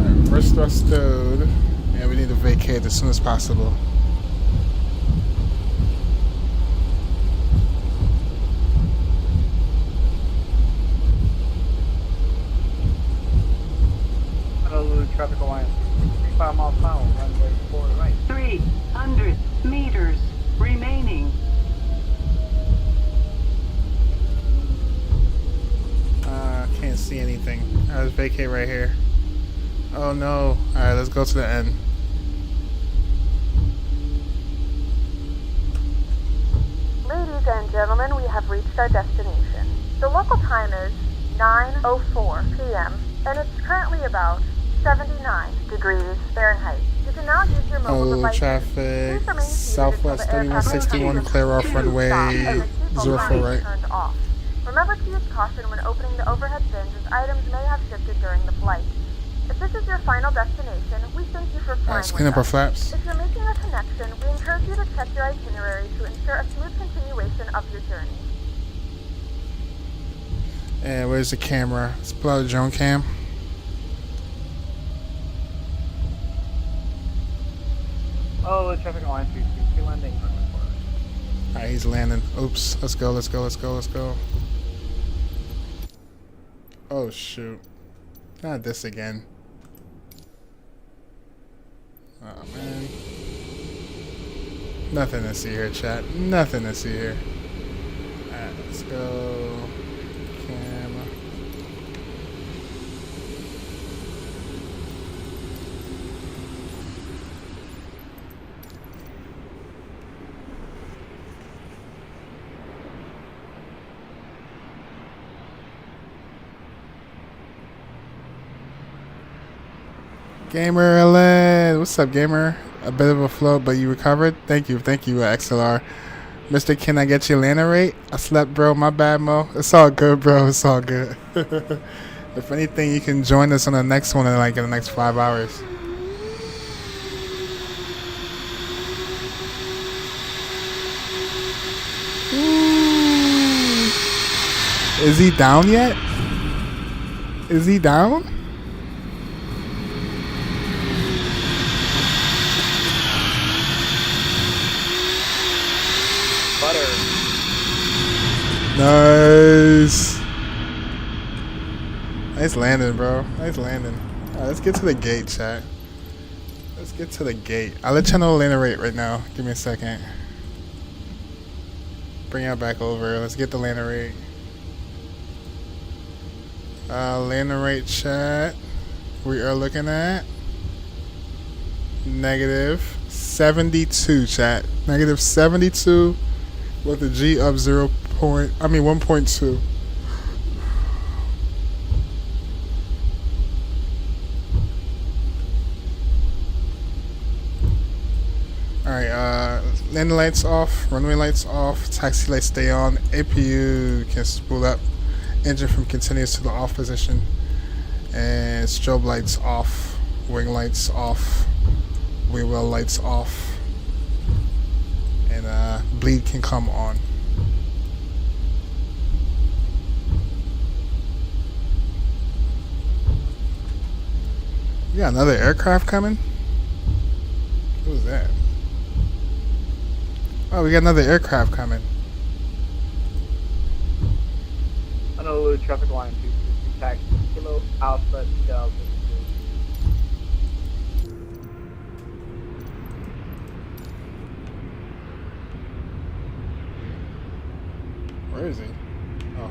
Alright, reverse thrust stowed. And we need to vacate as soon as possible. Honolulu traffic alliance. 35 miles per hour, runway 4 right. 300 meters remaining. Can't see anything. Alright, let's vacate right here. Oh no. Alright, let's go to the end. Ladies and gentlemen, we have reached our destination. The local time is 9:04 p.m. and it's currently about 79 degrees Fahrenheit. You can now use your mobile Hello, devices. traffic. Please remain seated Southwest until the aircraft 3161, is clear off runway stopped and the seatbelt 04 sign is right. turned off. Remember to use caution when opening the overhead bins as items may have shifted during the flight. If this is your final destination, we thank you for flying Alright, clean up with our us. flaps. If you're making a connection, we encourage you to check your itinerary to ensure a smooth continuation of your journey. And where's the camera? Let's pull out a drone cam. Oh, traffic alliance 333 landing. Alright, he's landing. Oops. Let's go, let's go, let's go, let's go. Oh, shoot. Not this again. Oh, man. Nothing to see here, chat. Nothing to see here. Alright, let's go. Camera. Gamer Ellen, what's up, gamer? A bit of a float, but you recovered. Thank you, XLR. Mr. Can I get your landing rate? I slept, bro. My bad, Mo. It's all good, bro. It's all good. If anything, you can join us on the next one in the next 5 hours. Ooh. Is he down yet? Is he down? Nice. Nice landing, bro. Nice landing. Alright, let's get to the gate, chat. Let's get to the gate. I'll let you know the landing rate right now. Give me a second. Bring it back over. Let's get the landing rate. Landing rate, chat. We are looking at negative 72, chat. Negative 72 with a G of 1.2. Alright, landing lights off, runway lights off, taxi lights stay on, APU can spool up, engine from continuous to the off position, and strobe lights off, wing lights off, wing well lights off, and bleed can come on. We got another aircraft coming? Who's that? Oh, we got another aircraft coming. Honolulu traffic line 233 taxi Kilo Alpha Delta. Where is he? Oh.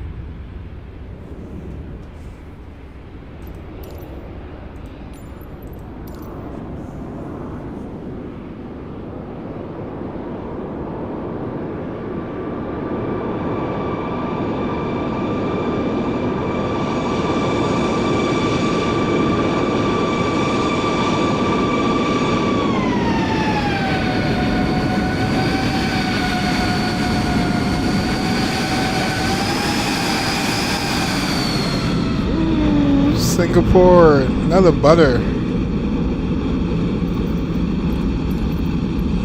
Singapore, another butter.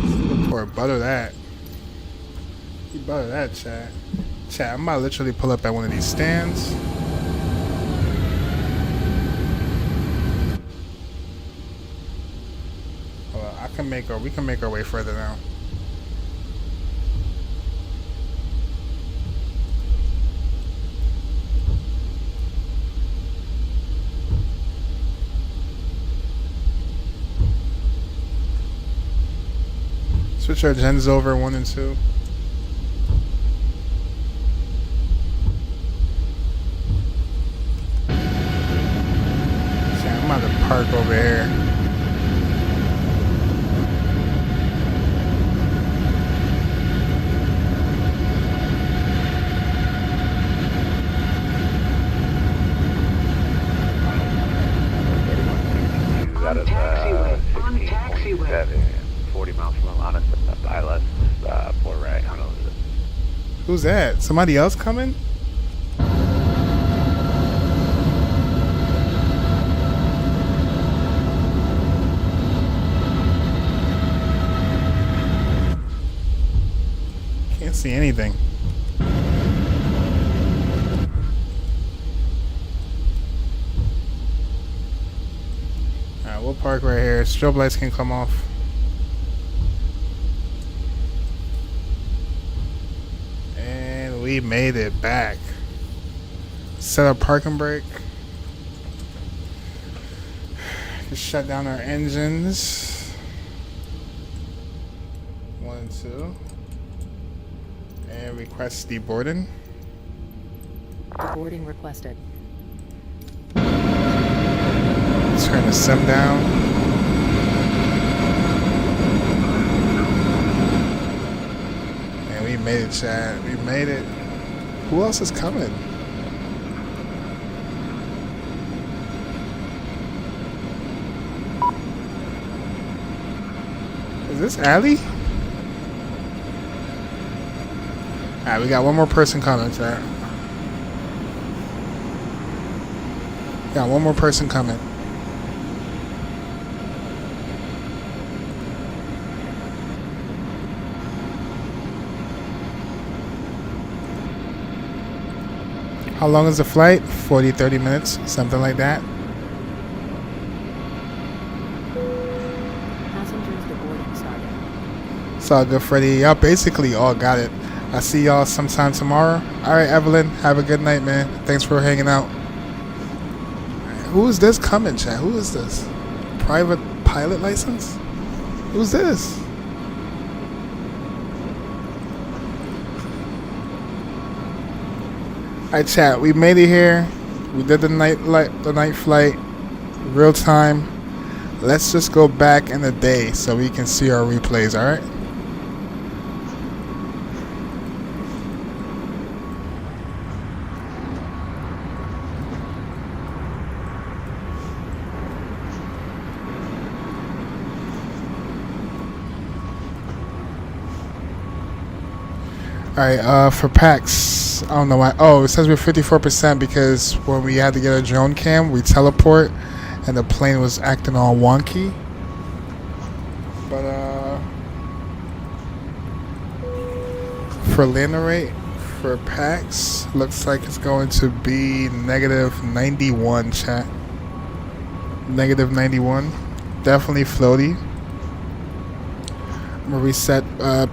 Singapore, butter that. You butter that, chat. Chat, I'm about to literally pull up at one of these stands. Hold on, we can make our way further now. Switch our gens over 1 and 2. See, I'm about to park over here. Out of 15.7, 40 miles from Atlanta, ILS, Port Ray, Honolulu. Who's that? Somebody else coming? Can't see anything. Alright, we'll park right here. Strobe lights can come off. And we made it back. Set up parking brake. Just shut down our engines. 1 and 2. And request deboarding. Deboarding requested. Turn the sim down. And we made it, Chad. We made it. Who else is coming? Is this Allie? Alright, we got one more person coming, Chad. Got one more person coming. How long is the flight? 40, 30 minutes, something like that. Passengers deboarding starting. It's all good, Freddie. Y'all basically all got it. I'll see y'all sometime tomorrow. Alright, Evelyn, have a good night, man. Thanks for hanging out. Who is this coming, chat? Who is this? Private pilot license? Who's this? Alright, chat. We made it here. We did the night flight, real time. Let's just go back in the day so we can see our replays. All right. Alright, for PAX, I don't know why. Oh, it says we're 54% because when we had to get a drone cam, we teleport and the plane was acting all wonky. But, for landing rate, for PAX, looks like it's going to be -91, chat. -91. Definitely floaty. I'm gonna reset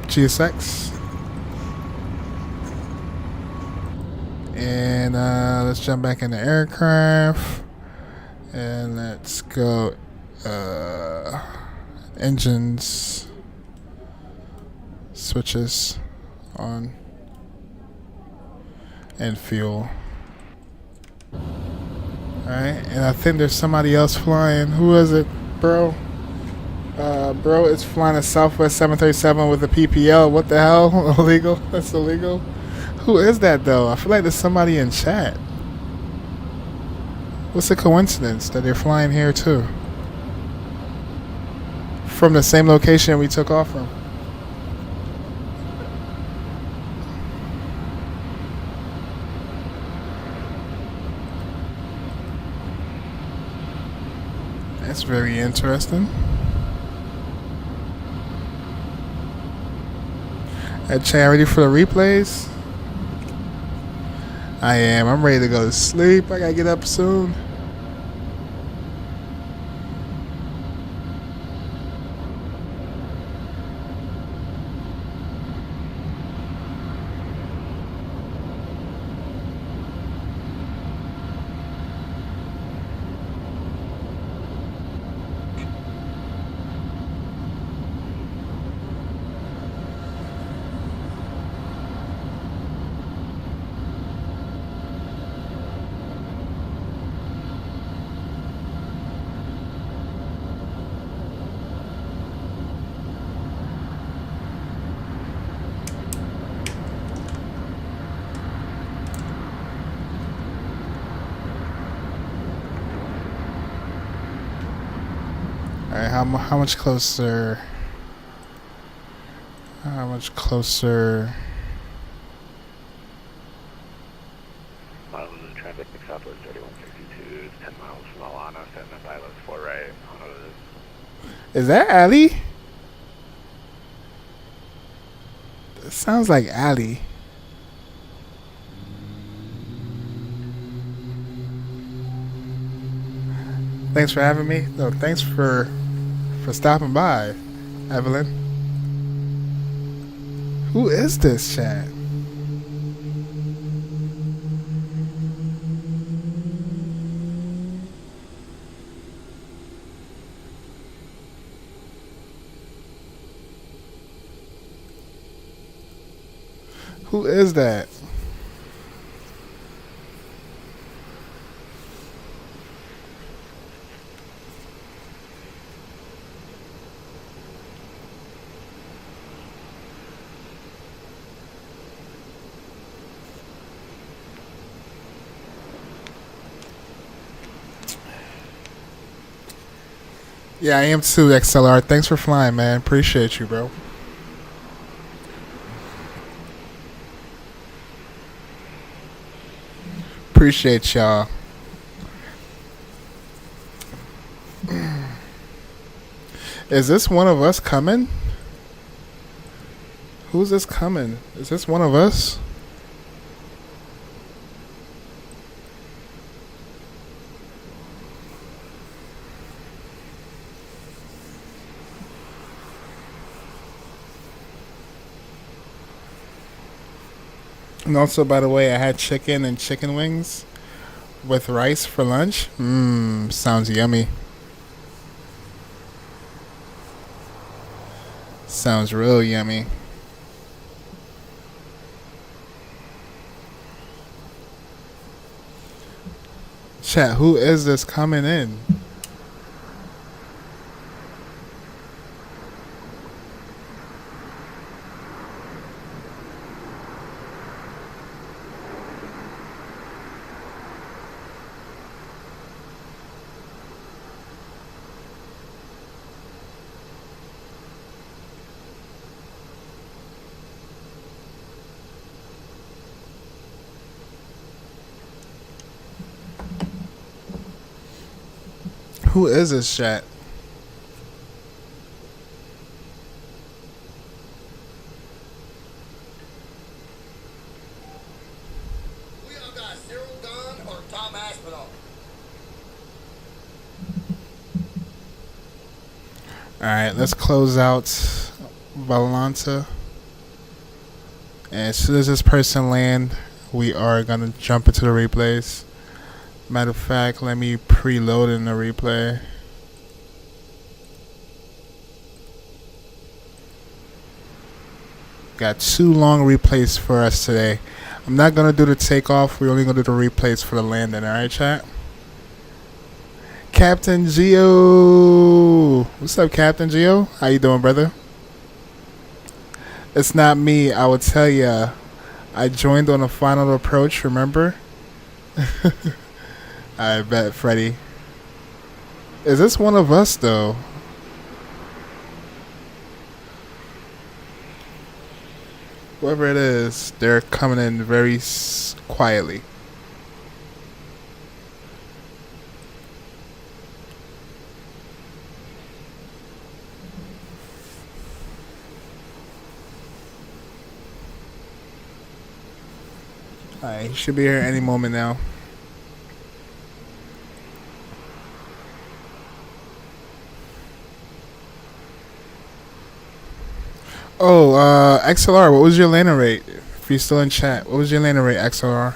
GSX. And let's jump back in the aircraft and let's go engines switches on. and fuel. Alright, and I think there's somebody else flying. Who is it, bro? Bro, it's flying a Southwest 737 with a PPL. What the hell? Illegal? That's illegal? Who is that, though? I feel like there's somebody in chat. What's the coincidence that they're flying here, too? From the same location we took off from. That's very interesting. Chat, ready for the replays? I am. I'm ready to go to sleep. I gotta get up soon. Alright, how much closer? How much closer? Miles in traffic, Southwest 3162, 10 miles from Alana, setting up islands 4 right. Is that Ali? It sounds like Ali. Thanks for having me. No, thanks for stopping by, Evelyn. Who is this, chat? Who is that? Yeah, I am too, XLR. Thanks for flying, man. Appreciate you, bro. Appreciate y'all. Is this one of us coming? Who's this coming? Is this one of us? And also, by the way, I had chicken and chicken wings with rice for lunch. Sounds yummy. Sounds real yummy. Chat, who is this coming in? Who is this chat? We all got Cyril Gunn or Tom Aspinall. Alright, let's close out Valanta. And as soon as this person land, we are gonna jump into the replays. Matter of fact, let me preload in the replay. Got 2 long replays for us today. I'm not gonna do the takeoff. We're only gonna do the replays for the landing. All right, chat. Captain Geo, what's up, Captain Geo? How you doing, brother? It's not me. I will tell ya. I joined on the final approach. Remember? I bet, Freddy. Is this one of us though? Whoever it is, they're coming in very quietly. Alright, he should be here any moment now. Oh, XLR, what was your landing rate? If you're still in chat, what was your landing rate, XLR?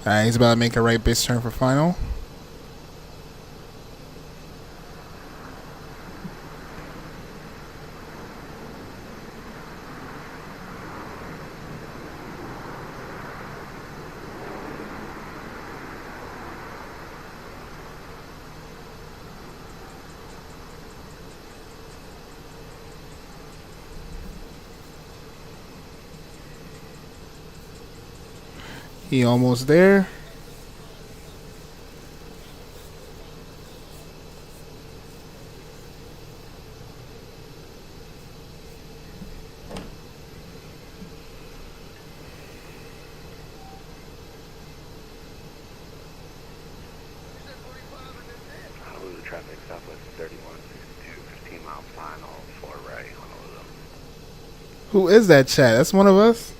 Alright, he's about to make a right base turn for final. He almost there. Honolulu traffic southwest 3162, 15 mile final, 4 right, Honolulu. Who is that chat? That's one of us?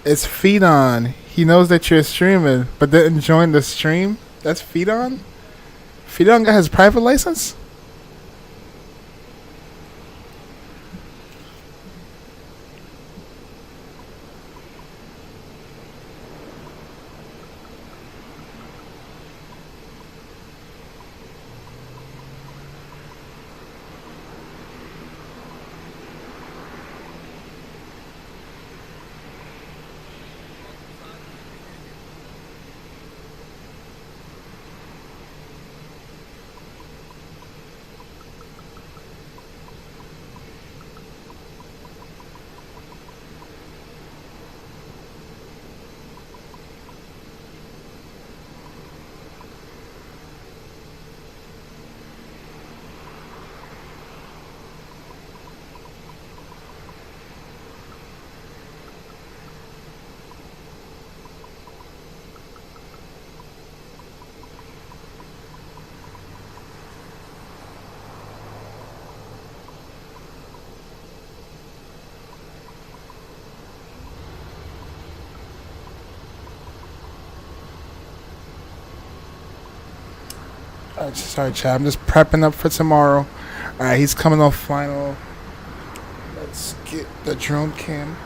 It's Feedon. He knows that you're streaming, but didn't join the stream. That's Feedon? Feedon got his private license? Sorry, chat. I'm just prepping up for tomorrow. Alright, he's coming off final. Let's get the drone cam.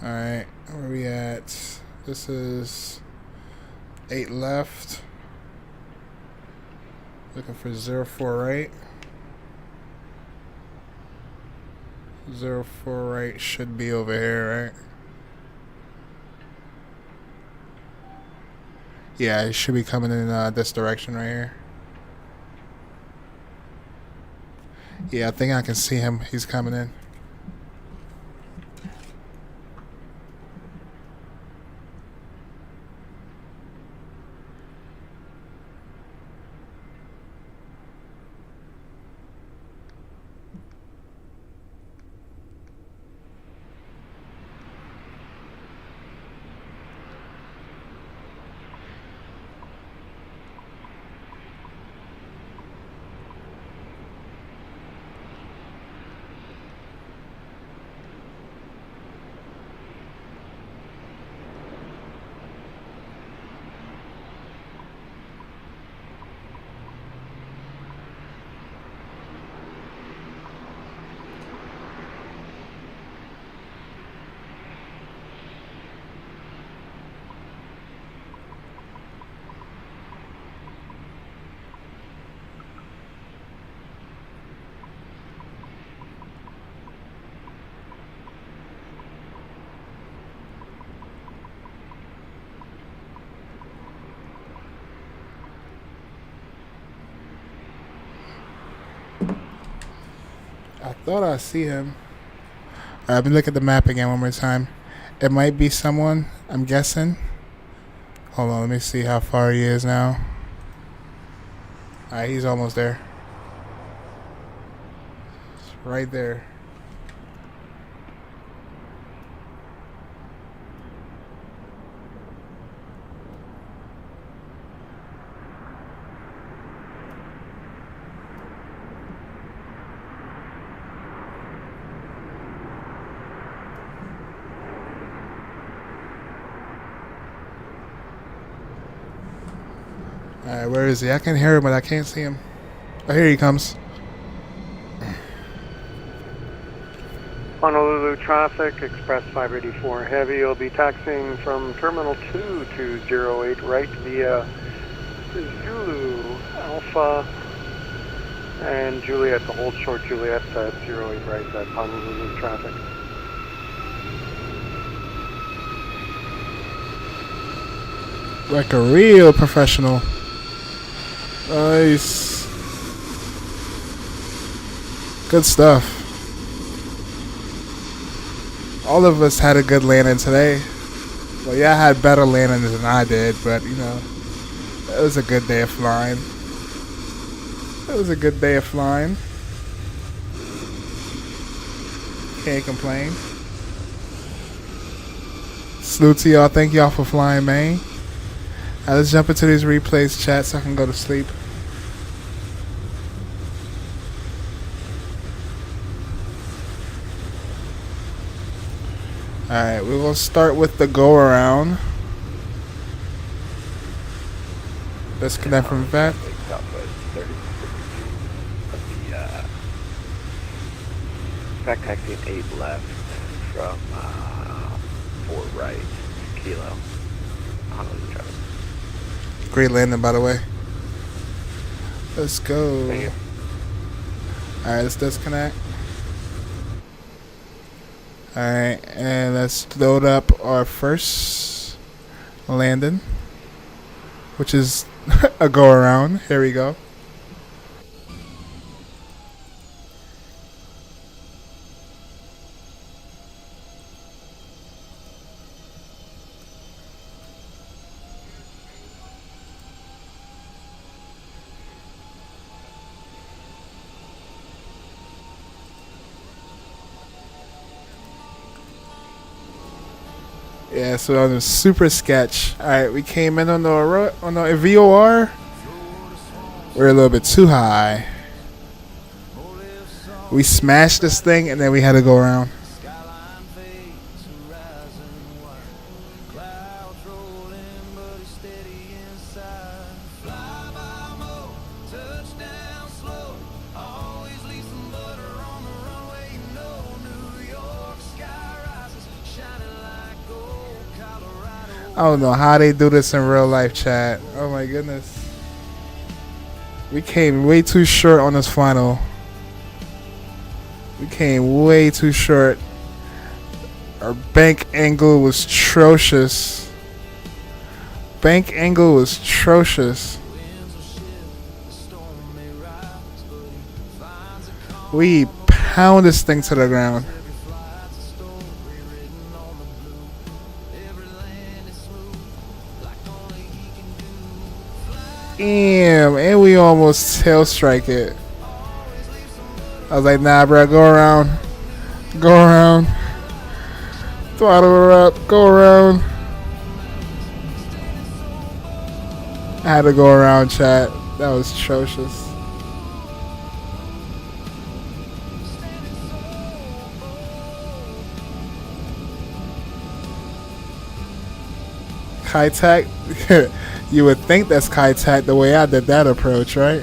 Alright, where we at? This is 8 left. Looking for 04 right. 04 right should be over here, right? Yeah, it should be coming in this direction right here. Yeah, I think I can see him. He's coming in. thought I see him. Let me look at the map again one more time. It might be someone, I'm guessing. Hold on, let me see how far he is now. Alright, he's almost there. It's right there. Alright, where is he? I can hear him, but I can't see him. Oh, here he comes. Honolulu traffic, Express 584 Heavy. You'll be taxiing from Terminal 2 to 08 right via Zulu Alpha and Juliet, the hold short Juliet at 08 right at Honolulu traffic. Like a real professional. Nice. Good stuff. All of us had a good landing today. Well, yeah, I had better landings than I did, but you know, it was a good day of flying. It was a good day of flying. Can't complain. Salute to y'all. Thank y'all for flying, man. Let's jump into these replays, chat, so I can go to sleep. Alright, we will start with the go around. Disconnect from that. Back taxiing 8 left from 4 right, Kilo. Honolulu traffic. Great landing, by the way. Let's go. Alright, let's disconnect. Alright, and let's load up our first landing, which is a go around. Here we go. Yeah, so on the super sketch. Alright, we came in on the VOR. We're a little bit too high. We smashed this thing and then we had to go around. I don't know how they do this in real life, chat. Oh my goodness. We came way too short on this final. We came way too short. Our bank angle was atrocious. Bank angle was atrocious. We pound this thing to the ground. Damn, and we almost tail strike it. I was like, nah, bro, go around. Go around. Throttle her up, go around. I had to go around, chat. That was atrocious. Kai-Tak? You would think that's Kai-Tak the way I did that approach, right?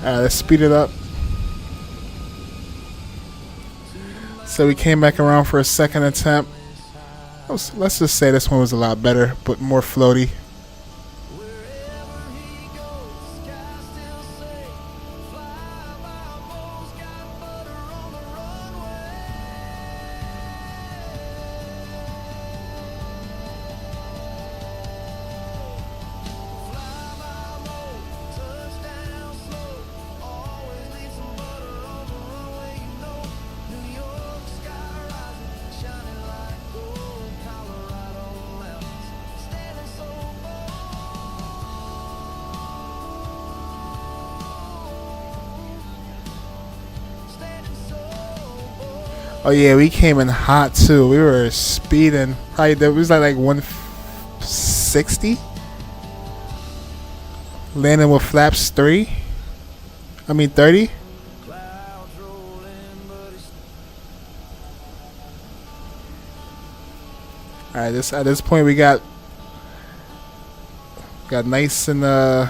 Alright, let's speed it up. So we came back around for a second attempt. Let's just say this one was a lot better, but more floaty. Oh yeah, we came in hot too. We were speeding. Probably it was like 160. Landing with flaps 30. Alright, at this point we got nice and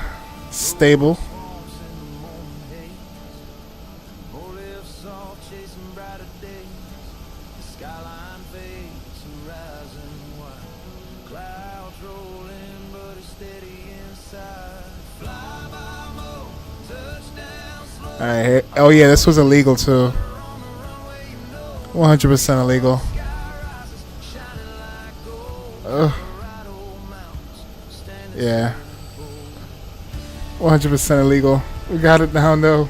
stable. Alright, oh yeah, this was illegal too. 100% illegal. Ugh. Yeah. 100% illegal. We got it now, though.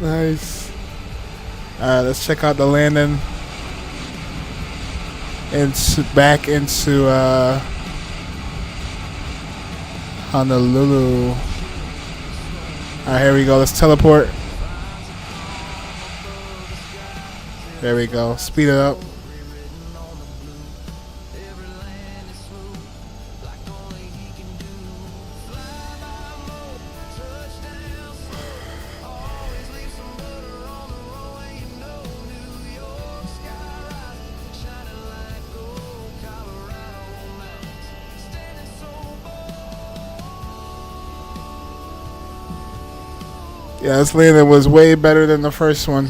Nice. Alright, let's check out the landing. Back into Honolulu. Alright, here we go. Let's teleport. There we go. Speed it up. Yeah, this landing was way better than the first one.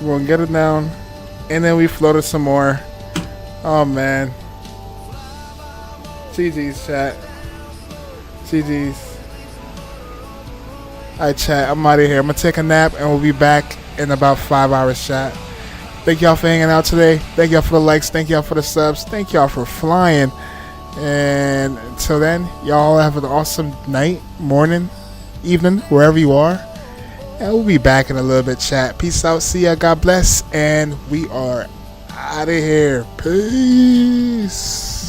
We're gonna get it down, and then we floated some more. Oh man, GG's chat, GG's. Alright chat, I'm out of here. I'm gonna take a nap and we'll be back in about 5 hours chat. Thank y'all for hanging out today. Thank y'all for the likes, thank y'all for the subs, thank y'all for flying, and until then, y'all have an awesome night, morning, evening, wherever you are. And we'll be back in a little bit, chat. Peace out. See ya. God bless. And we are out of here. Peace.